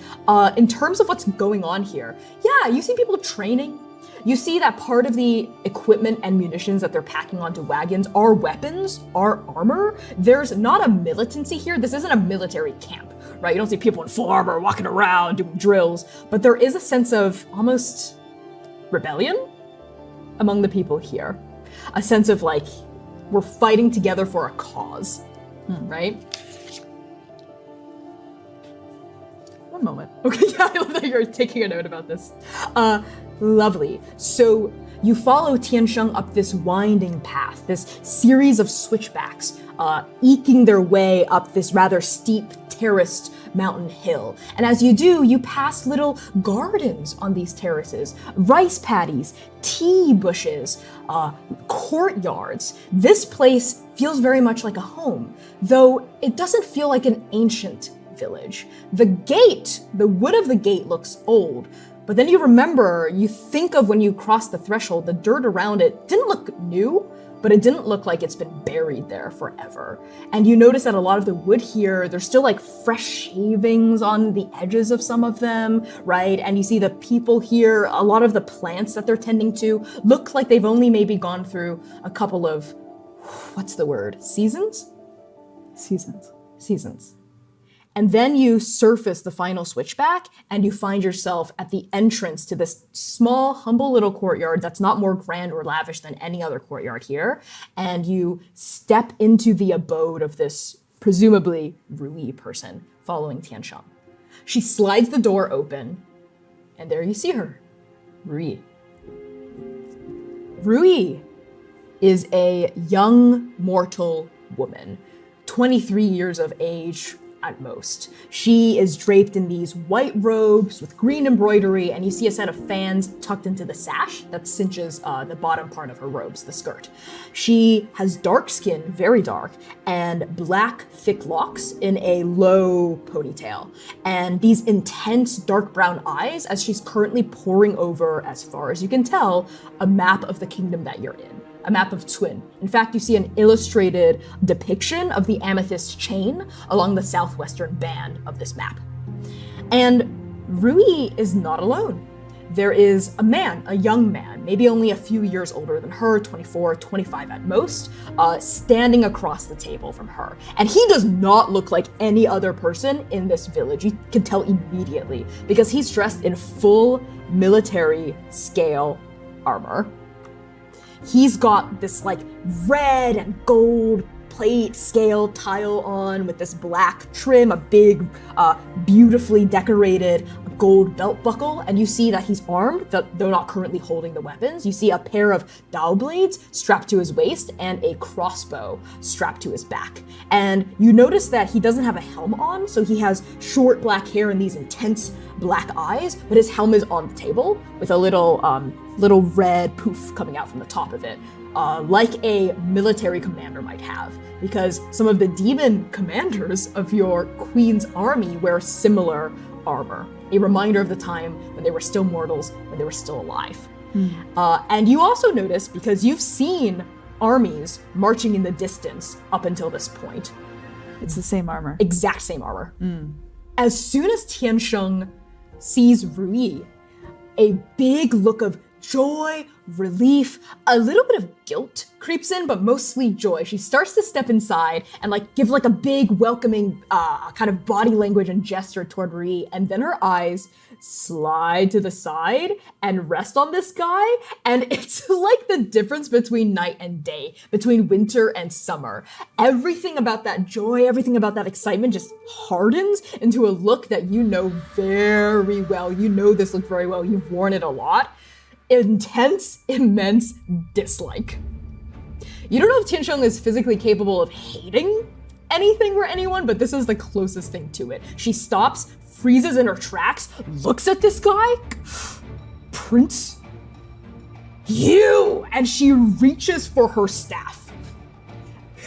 In terms of what's going on here, yeah, you see people training. You see that part of the equipment and munitions that they're packing onto wagons are weapons, are armor. There's not a militancy here. This isn't a military camp, right? You don't see people in full armor walking around doing drills, but there is a sense of almost rebellion among the people here. A sense of like, we're fighting together for a cause, right? One moment. Okay, yeah, I love that you're taking a note about this. Lovely. So you follow Tiansheng up this winding path, this series of switchbacks, eking their way up this rather steep, terraced mountain hill. And as you do, you pass little gardens on these terraces, rice paddies, tea bushes, courtyards. This place feels very much like a home, though it doesn't feel like an ancient village. The gate, the wood of the gate looks old, but then you remember, you think of when you crossed the threshold, the dirt around it didn't look new, but it didn't look like it's been buried there forever. And you notice that a lot of the wood here, there's still like fresh shavings on the edges of some of them, right? And you see the people here, a lot of the plants that they're tending to look like they've only maybe gone through a couple of, what's the word? Seasons. And then you surface the final switchback and you find yourself at the entrance to this small, humble little courtyard that's not more grand or lavish than any other courtyard here. And you step into the abode of this presumably Rui person following Tiansheng. She slides the door open and there you see her, Rui. Rui is a young mortal woman, 23 years of age, at most. She is draped in these white robes with green embroidery, and you see a set of fans tucked into the sash that cinches the bottom part of her robes, the skirt. She has dark skin, very dark, and black, thick locks in a low ponytail, and these intense dark brown eyes as she's currently poring over, as far as you can tell, a map of the kingdom that you're in. A map of Twin. In fact, you see an illustrated depiction of the amethyst chain along the southwestern band of this map. And Rui is not alone. There is a man, a young man, maybe only a few years older than her, 24, 25 at most, standing across the table from her. And he does not look like any other person in this village. You can tell immediately because he's dressed in full military scale armor. He's got this like red and gold plate scale tile on with this black trim, a big, beautifully decorated gold belt buckle, and you see that he's armed, though not currently holding the weapons. You see a pair of dao blades strapped to his waist and a crossbow strapped to his back. And you notice that he doesn't have a helm on, so he has short black hair and these intense black eyes, but his helm is on the table with a little red poof coming out from the top of it. Like a military commander might have, because some of the demon commanders of your queen's army wear similar armor, a reminder of the time when they were still mortals, when they were still alive. And you also notice, because you've seen armies marching in the distance up until this point. It's the same armor. Exact same armor. As soon as Tiansheng sees Rui, a big look of joy, relief, a little bit of guilt creeps in, but mostly joy. She starts to step inside and give a big welcoming kind of body language and gesture toward Rui, and then her eyes slide to the side and rest on this guy, and it's like the difference between night and day, between winter and summer. Everything about that joy, everything about that excitement just hardens into a look that you know very well. You know this look very well. You've worn it a lot. Intense, immense dislike. You don't know if Tiansheng is physically capable of hating anything or anyone, but this is the closest thing to it. She stops, freezes in her tracks, looks at this guy. Prince, you! And she reaches for her staff.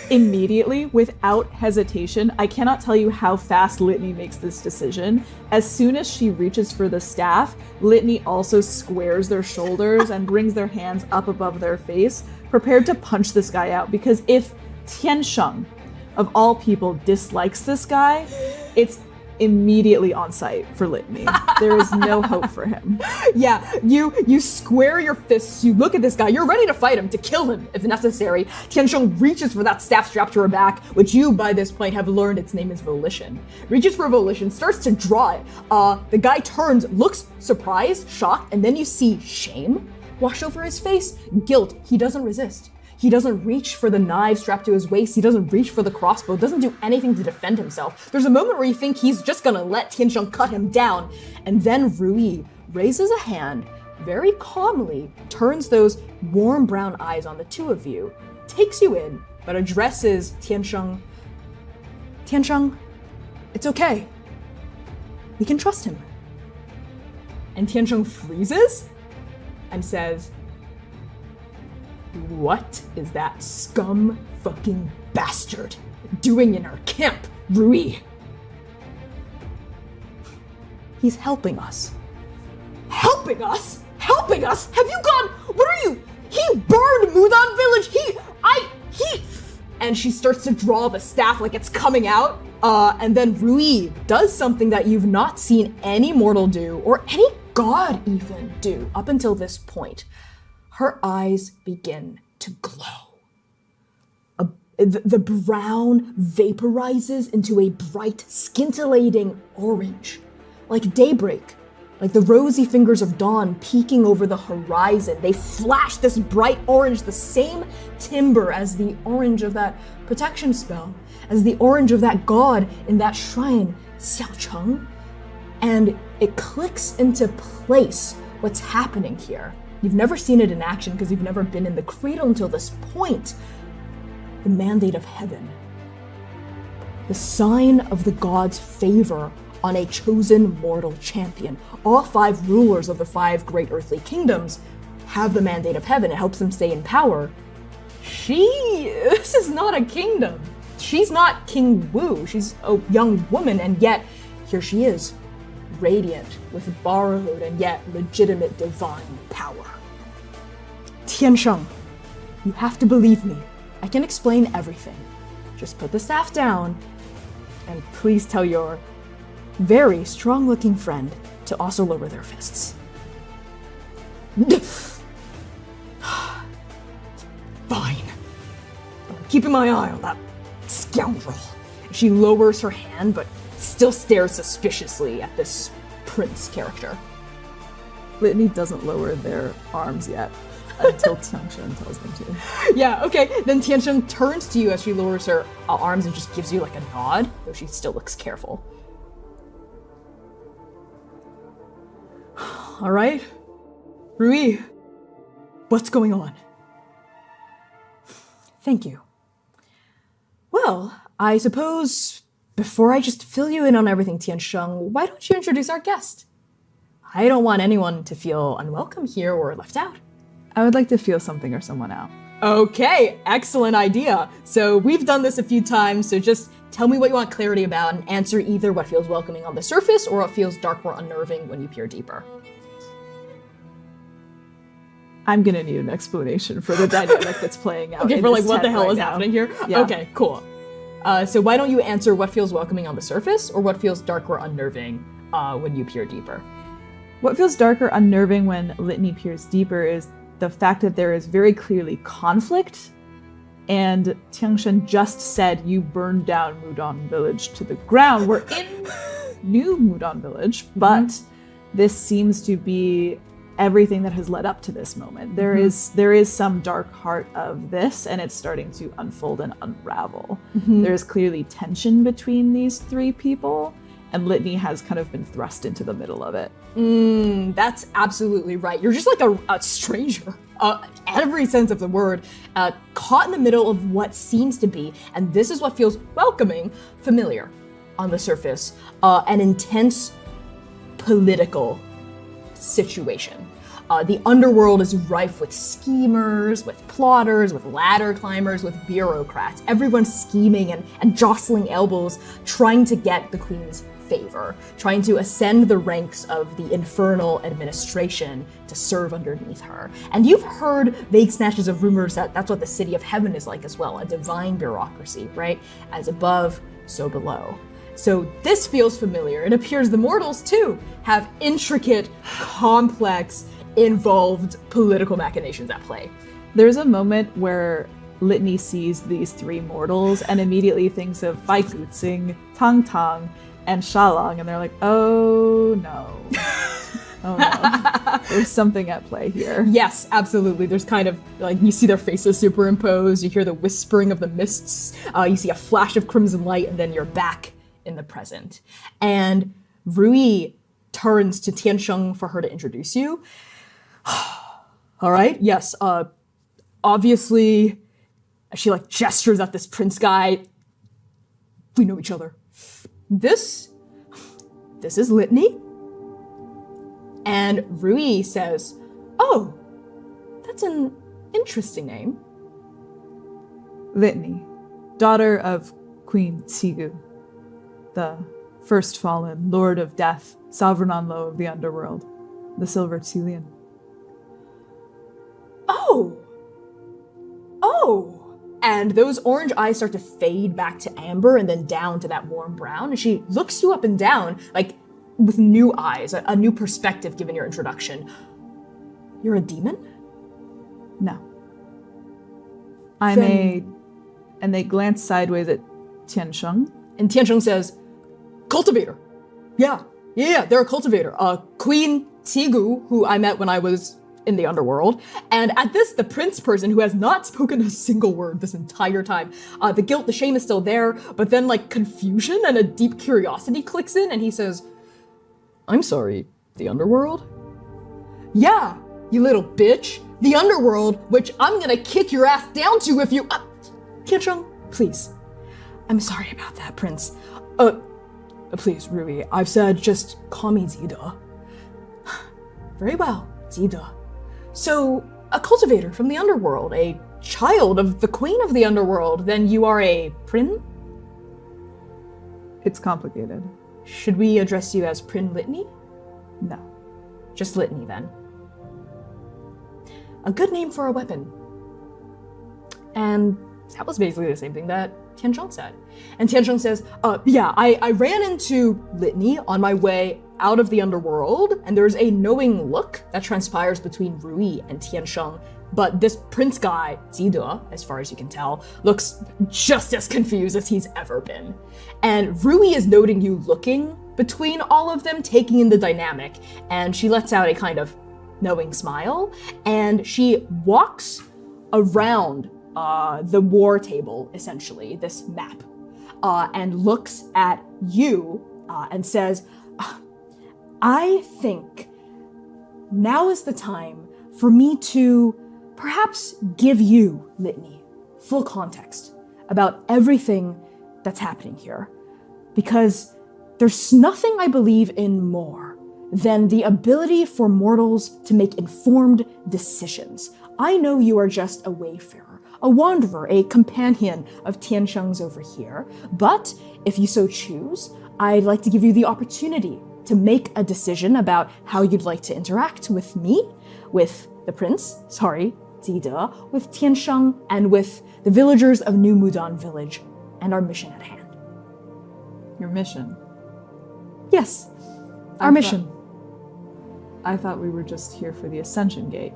Immediately, without hesitation, I cannot tell you how fast Litany makes this decision. As soon as she reaches for the staff, Litany also squares their shoulders and brings their hands up above their face, prepared to punch this guy out. Because if Tiansheng, of all people, dislikes this guy, it's immediately on sight for Litany. There is no hope for him. Yeah, you square your fists, you look at this guy, you're ready to fight him, to kill him if necessary. Tiansheng reaches for that staff strapped to her back, which you by this point have learned its name is Volition. Reaches for Volition, starts to draw it. The guy turns, looks surprised, shocked, and then you see shame wash over his face, guilt. He doesn't resist. He doesn't reach for the knife strapped to his waist. He doesn't reach for the crossbow, doesn't do anything to defend himself. There's a moment where you think he's just gonna let Tiansheng cut him down. And then Rui raises a hand, very calmly, turns those warm brown eyes on the two of you, takes you in, but addresses Tiansheng. Tiansheng, it's okay. We can trust him. And Tiansheng freezes and says, "What is that scum fucking bastard doing in our camp, Rui?" "He's helping us." "Helping us? Helping us? Have you gone? What are you? He burned Mudan village. He. And she starts to draw the staff like it's coming out. And then Rui does something that you've not seen any mortal do, or any god even do up until this point. Her eyes begin to glow. The brown vaporizes into a bright, scintillating orange, like daybreak, like the rosy fingers of dawn peeking over the horizon. They flash this bright orange, the same timbre as the orange of that protection spell, as the orange of that god in that shrine, Xiaocheng. And it clicks into place what's happening here. You've never seen it in action because you've never been in the cradle until this point. The mandate of heaven. The sign of the god's favor on a chosen mortal champion. All 5 rulers of the 5 great earthly kingdoms have the mandate of heaven. It helps them stay in power. This is not a kingdom. She's not King Wu. She's a young woman, and yet here she is, radiant with borrowed and yet legitimate divine power. Tiansheng, you have to believe me. I can explain everything. Just put the staff down, and please tell your very strong-looking friend to also lower their fists. Fine. I'm keeping my eye on that scoundrel. She lowers her hand, but still stares suspiciously at this prince character. Litany doesn't lower their arms yet until Tiansheng tells them to. Yeah, okay. Then Tiansheng turns to you as she lowers her arms and just gives you like a nod, though she still looks careful. All right. Rui, what's going on? Thank you. Well, I suppose before I just fill you in on everything, Tiansheng, why don't you introduce our guest? I don't want anyone to feel unwelcome here or left out. I would like to feel something or someone out. Okay, excellent idea. So we've done this a few times, so just tell me what you want clarity about and answer either what feels welcoming on the surface or what feels dark or unnerving when you peer deeper. I'm gonna need an explanation for the dynamic that's playing out. Okay, in for like this what the tent hell right is now. happening here? Yeah. Okay, cool. So why don't you answer what feels welcoming on the surface or what feels dark or unnerving when you peer deeper? What feels dark or unnerving when Litany peers deeper is the fact that there is very clearly conflict, and Tiangshen just said you burned down Mudon Village to the ground. We're in New Mudon Village, but this seems to be everything that has led up to this moment. There is some dark heart of this, and it's starting to unfold and unravel. There's clearly tension between these three people, and Litany has kind of been thrust into the middle of it. That's absolutely right. You're just like a stranger, every sense of the word, caught in the middle of what seems to be, and this is what feels welcoming, familiar on the surface, an intense political situation. The underworld is rife with schemers, with plotters, with ladder climbers, with bureaucrats. Everyone's scheming and jostling elbows, trying to get the queen's favor, trying to ascend the ranks of the infernal administration to serve underneath her. And you've heard vague snatches of rumors that that's what the city of heaven is like as well, a divine bureaucracy, right? As above, so below. So this feels familiar. It appears the mortals, too, have intricate, complex, involved political machinations at play. There's a moment where Litany sees these three mortals and immediately thinks of Bai Guxing, Tang Tang, and Shalong, and they're like, oh no. Oh no. There's something at play here. Yes, absolutely. There's kind of, like, you see their faces superimposed, you hear the whispering of the mists, you see a flash of crimson light, and then you're back in the present. And Rui turns to Tiansheng for her to introduce you. All right, yes, obviously, she like gestures at this prince guy. We know each other. This is Litany. And Rui says, oh, that's an interesting name. Litany, daughter of Queen Tsigu, the first fallen, lord of death, sovereign on low of the underworld, the Silver Tsulian. Oh. And those orange eyes start to fade back to amber and then down to that warm brown. And she looks you up and down, like with new eyes, a new perspective given your introduction. You're a demon? No. And they glance sideways at Tiansheng. And Tiansheng says, cultivator. Yeah, they're a cultivator. Queen Tsigu, who I met when I was in the underworld. And at this, the prince person, who has not spoken a single word this entire time, the guilt, the shame is still there, but then like confusion and a deep curiosity clicks in, and he says, I'm sorry, the underworld? Yeah, you little bitch. The underworld, which I'm gonna kick your ass down to if you... Tiansheng, please. I'm sorry about that, prince. Please, Rui, I've said just call me Zida. Very well, Zida. So, a cultivator from the underworld, a child of the queen of the underworld, then you are a Prin? It's complicated. Should we address you as Prin Litany? No. Just Litany, then. A good name for a weapon. And that was basically the same thing that Tiansheng said. And Tiansheng says, I ran into Litany on my way out of the underworld, and there's a knowing look that transpires between Rui and Tiansheng, but this prince guy, Zida, as far as you can tell, looks just as confused as he's ever been. And Rui is noting you looking between all of them, taking in the dynamic, and she lets out a kind of knowing smile, and she walks around the war table, essentially, this map, and looks at you and says, I think now is the time for me to perhaps give you, Litany, full context about everything that's happening here. Because there's nothing I believe in more than the ability for mortals to make informed decisions. I know you are just a wayfarer, a wanderer, a companion of Tiansheng's over here, but if you so choose, I'd like to give you the opportunity to make a decision about how you'd like to interact with me, with the prince, Zide, with Tiansheng, and with the villagers of New Mudan village, and our mission at hand. Your mission. Yes, our mission. I thought we were just here for the Ascension Gate.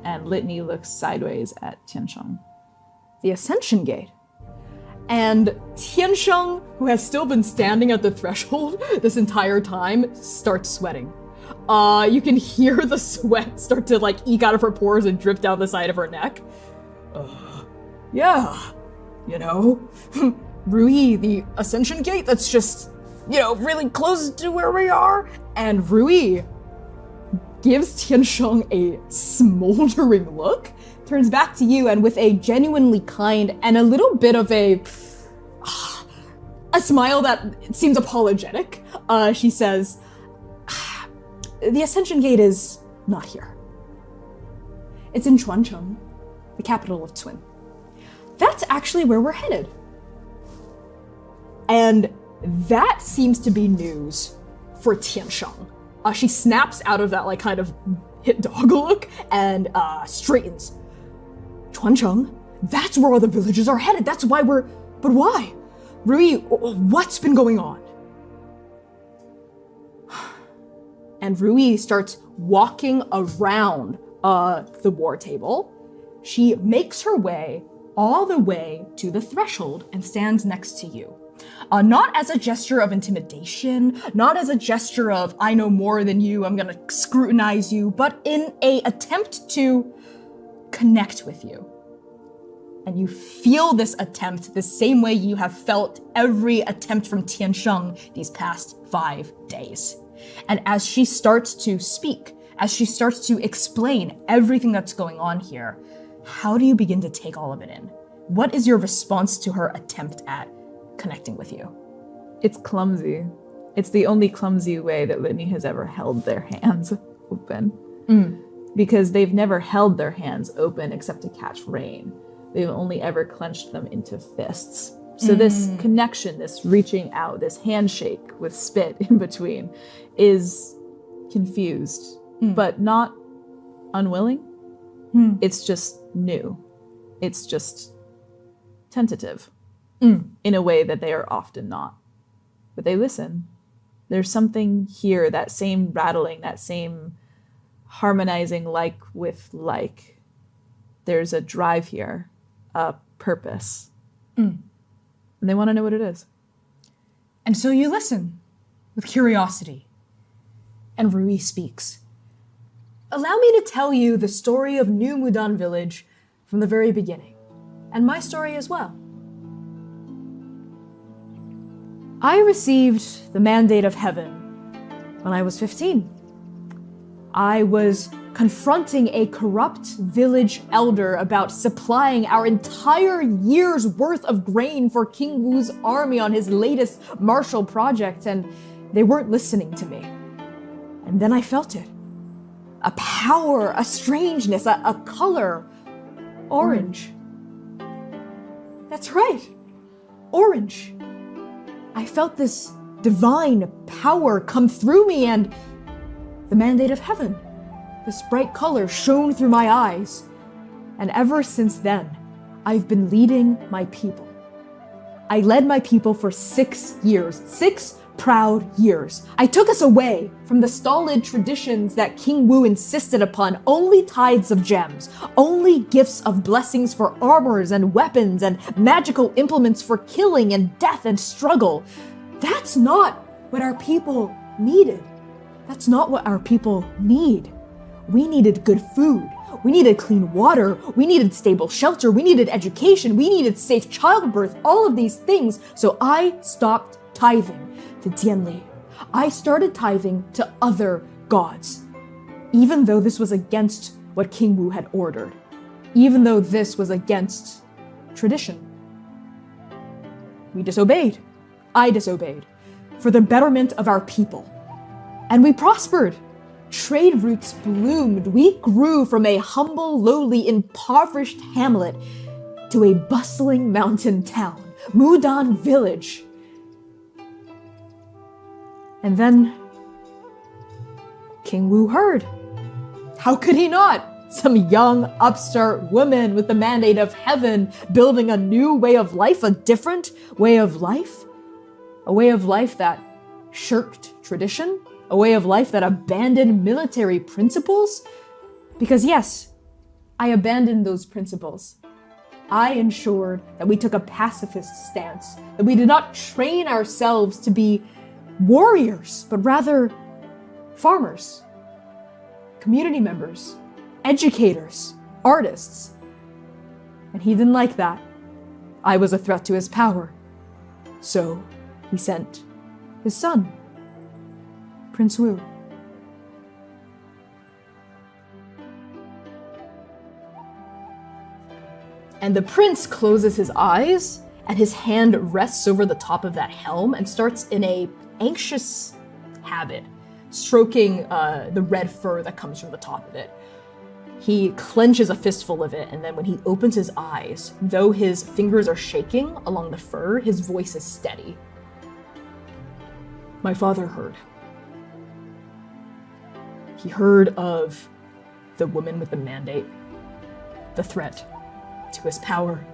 And Litany looks sideways at Tiansheng. The Ascension Gate. And Tiansheng, who has still been standing at the threshold this entire time, starts sweating. You can hear the sweat start to like eke out of her pores and drip down the side of her neck. Yeah, you know, Rui, the Ascension Gate that's just, you know, really close to where we are. And Rui gives Tiansheng a smoldering look, turns back to you, and with a genuinely kind and a little bit of a smile that seems apologetic, she says, the Ascension Gate is not here. It's in Chuancheng, the capital of Twin. That's actually where we're headed. And that seems to be news for Tiansheng. She snaps out of that like kind of hit dog look and straightens. Chuancheng? That's where all the villages are headed. That's why we're... But why? Rui, what's been going on? And Rui starts walking around the war table. She makes her way all the way to the threshold and stands next to you. Not as a gesture of intimidation, not as a gesture of, I know more than you, I'm gonna scrutinize you, but in an attempt to connect with you. And you feel this attempt the same way you have felt every attempt from Tiansheng these past 5 days. And as she starts to speak, as she starts to explain everything that's going on here, how do you begin to take all of it in? What is your response to her attempt at connecting with you? It's clumsy. It's the only clumsy way that Litany has ever held their hands open. Because they've never held their hands open except to catch rain. They've only ever clenched them into fists. So this connection, this reaching out, this handshake with spit in between is confused, but not unwilling. It's just new. It's just tentative in a way that they are often not. But they listen. There's something here, that same rattling, that same harmonizing like with like. There's a drive here, a purpose. And they want to know what it is. And so you listen with curiosity. And Rui speaks. Allow me to tell you the story of New Mudan village from the very beginning. And my story as well. I received the mandate of heaven when I was 15. I was confronting a corrupt village elder about supplying our entire year's worth of grain for King Wu's army on his latest martial project, and they weren't listening to me. And then I felt it. A power, a strangeness, a color. Orange. That's right. Orange. I felt this divine power come through me, and the mandate of heaven. This bright color shone through my eyes. And ever since then, I've been leading my people. I led my people for 6 years, 6 proud years. I took us away from the stolid traditions that King Wu insisted upon, only tithes of gems, only gifts of blessings for armors and weapons and magical implements for killing and death and struggle. That's not what our people needed. That's not what our people need. We needed good food. We needed clean water. We needed stable shelter. We needed education. We needed safe childbirth. All of these things. So I stopped tithing to Tianli. I started tithing to other gods. even though this was against what King Wu had ordered, even though this was against tradition. We disobeyed. I disobeyed for the betterment of our people. And we prospered. Trade routes bloomed. We grew from a humble, lowly, impoverished hamlet to a bustling mountain town, Mudan Village. And then King Wu heard. How could he not? Some young upstart woman with the mandate of heaven building a new way of life, a different way of life. A way of life that shirked tradition, a way of life that abandoned military principles. Because yes, I abandoned those principles. I ensured that we took a pacifist stance, that we did not train ourselves to be warriors, but rather farmers, community members, educators, artists. And he didn't like that. I was a threat to his power. So he sent his son, Prince Wu. And the prince closes his eyes, and his hand rests over the top of that helm and starts in a anxious habit, stroking the red fur that comes from the top of it. He clenches a fistful of it, and then when he opens his eyes, though his fingers are shaking along the fur, his voice is steady. My father heard. He heard of the woman with the mandate, the threat to his power.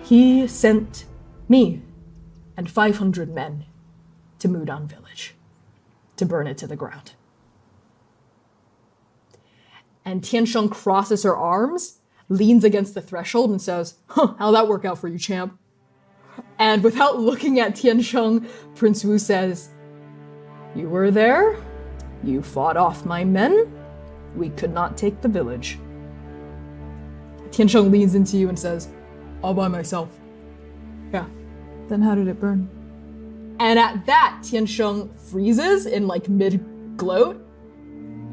He sent me and 500 men to Mudan Village to burn it to the ground. And Tiansheng crosses her arms, leans against the threshold and says, how'd that work out for you, champ? And without looking at Tiansheng, Prince Wu says, you were there, you fought off my men, we could not take the village. Tiansheng leans into you and says, all by myself. Yeah. Then how did it burn? And at that, Tiansheng freezes in like mid-gloat,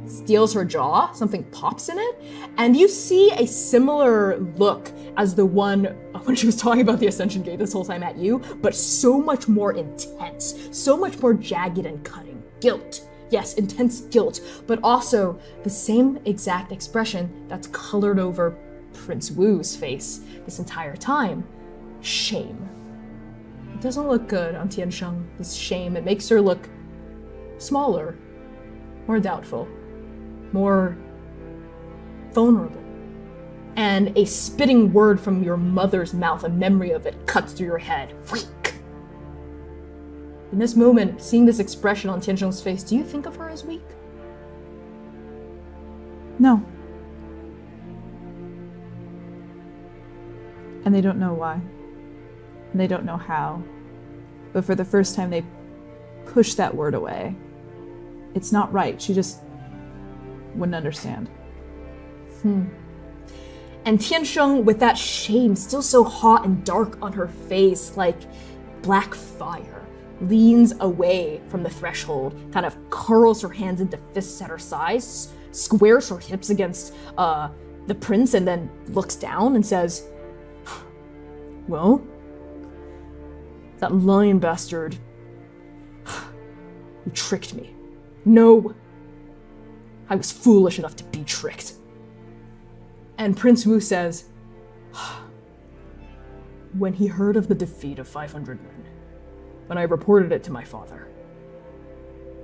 steals her jaw, something pops in it, and you see a similar look as the one when she was talking about the Ascension Gate this whole time at you, but so much more intense, so much more jagged and cutting. Guilt. Yes, intense guilt, but also the same exact expression that's colored over Prince Wu's face this entire time. Shame. It doesn't look good on Tiansheng, this shame. It makes her look smaller, more doubtful, more vulnerable. And a spitting word from your mother's mouth, a memory of it, cuts through your head. Weak. In this moment, seeing this expression on Tiansheng's face, do you think of her as weak? No. And they don't know why. And they don't know how. But for the first time, they push that word away. It's not right. She just wouldn't understand. And Tiansheng, with that shame still so hot and dark on her face, like black fire, leans away from the threshold, kind of curls her hands into fists at her sides, squares her hips against the prince, and then looks down and says, well, that lion bastard, he tricked me. No, I was foolish enough to be tricked. And Prince Wu says, when he heard of the defeat of 500 men, when I reported it to my father,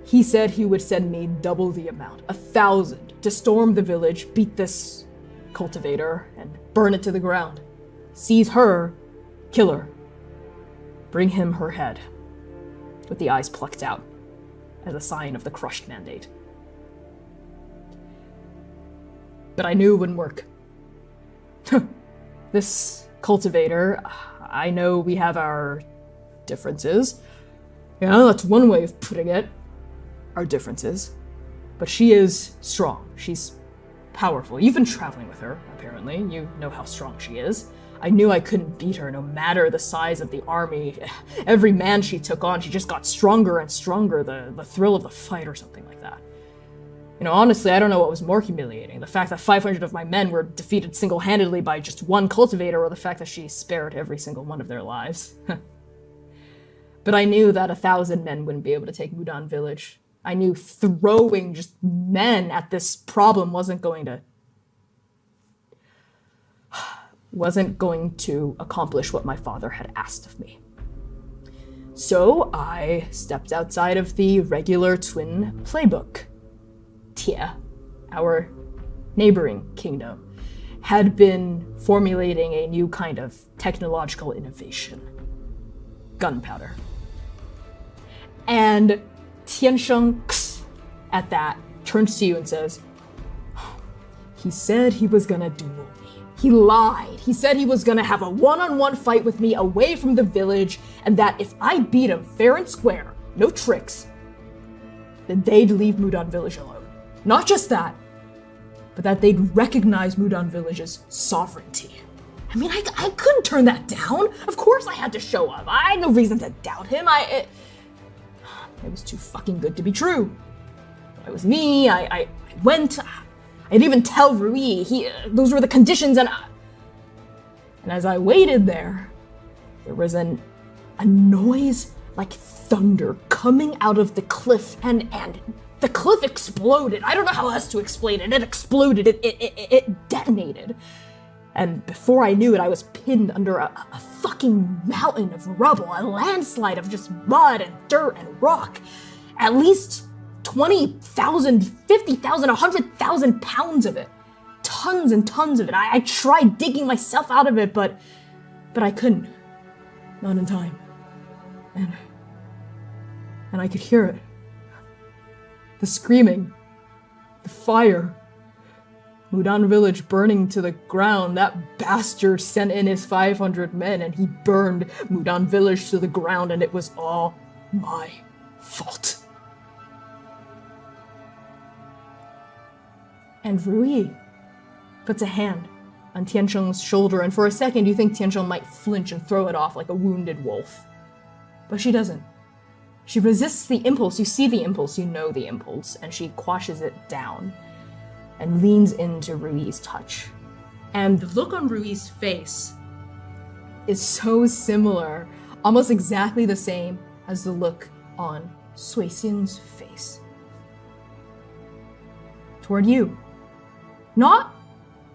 he said he would send me double the amount, 1,000, to storm the village, beat this cultivator, and burn it to the ground. Seize her, kill her, bring him her head, with the eyes plucked out, as a sign of the crushed mandate. But I knew it wouldn't work. This cultivator, I know we have our differences. Yeah, that's one way of putting it. Our differences. But she is strong. She's powerful. You've been traveling with her, apparently. You know how strong she is. I knew I couldn't beat her, no matter the size of the army. Every man she took on, she just got stronger and stronger. The thrill of the fight or something like that. You know, honestly, I don't know what was more humiliating. The fact that 500 of my men were defeated single-handedly by just one cultivator, or the fact that she spared every single one of their lives. But I knew that 1,000 men wouldn't be able to take Mudan village. I knew throwing just men at this problem wasn't going to accomplish what my father had asked of me. So I stepped outside of the regular twin playbook. Tia, our neighboring kingdom, had been formulating a new kind of technological innovation. Gunpowder. And Tiansheng, at that, turns to you and says, he said he was gonna duel me. He lied. He said he was gonna have a one-on-one fight with me away from the village, and that if I beat him fair and square, no tricks, then they'd leave Mudan village alone. Not just that, but that they'd recognize Mudan village's sovereignty. I mean, I couldn't turn that down. Of course I had to show up. I had no reason to doubt him. It was too fucking good to be true. It was me. I went. I'd even tell Rui. Those were the conditions, and as I waited there was a noise like thunder coming out of the cliff, and the cliff exploded. I don't know how else to explain it. It exploded. It detonated. And before I knew it, I was pinned under a fucking mountain of rubble, a landslide of just mud and dirt and rock. At least 20,000, 50,000, 100,000 pounds of it. Tons and tons of it. I tried digging myself out of it, but I couldn't. Not in time. And I could hear it. The screaming. The fire. Mudan village burning to the ground. That bastard sent in his 500 men and he burned Mudan village to the ground, and it was all my fault. And Rui puts a hand on Tiansheng's shoulder, and for a second you think Tiansheng might flinch and throw it off like a wounded wolf. But she doesn't. She resists the impulse. You see the impulse, you know the impulse, and she quashes it down and leans into Rui's touch. And the look on Rui's face is so similar, almost exactly the same as the look on Sui Xin's face. Toward you. Not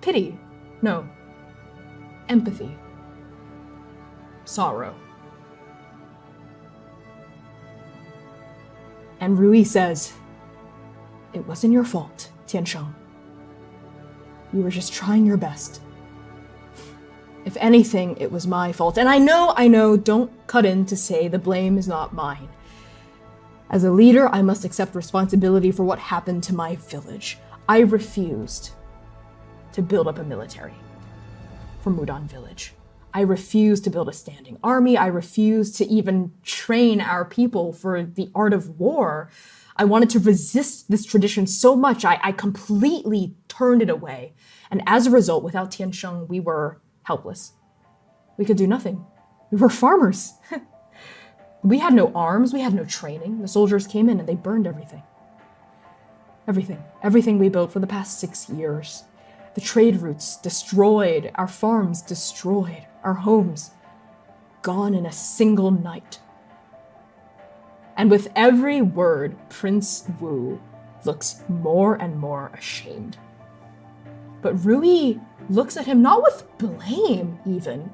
pity, no. Empathy. Sorrow. And Rui says, "It wasn't your fault, Tiansheng. You were just trying your best. If anything, it was my fault. And I know, don't cut in to say the blame is not mine. As a leader, I must accept responsibility for what happened to my village. I refused to build up a military for Mudan village. I refused to build a standing army. I refused to even train our people for the art of war. I wanted to resist this tradition so much, I completely turned it away. And as a result, without Tiansheng, we were helpless. We could do nothing. We were farmers. We had no arms, we had no training. The soldiers came in and they burned everything. Everything we built for the past 6 years. The trade routes destroyed, our farms destroyed, our homes gone in a single night. And with every word, Prince Wu looks more and more ashamed. But Rui looks at him not with blame even,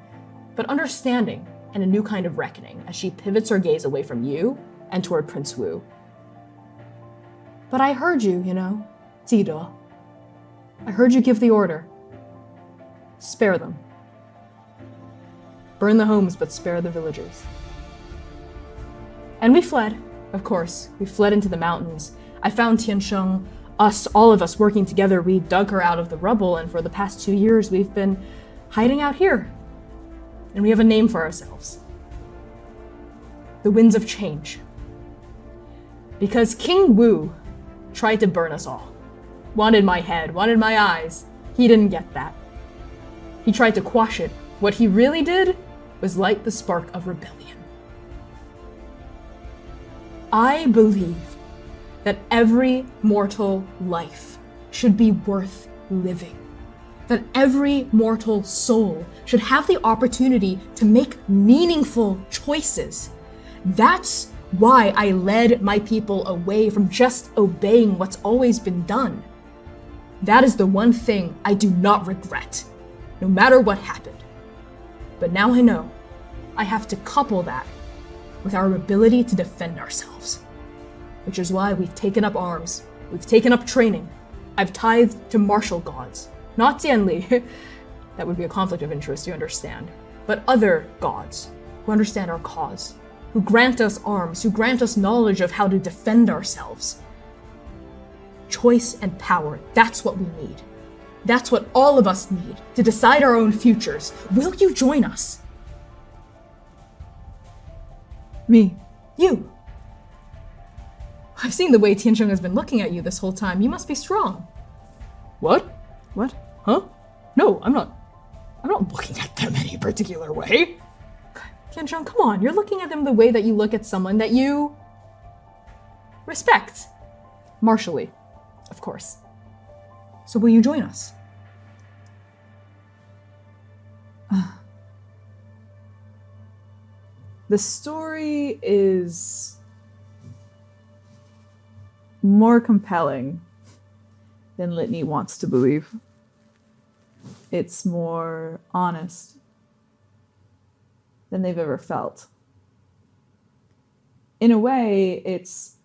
but understanding and a new kind of reckoning as she pivots her gaze away from you and toward Prince Wu. But I heard you, Zido. I heard you give the order. Spare them. Burn the homes, but spare the villagers. And we fled, of course. We fled into the mountains. I found Tiansheng, all of us working together. We dug her out of the rubble, and for the past 2 years, we've been hiding out here. And we have a name for ourselves. The Winds of Change. Because King Wu tried to burn us all. Wanted my head, wanted my eyes. He didn't get that. He tried to quash it. What he really did was light the spark of rebellion. I believe that every mortal life should be worth living. That every mortal soul should have the opportunity to make meaningful choices. That's why I led my people away from just obeying what's always been done. That is the one thing I do not regret, no matter what happened. But now I know I have to couple that with our ability to defend ourselves, which is why we've taken up arms, we've taken up training. I've tithed to martial gods, not Tianli, that would be a conflict of interest, you understand, but other gods who understand our cause, who grant us arms, who grant us knowledge of how to defend ourselves. Choice and power, that's what we need. That's what all of us need to decide our own futures. Will you join us? Me. You. I've seen the way Tiansheng has been looking at you this whole time. You must be strong. What? What? Huh? No, I'm not looking at them any particular way. Tiansheng, come on. You're looking at them the way that you look at someone that you respect. Martially, of course. So will you join us? The story is more compelling than Litany wants to believe. It's more honest than they've ever felt. In a way, it's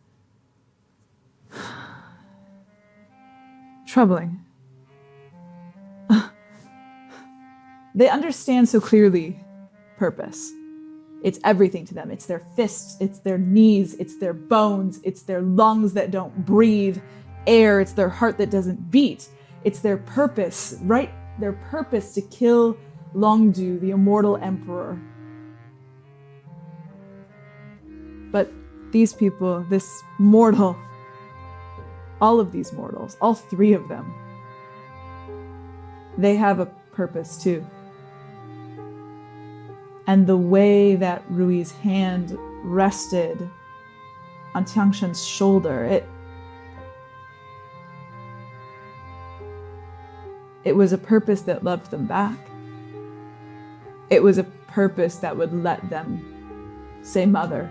troubling. They understand so clearly purpose. It's everything to them. It's their fists, it's their knees, it's their bones, it's their lungs that don't breathe air, it's their heart that doesn't beat. It's their purpose, right? Their purpose to kill Longdu, the immortal emperor. But these people, this mortal, all of these mortals, all three of them, they have a purpose too. And the way that Rui's hand rested on Tiangshen's shoulder, it was a purpose that loved them back. It was a purpose that would let them say mother.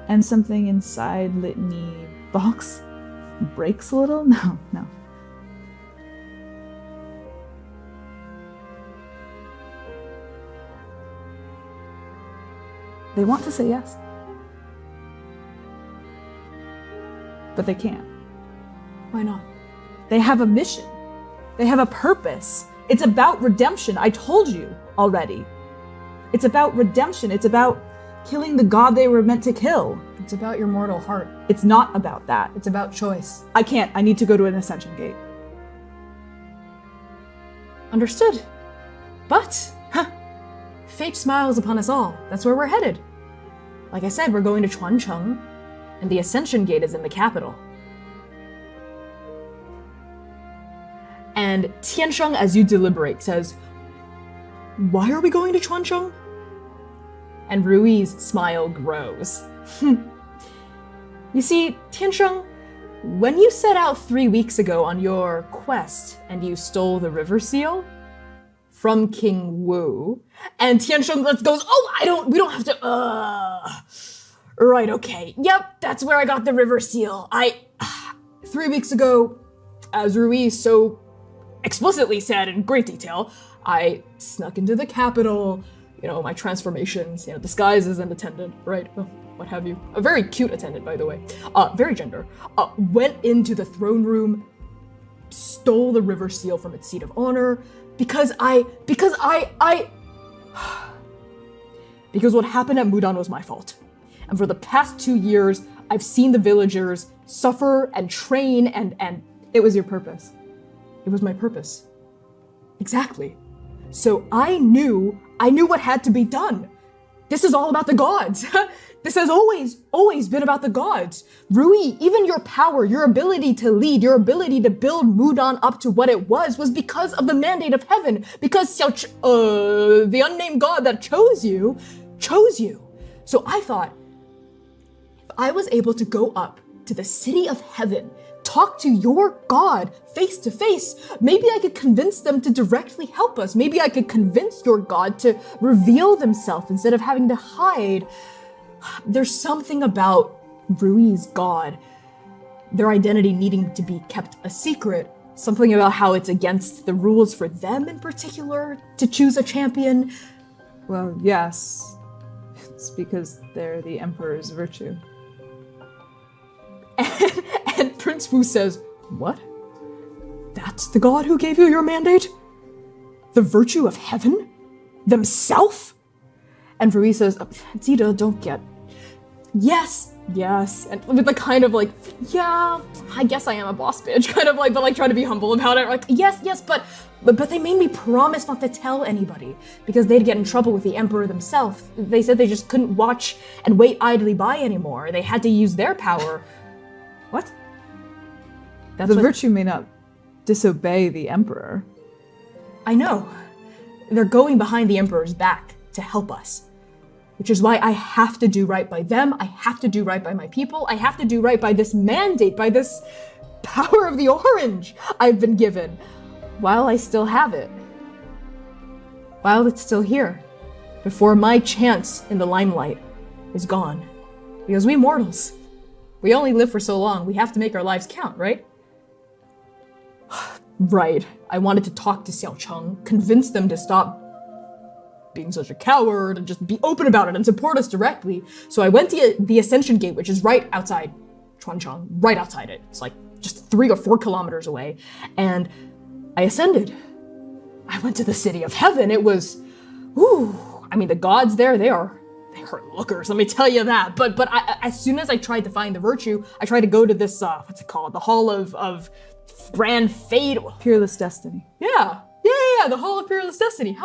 And something inside Litany box breaks a little? No. They want to say yes. But they can't. Why not? They have a mission. They have a purpose. It's about redemption. I told you already. It's about redemption. It's about killing the god they were meant to kill. It's about your mortal heart. It's not about that. It's about choice. I can't. I need to go to an ascension gate. Understood. But, fate smiles upon us all. That's where we're headed. Like I said, we're going to Chuancheng, and the Ascension Gate is in the capital. And Tiansheng, as you deliberate, says, "Why are we going to Chuancheng?" And Rui's smile grows. You see, Tiansheng, when you set out 3 weeks ago on your quest and you stole the river seal from King Wu, and Tiansheng goes, we don't have to, right, okay, yep, that's where I got the river seal. 3 weeks ago, as Rui so explicitly said in great detail, I snuck into the capital, my transformations, disguised as an attendant, right, what have you. A very cute attendant, by the way, very gender, went into the throne room, stole the river seal from its seat of honor, because what happened at Mudan was my fault. And for the past 2 years, I've seen the villagers suffer and train and It was your purpose. it was my purpose. Exactly. So I knew what had to be done. This is all about the gods. This has always been about the gods. Rui, even your power, your ability to lead, your ability to build Mudan up to what it was because of the mandate of heaven. Because the unnamed god that chose you. So I thought, if I was able to go up to the city of heaven, talk to your god face to face, maybe I could convince them to directly help us. Maybe I could convince your god to reveal themselves instead of having to hide. There's something about Rui's god, their identity needing to be kept a secret. Something about how it's against the rules for them in particular to choose a champion. Well, yes. It's because they're the Emperor's virtue. And Prince Wu says, what? That's the god who gave you your mandate? The virtue of heaven? Themself? And Rui says, Zita, don't get... Yes. And with the kind of like, yeah, I guess I am a boss bitch, kind of like, but like trying to be humble about it. Like, yes, but they made me promise not to tell anybody because they'd get in trouble with the Emperor themselves. They said they just couldn't watch and wait idly by anymore. They had to use their power. What? The virtue may not disobey the Emperor. I know. They're going behind the Emperor's back to help us. Which is why I have to do right by them, I have to do right by my people, I have to do right by this mandate, by this power of the orange I've been given, while I still have it. While it's still here. Before my chance in the limelight is gone. Because we mortals, we only live for so long, we have to make our lives count, right? Right. I wanted to talk to Xiao Cheng, convince them to stop being such a coward and just be open about it and support us directly. So I went to the Ascension Gate, which is right outside Chuancheng, right outside it. It's like just 3 or 4 kilometers away. And I ascended. I went to the city of heaven. It was, I mean, the gods there, they are lookers, let me tell you that. But as soon as I tried to find the virtue, I tried to go to this, what's it called? The Hall of Grand Fate. Peerless Destiny. Yeah, the Hall of Peerless Destiny.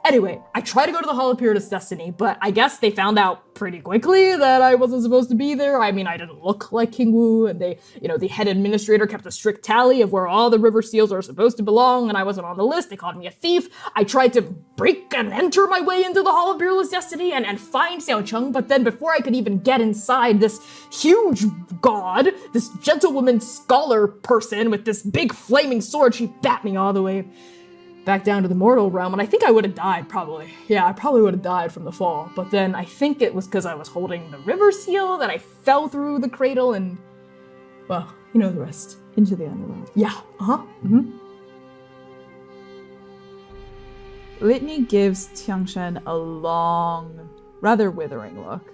Anyway, I tried to go to the Hall of Peerless Destiny, but I guess they found out pretty quickly that I wasn't supposed to be there. I mean, I didn't look like King Wu, and they, the head administrator kept a strict tally of where all the river seals are supposed to belong, and I wasn't on the list. They called me a thief. I tried to break and enter my way into the Hall of Peerless Destiny and find Xiao Cheng, but then before I could even get inside, this huge god, this gentlewoman scholar person with this big flaming sword, she bat me all the way back down to the mortal realm, and I think I would have died, probably. Yeah, I probably would have died from the fall, but then I think it was because I was holding the river seal that I fell through the cradle and, well, you know the rest. Into the underworld. Yeah, Litany gives Tiangshen a long, rather withering look.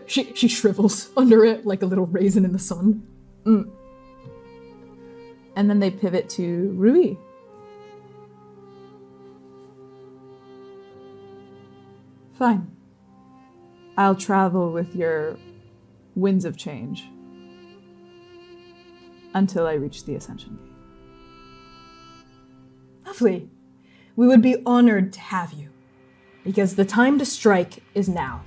She shrivels under it like a little raisin in the sun. And then they pivot to Rui. Fine. I'll travel with your winds of change until I reach the Ascension Gate. Lovely. We would be honored to have you, because the time to strike is now.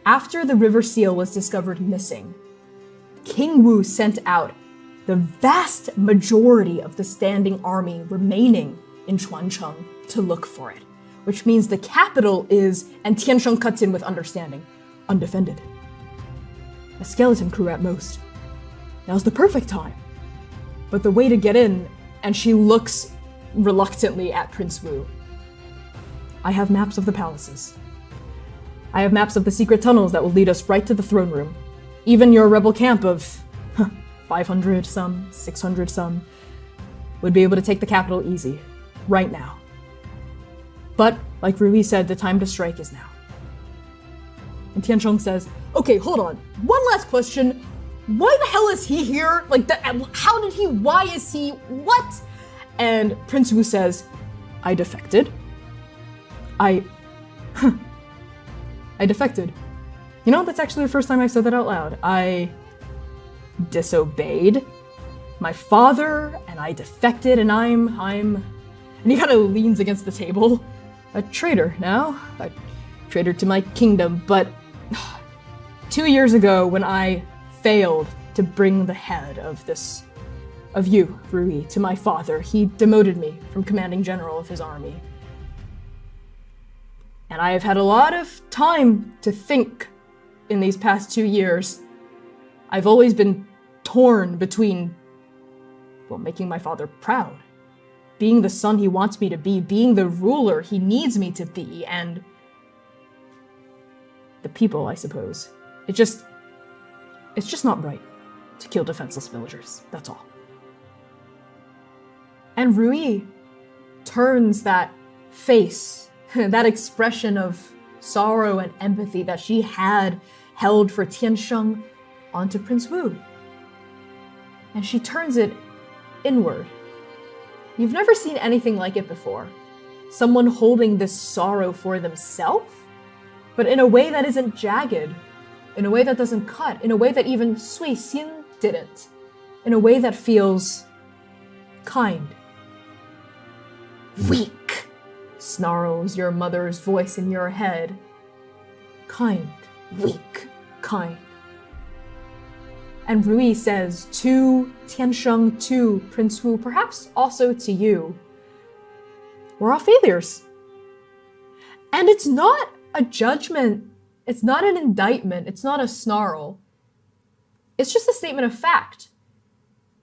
After the river seal was discovered missing, King Wu sent out the vast majority of the standing army remaining in Chuancheng to look for it. Which means the capital is, and Tiansheng cuts in with understanding, undefended. A skeleton crew at most. Now's the perfect time. But the way to get in, and she looks reluctantly at Prince Wu. I have maps of the palaces. I have maps of the secret tunnels that will lead us right to the throne room. Even your rebel camp of 500 some, 600 some, would be able to take the capital easy, right now. But, like Rui said, the time to strike is now. And Tiansheng says, okay, hold on. One last question. Why the hell is he here? Like, how did he, why is he, what? And Prince Wu says, I defected. I defected. You know, that's actually the first time I've said that out loud. I disobeyed my father, and I defected, and and he kind of leans against the table. A traitor now. A traitor to my kingdom, but 2 years ago when I failed to bring the head of you, Rui, to my father, he demoted me from commanding general of his army. And I have had a lot of time to think in these past 2 years. I've always been torn between, well, making my father proud, being the son he wants me to be, being the ruler he needs me to be, and the people, I suppose. It's just not right to kill defenseless villagers, that's all. And Rui turns that face, that expression of sorrow and empathy that she had held for Tiansheng onto Prince Wu. And she turns it inward. You've never seen anything like it before. Someone holding this sorrow for themselves, but in a way that isn't jagged, in a way that doesn't cut, in a way that even Sui Xin didn't, in a way that feels kind. Weak, snarls your mother's voice in your head. Kind, weak, kind. And Rui says to Tiansheng, to Prince Wu, perhaps also to you, we're all failures. And it's not a judgment, it's not an indictment, it's not a snarl. It's just a statement of fact.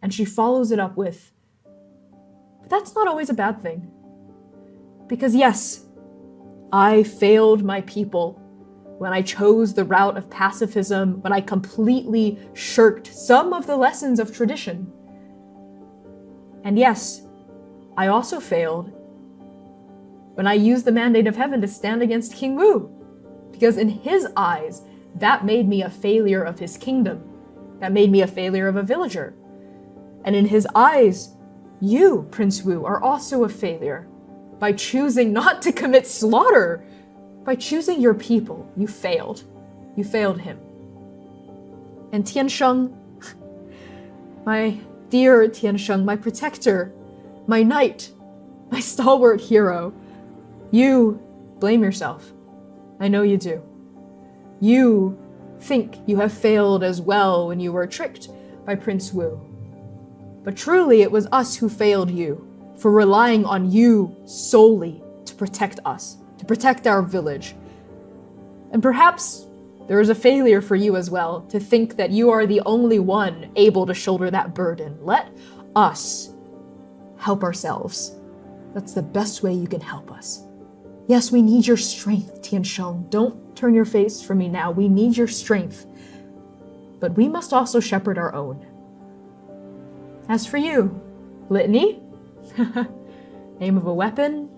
And she follows it up with, but that's not always a bad thing. Because yes, I failed my people when I chose the route of pacifism, when I completely shirked some of the lessons of tradition. And yes, I also failed when I used the mandate of heaven to stand against King Wu, because in his eyes, that made me a failure of his kingdom. That made me a failure of a villager. And in his eyes, you, Prince Wu, are also a failure. By choosing not to commit slaughter, by choosing your people, you failed. You failed him. And Tiansheng, my dear Tiansheng, my protector, my knight, my stalwart hero, you blame yourself. I know you do. You think you have failed as well when you were tricked by Prince Wu. But truly, it was us who failed you for relying on you solely to protect us, to protect our village. And perhaps there is a failure for you as well to think that you are the only one able to shoulder that burden. Let us help ourselves. That's the best way you can help us. Yes, we need your strength, Tiansheng. Don't turn your face from me now. We need your strength. But we must also shepherd our own. As for you, Litany, name of a weapon,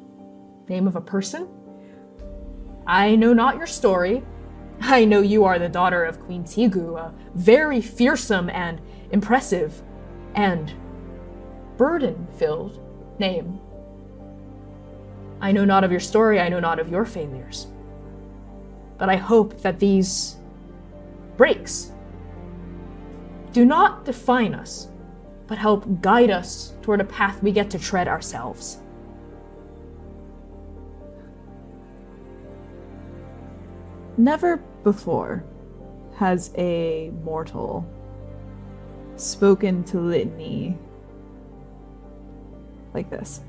name of a person. I know not your story. I know you are the daughter of Queen Tigu, a very fearsome and impressive and burden-filled name. I know not of your story, I know not of your failures. But I hope that these breaks do not define us, but help guide us toward a path we get to tread ourselves. Never before has a mortal spoken to Litany like this.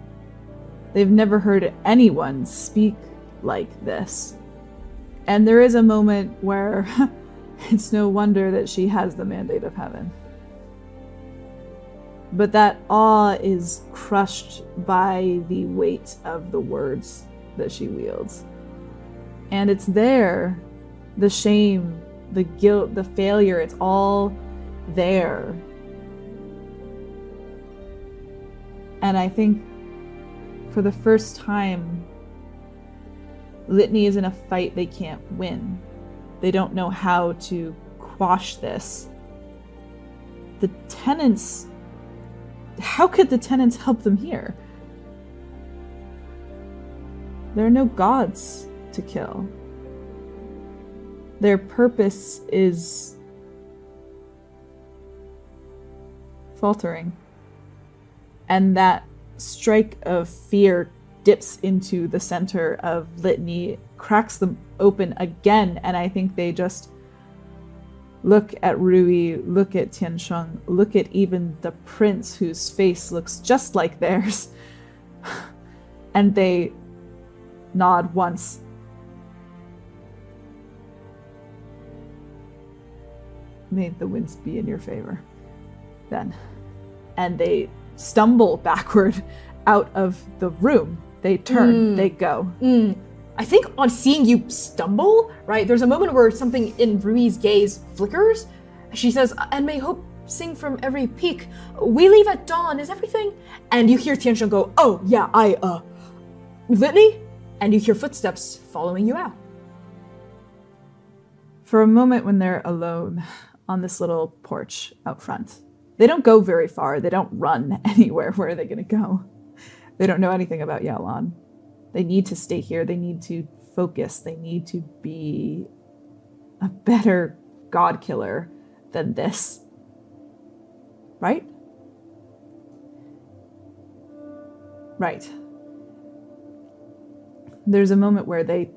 They've never heard anyone speak like this. And there is a moment where it's no wonder that she has the mandate of heaven. But that awe is crushed by the weight of the words that she wields. And it's there, the shame, the guilt, the failure, it's all there. And I think for the first time, Litany is in a fight they can't win. They don't know how to quash this. The tenants, how could the tenants help them here? There are no gods to kill. Their purpose is faltering. And that strike of fear dips into the center of Litany cracks them open again, and I think they just look at Rui, look at Tiansheng, look at even the prince whose face looks just like theirs, and they nod once. May the winds be in your favor, then. And they stumble backward out of the room. They turn, they go. I think on seeing you stumble, right, there's a moment where something in Rui's gaze flickers. She says, and may hope sing from every peak. We leave at dawn, is everything? And you hear Tiansheng go, oh, yeah, litany? And you hear footsteps following you out. For a moment when they're alone on this little porch out front, they don't go very far. They don't run anywhere. Where are they going to go? They don't know anything about Yaolan. They need to stay here. They need to focus. They need to be a better god killer than this. Right? Right. There's a moment where they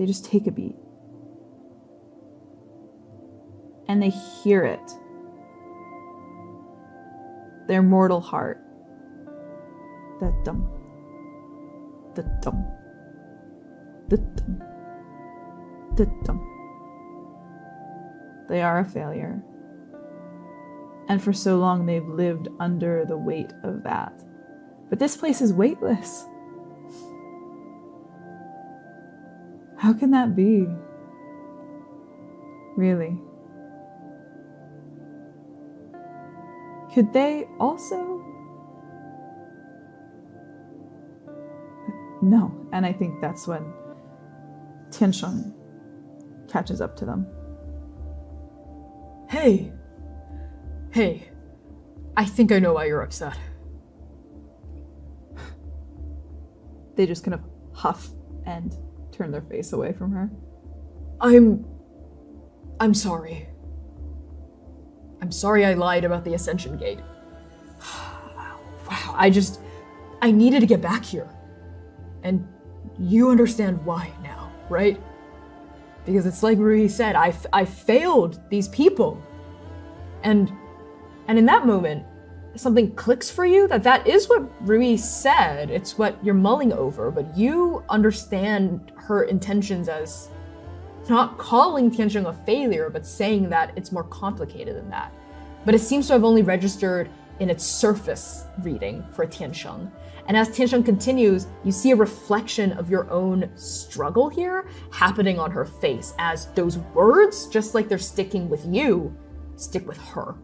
just take a beat. And they hear it. Their mortal heart. The dum. The dum. The dum. The dum. They are a failure. And for so long they've lived under the weight of that. But this place is weightless. How can that be? Really? Could they also? No. And I think that's when Tiansheng catches up to them. Hey, I think I know why you're upset. They just kind of huff and turn their face away from her. I'm sorry. I'm sorry I lied about the Ascension Gate. Wow, I needed to get back here. And you understand why now, right? Because it's like Rui said, I failed these people. And in that moment, something clicks for you that is what Rui said. It's what you're mulling over, but you understand her intentions as not calling Tiansheng a failure, but saying that it's more complicated than that. But it seems to have only registered in its surface reading for Tiansheng. And as Tiansheng continues, you see a reflection of your own struggle here happening on her face as those words, just like they're sticking with you, stick with her.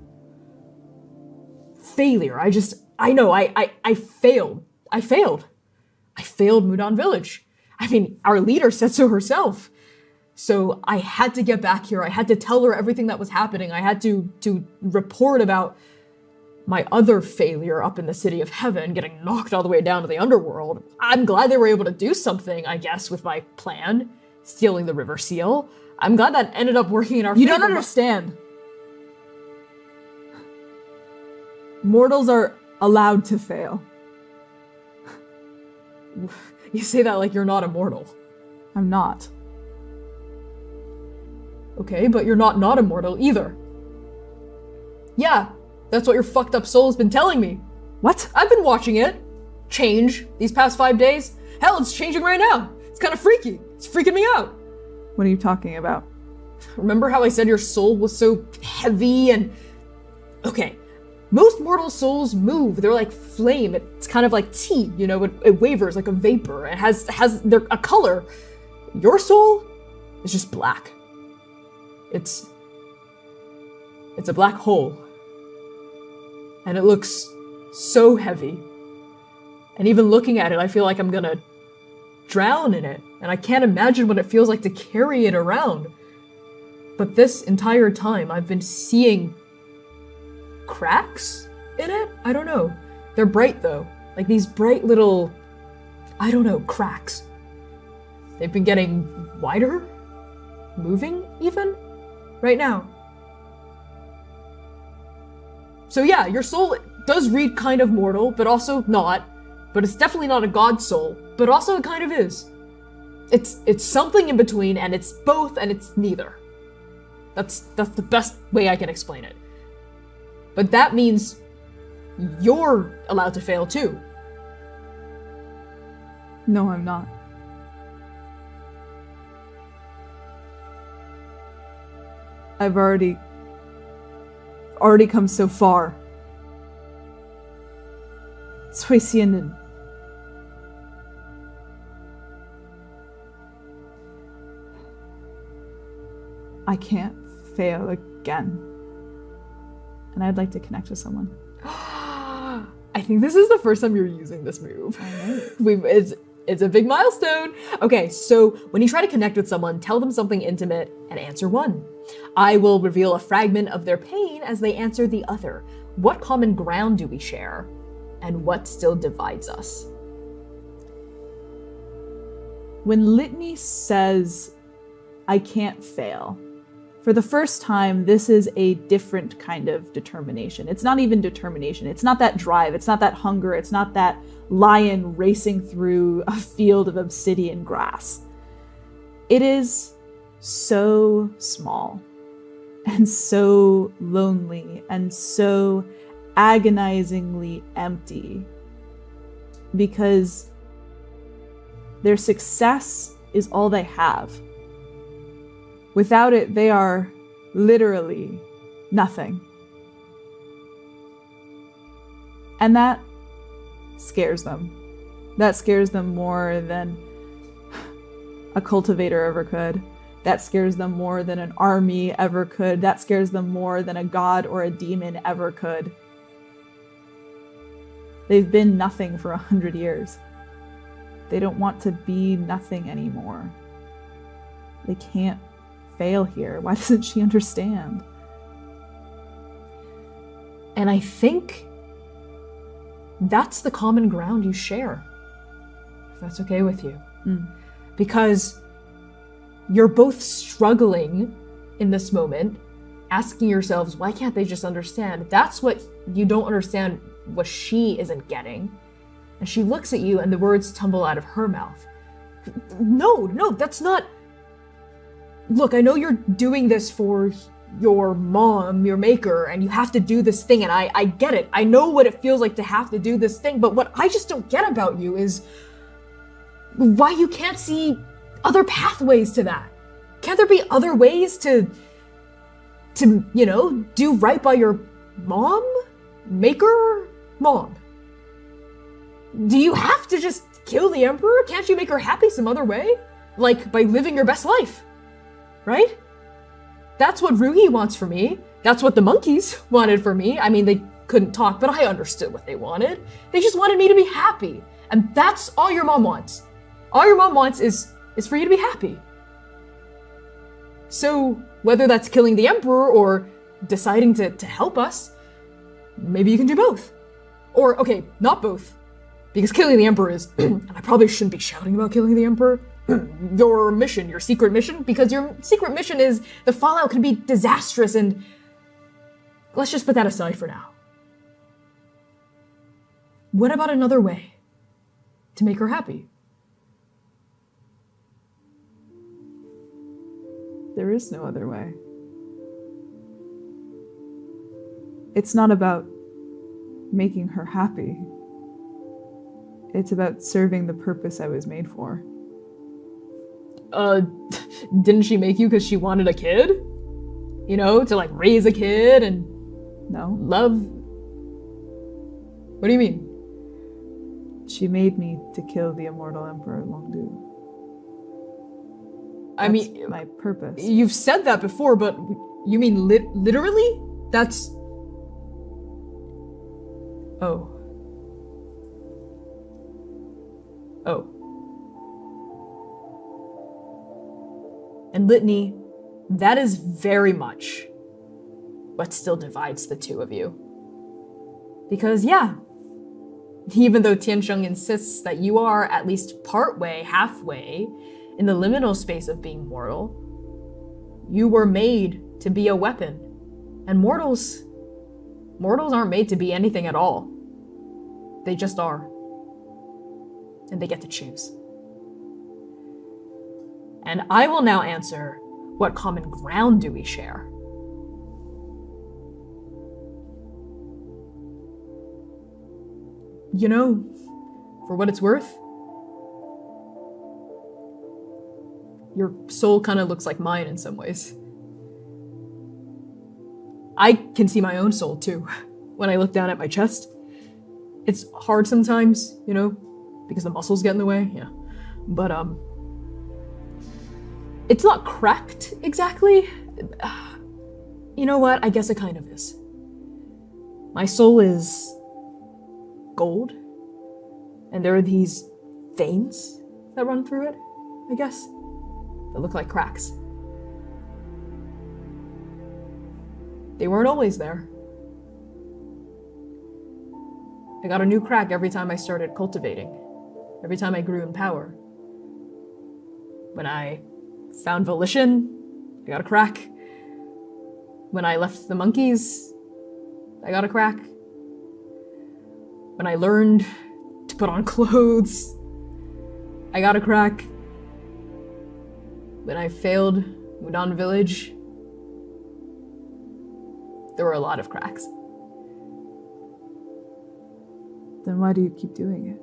Failure. I failed. I failed Mudan Village. I mean, our leader said so herself. So I had to get back here. I had to tell her everything that was happening. I had to report about my other failure up in the City of Heaven, getting knocked all the way down to the underworld. I'm glad they were able to do something, I guess, with my plan, stealing the river seal. I'm glad that ended up working in our favor. You don't understand. Mortals are allowed to fail. You say that like you're not immortal. I'm not. Okay, but you're not immortal either. Yeah, that's what your fucked up soul has been telling me. What? I've been watching it change these past 5 days. Hell, it's changing right now. It's kind of freaky. It's freaking me out. What are you talking about? Remember how I said your soul was so heavy and... Okay, most mortal souls move. They're like flame. It's kind of like tea, you know, it wavers like a vapor. It has a color. Your soul is just black. It's a black hole. And it looks so heavy. And even looking at it, I feel like I'm gonna drown in it. And I can't imagine what it feels like to carry it around. But this entire time, I've been seeing cracks in it? I don't know. They're bright though. Like these bright little, I don't know, cracks. They've been getting wider? Moving even? Right now. So yeah, your soul does read kind of mortal, but also not. But it's definitely not a god soul, but also it kind of is. It's something in between, and it's both, and it's neither. That's the best way I can explain it. But that means you're allowed to fail too. No, I'm not. I've already come so far. 崔仙人. I can't fail again. And I'd like to connect with someone. I think this is the first time you're using this move. It's a big milestone. Okay, so when you try to connect with someone, tell them something intimate and answer one. I will reveal a fragment of their pain as they answer the other. What common ground do we share? And what still divides us? When Litany says, I can't fail, for the first time, this is a different kind of determination. It's not even determination. It's not that drive. It's not that hunger. It's not that lion racing through a field of obsidian grass. It is so small and so lonely and so agonizingly empty because their success is all they have. Without it, they are literally nothing. And that scares them. That scares them more than a cultivator ever could. That scares them more than an army ever could. That scares them more than a god or a demon ever could. They've been nothing for 100 years. They don't want to be nothing anymore. They can't fail here. Why doesn't she understand? And I think that's the common ground you share, if that's okay with you. Because you're both struggling in this moment, asking yourselves, why can't they just understand? That's what you don't understand, what she isn't getting. And she looks at you and the words tumble out of her mouth. No, that's not... Look, I know you're doing this for your mom, your maker, and you have to do this thing, and I get it. I know what it feels like to have to do this thing, but what I just don't get about you is why you can't see other pathways to that. Can't there be other ways to you know, do right by your mom? Maker? Mom? Do you have to just kill the Emperor? Can't you make her happy some other way? Like by living your best life? Right? That's what Ruhi wants for me. That's what the monkeys wanted for me. I mean, they couldn't talk, but I understood what they wanted. They just wanted me to be happy. And that's all your mom wants. All your mom wants is for you to be happy. So whether that's killing the Emperor or deciding to help us, maybe you can do both. Or, okay, not both. Because killing the Emperor is, and I probably shouldn't be shouting about killing the Emperor, your mission, your secret mission, because your secret mission is the fallout can be disastrous, and let's just put that aside for now. What about another way to make her happy? There is no other way. It's not about making her happy. It's about serving the purpose I was made for. Didn't she make you because she wanted a kid? You know, to like raise a kid and No, love? What do you mean? she made me to kill the immortal Emperor Longdu. I That's mean, my purpose. you've said that before, but you mean literally? That's... Oh. And Litany, that is very much what still divides the two of you. Because yeah, even though Tiansheng insists that you are at least partway, halfway, in the liminal space of being mortal, you were made to be a weapon. And mortals, Mortals aren't made to be anything at all. They just are. And they get to choose. And I will now answer, what common ground do we share? You know, for what it's worth, your soul kind of looks like mine in some ways. I can see my own soul too when I look down at my chest. It's hard sometimes, you know, because the muscles get in the way, yeah. But it's not cracked exactly. You know what? I guess it kind of is. My soul is gold, and there are these veins that run through it, I guess, that look like cracks. They weren't always there. I got a new crack every time I started cultivating, every time I grew in power. When I found volition, I got a crack. When I left the monkeys, I got a crack. When I learned to put on clothes, I got a crack. When I failed Mudan Village, there were a lot of cracks. Then why do you keep doing it?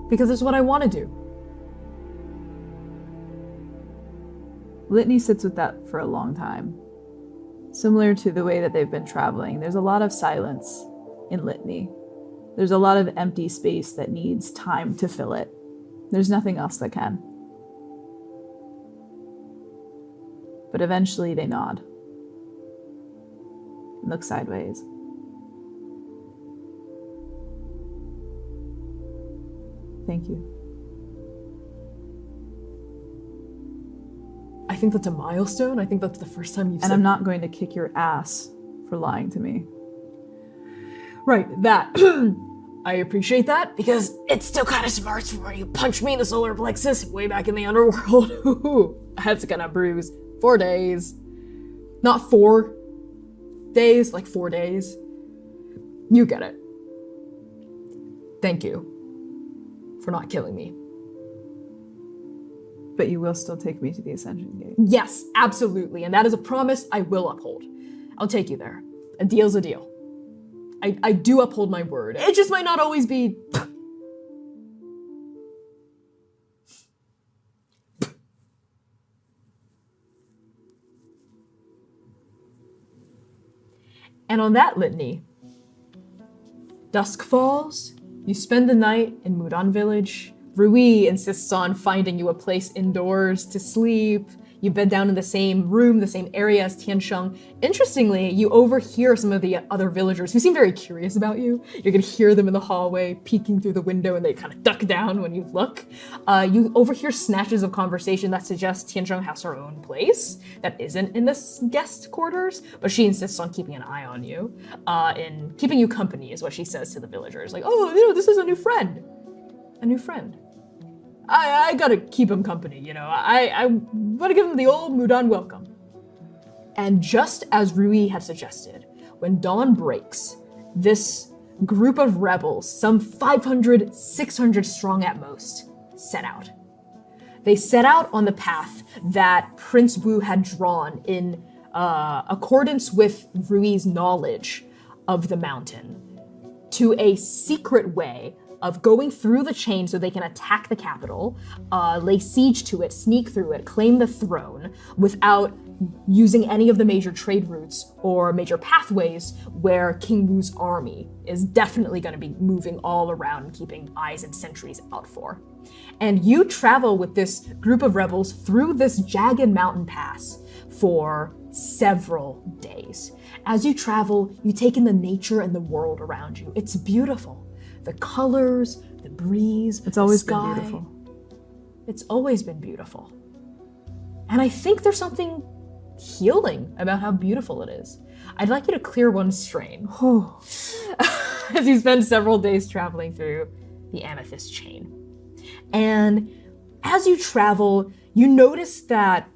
Because it's what I want to do. Litany sits with that for a long time. Similar to the way that they've been traveling, there's a lot of silence in Litany. There's a lot of empty space that needs time to fill it. There's nothing else that can. But eventually they nod and look sideways. Thank you. I think that's a milestone. I think that's the first time you've said. And I'm not going to kick your ass for lying to me. Right, that. I appreciate that because it still kind of smarts from when you punched me in the solar plexus way back in the underworld. Head's gonna bruise. 4 days. Not 4 days, like 4 days. You get it. Thank you for not killing me. But you will still take me to the Ascension Gate. Yes, absolutely. And that is a promise I will uphold. I'll take you there. A deal's a deal. I do uphold my word. It just might not always be... And on that litany, dusk falls, you spend the night in Mudan Village. Rui insists on finding you a place indoors to sleep. You bed down in the same room, the same area as Tiansheng. Interestingly, you overhear some of the other villagers who seem very curious about you. You can hear them in the hallway, peeking through the window, and they kind of duck down when you look. You overhear snatches of conversation that suggest Tiansheng has her own place that isn't in this guest quarters, but she insists on keeping an eye on you. And keeping you company is what she says to the villagers. Like, oh, you know, this is a new friend. A new friend. I gotta keep him company, you know. I gotta give him the old Mudan welcome. And just as Rui had suggested, when dawn breaks, this group of rebels, some 500, 600 strong at most, set out. They set out on the path that Prince Wu had drawn in accordance with Rui's knowledge of the mountain to a secret way of going through the chain so they can attack the capital, lay siege to it, sneak through it, claim the throne without using any of the major trade routes or major pathways where King Wu's army is definitely going to be moving all around and keeping eyes and sentries out for. And you travel with this group of rebels through this jagged mountain pass for several days. As you travel, you take in the nature and the world around you. It's beautiful. The colors, the breeze, It's always the sky. been beautiful. It's always been beautiful. And I think there's something healing about how beautiful it is. I'd like you to clear one strain as you spend several days traveling through the amethyst chain. And as you travel, you notice that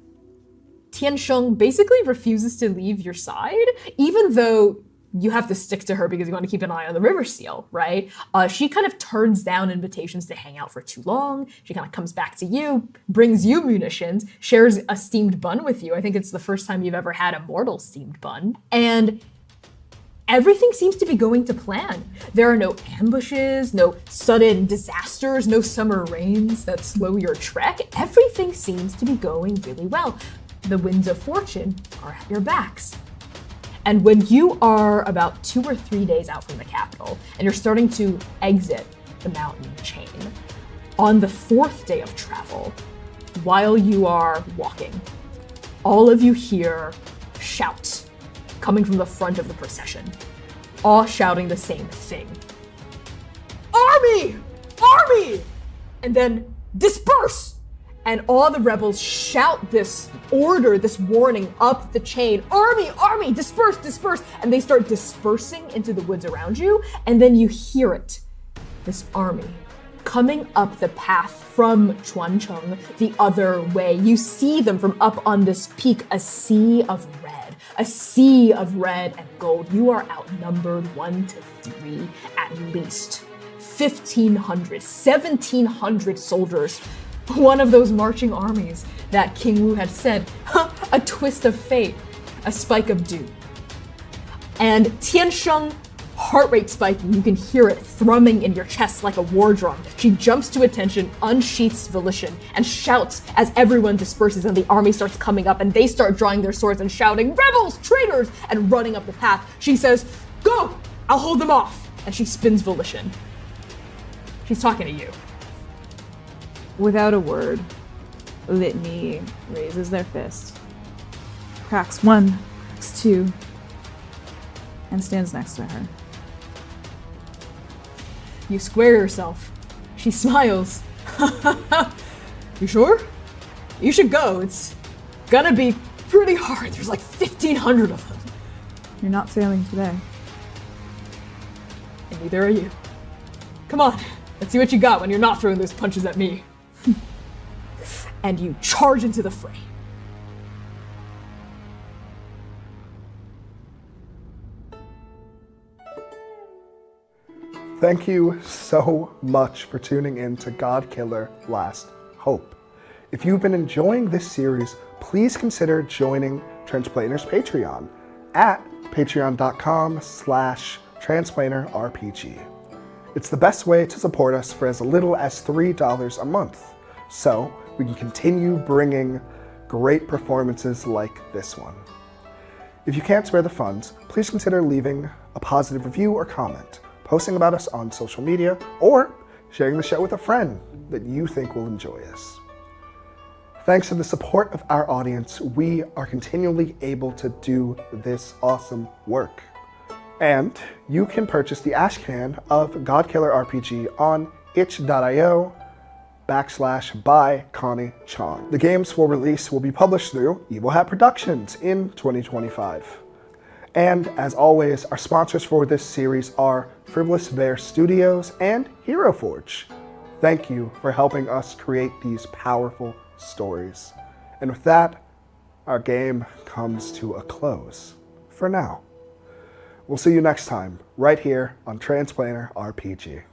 Tiansheng basically refuses to leave your side, even though you have to stick to her because you want to keep an eye on the river seal, right? She kind of turns down invitations to hang out for too long. She kind of comes back to you, brings you munitions, shares a steamed bun with you. I think it's the first time you've ever had a mortal steamed bun. And everything seems to be going to plan. There are no ambushes, no sudden disasters, no summer rains that slow your trek. Everything seems to be going really well. The winds of fortune are at your backs. And when you are about 2 or 3 days out from the capital, and you're starting to exit the mountain chain, on the 4th day of travel, while you are walking, all of you hear shouts coming from the front of the procession, all shouting the same thing. Army! Army! And then disperse! And all the rebels shout this order, this warning up the chain. Army, army, disperse, disperse. And they start dispersing into the woods around you. And then you hear it, this army coming up the path from Chuancheng the other way. You see them from up on this peak, a sea of red and gold. You are outnumbered 1 to 3 at least. 1,500, 1,700 soldiers. One of those marching armies that King Wu had said, a twist of fate, a spike of doom. And Tiansheng, heart rate spiking, you can hear it thrumming in your chest like a war drum. She jumps to attention, unsheaths volition, and shouts as everyone disperses and the army starts coming up and they start drawing their swords and shouting, rebels, traitors, and running up the path. She says, go, I'll hold them off. And she spins volition. She's talking to you. Without a word, Litany raises their fist, cracks 1, cracks 2, and stands next to her. You square yourself. She smiles. You sure? You should go. It's gonna be pretty hard. There's like 1,500 of them. You're not failing today. And neither are you. Come on, let's see what you got when you're not throwing those punches at me. And you charge into the fray. Thank you so much for tuning in to Godkiller Last Hope. If you've been enjoying this series, please consider joining Transplanter's Patreon at patreon.com/transplanterrpg. It's the best way to support us for as little as $3 a month, so we can continue bringing great performances like this one. If you can't spare the funds, please consider leaving a positive review or comment, posting about us on social media, or sharing the show with a friend that you think will enjoy us. Thanks to the support of our audience, we are continually able to do this awesome work. And you can purchase the Ashcan of Godkiller RPG on itch.io/by Connie Chong. The games for release will be published through Evil Hat Productions in 2025. And as always, our sponsors for this series are Frivolous Bear Studios and Hero Forge. Thank you for helping us create these powerful stories. And with that, our game comes to a close for now. We'll see you next time, right here on Transplanter RPG.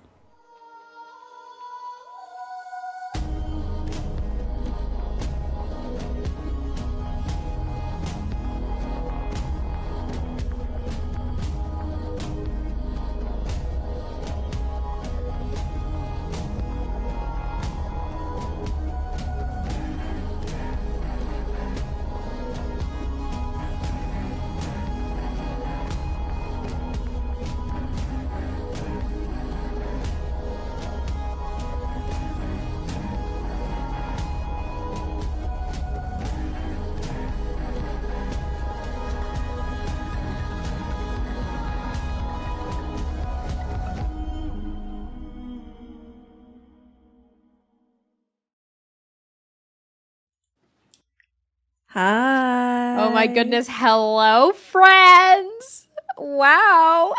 Hi. Oh my goodness. Hello, friends. Wow.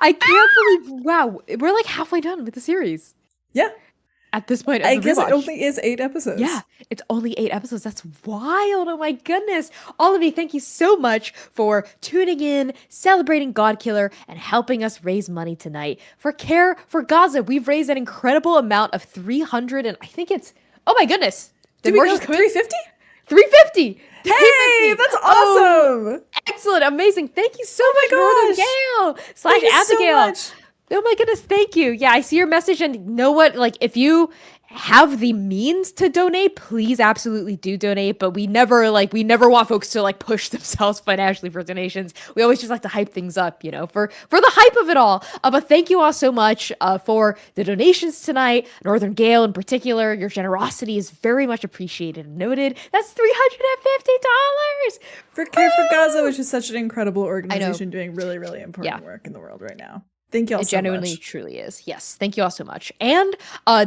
I can't believe, wow, we're like halfway done with the series. Yeah. at this point of I the guess rewatch. it only is 8 episodes. Yeah, it's only 8 episodes. That's wild. Oh my goodness. All of you, thank you so much for tuning in, celebrating Godkiller, and helping us raise money tonight. For Care for Gaza, we've raised an incredible amount of 300 and I think it's, oh my goodness. Did we go 350? 350. Hey, 350. that's Oh, awesome. excellent. Amazing. Thank you so much, gosh. Northern Gale / Thank you so Abigail. much. Oh my goodness, thank you. Yeah, I see your message, and you know what? Like, if you have the means to donate, please absolutely do donate. But we never want folks to like push themselves financially for donations. We always just like to hype things up, you know, for the hype of it all. But thank you all so much for the donations tonight. Northern Gale in particular, your generosity is very much appreciated and noted. That's $350 For Care for Gaza, which is such an incredible organization doing really, really important work in the world right now. Thank you all It so genuinely much. truly is. Yes, thank you all so much. And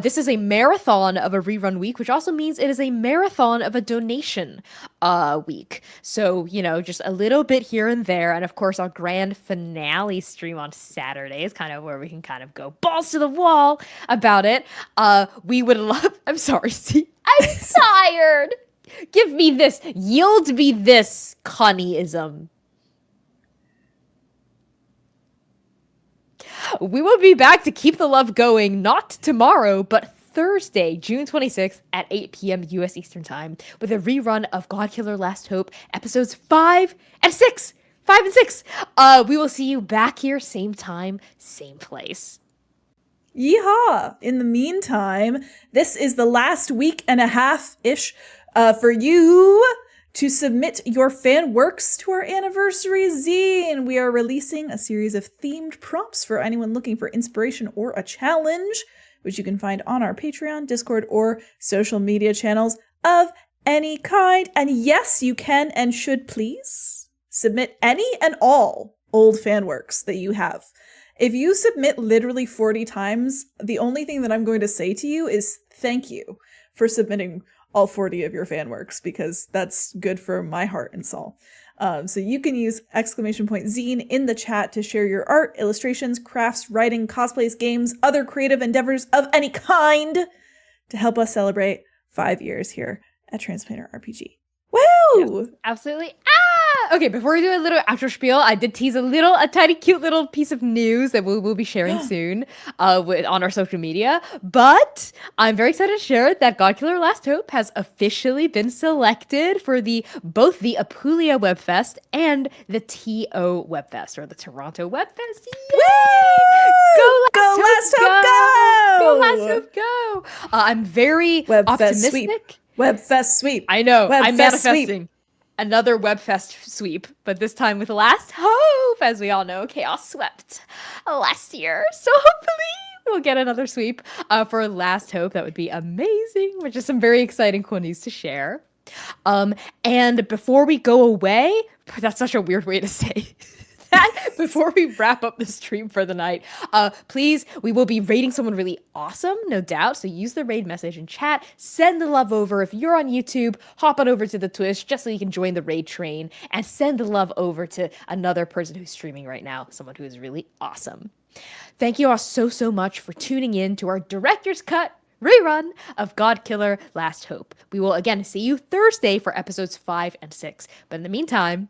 this is a marathon of a rerun week, which also means it is a marathon of a donation week. So, you know, just a little bit here and there. And of course, our grand finale stream on Saturday is kind of where we can kind of go balls to the wall about it. We would love, I'm sorry, see, I'm tired. Give me this, yield me this, Connieism. We will be back to keep the love going, not tomorrow, but Thursday, June 26th at 8 p.m. U.S. Eastern Time with a rerun of Godkiller Last Hope, episodes 5 and 6. 5 and 6. We will see you back here, same time, same place. Yeehaw! In the meantime, this is the last week and a half-ish for you to submit your fan works to our anniversary zine. We are releasing a series of themed prompts for anyone looking for inspiration or a challenge, which you can find on our Patreon, Discord, or social media channels of any kind. And yes, you can and should please submit any and all old fan works that you have. If you submit literally 40 times, the only thing that I'm going to say to you is thank you for submitting all 40 of your fan works, because that's good for my heart and soul. So you can use !zine in the chat to share your art, illustrations, crafts, writing, cosplays, games, other creative endeavors of any kind to help us celebrate 5 years here at Transplanter RPG. Woo! Yes, absolutely. Okay, before we do a little outro spiel, I did tease a tiny cute little piece of news that we'll be sharing soon on our social media. But I'm very excited to share that Godkiller Last Hope has officially been selected for both the Apulia Webfest and the TO Webfest, or the Toronto Webfest. Yay! Go Last Hope, go! Go Last Hope, go! I'm very optimistic. Sweep. Webfest sweep. I know. Webfest I'm manifesting sweep. Another Webfest sweep, but this time with Last Hope. As we all know, Chaos swept last year. So hopefully we'll get another sweep for Last Hope. That would be amazing, which is some very exciting cool news to share. And before we go away, that's such a weird way to say that. Before we wrap up the stream for the night, please, we will be raiding someone really awesome, no doubt. So use the raid message in chat, send the love over. If you're on YouTube, hop on over to the Twitch just so you can join the raid train, and send the love over to another person who's streaming right now, someone who is really awesome. Thank you all so much for tuning in to our director's cut rerun of Godkiller Last Hope. We will again see you Thursday for episodes 5 and 6. But in the meantime,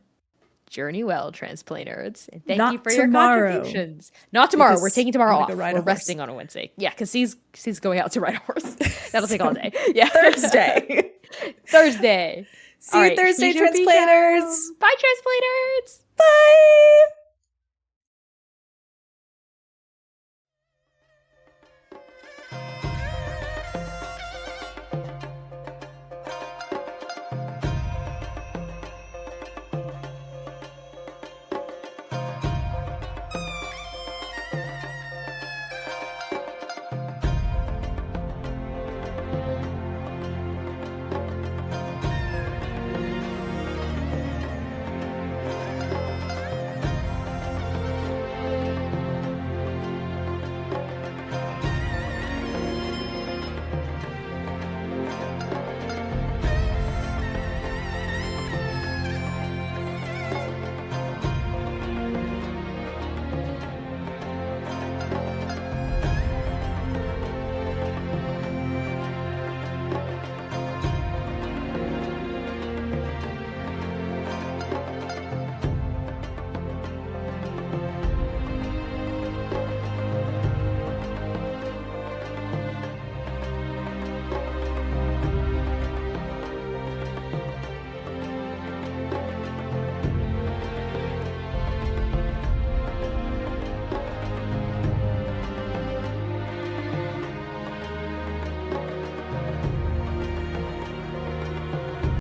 journey well, transplanters, and thank you for your contributions. Not tomorrow. Because we're taking tomorrow off. ride a We're horse. resting on a Wednesday. Yeah, because he's going out to ride a horse. That'll take all day. Yeah, Thursday. Thursday. See you Thursday, Peace out. transplanters. Bye, transplanters. Bye.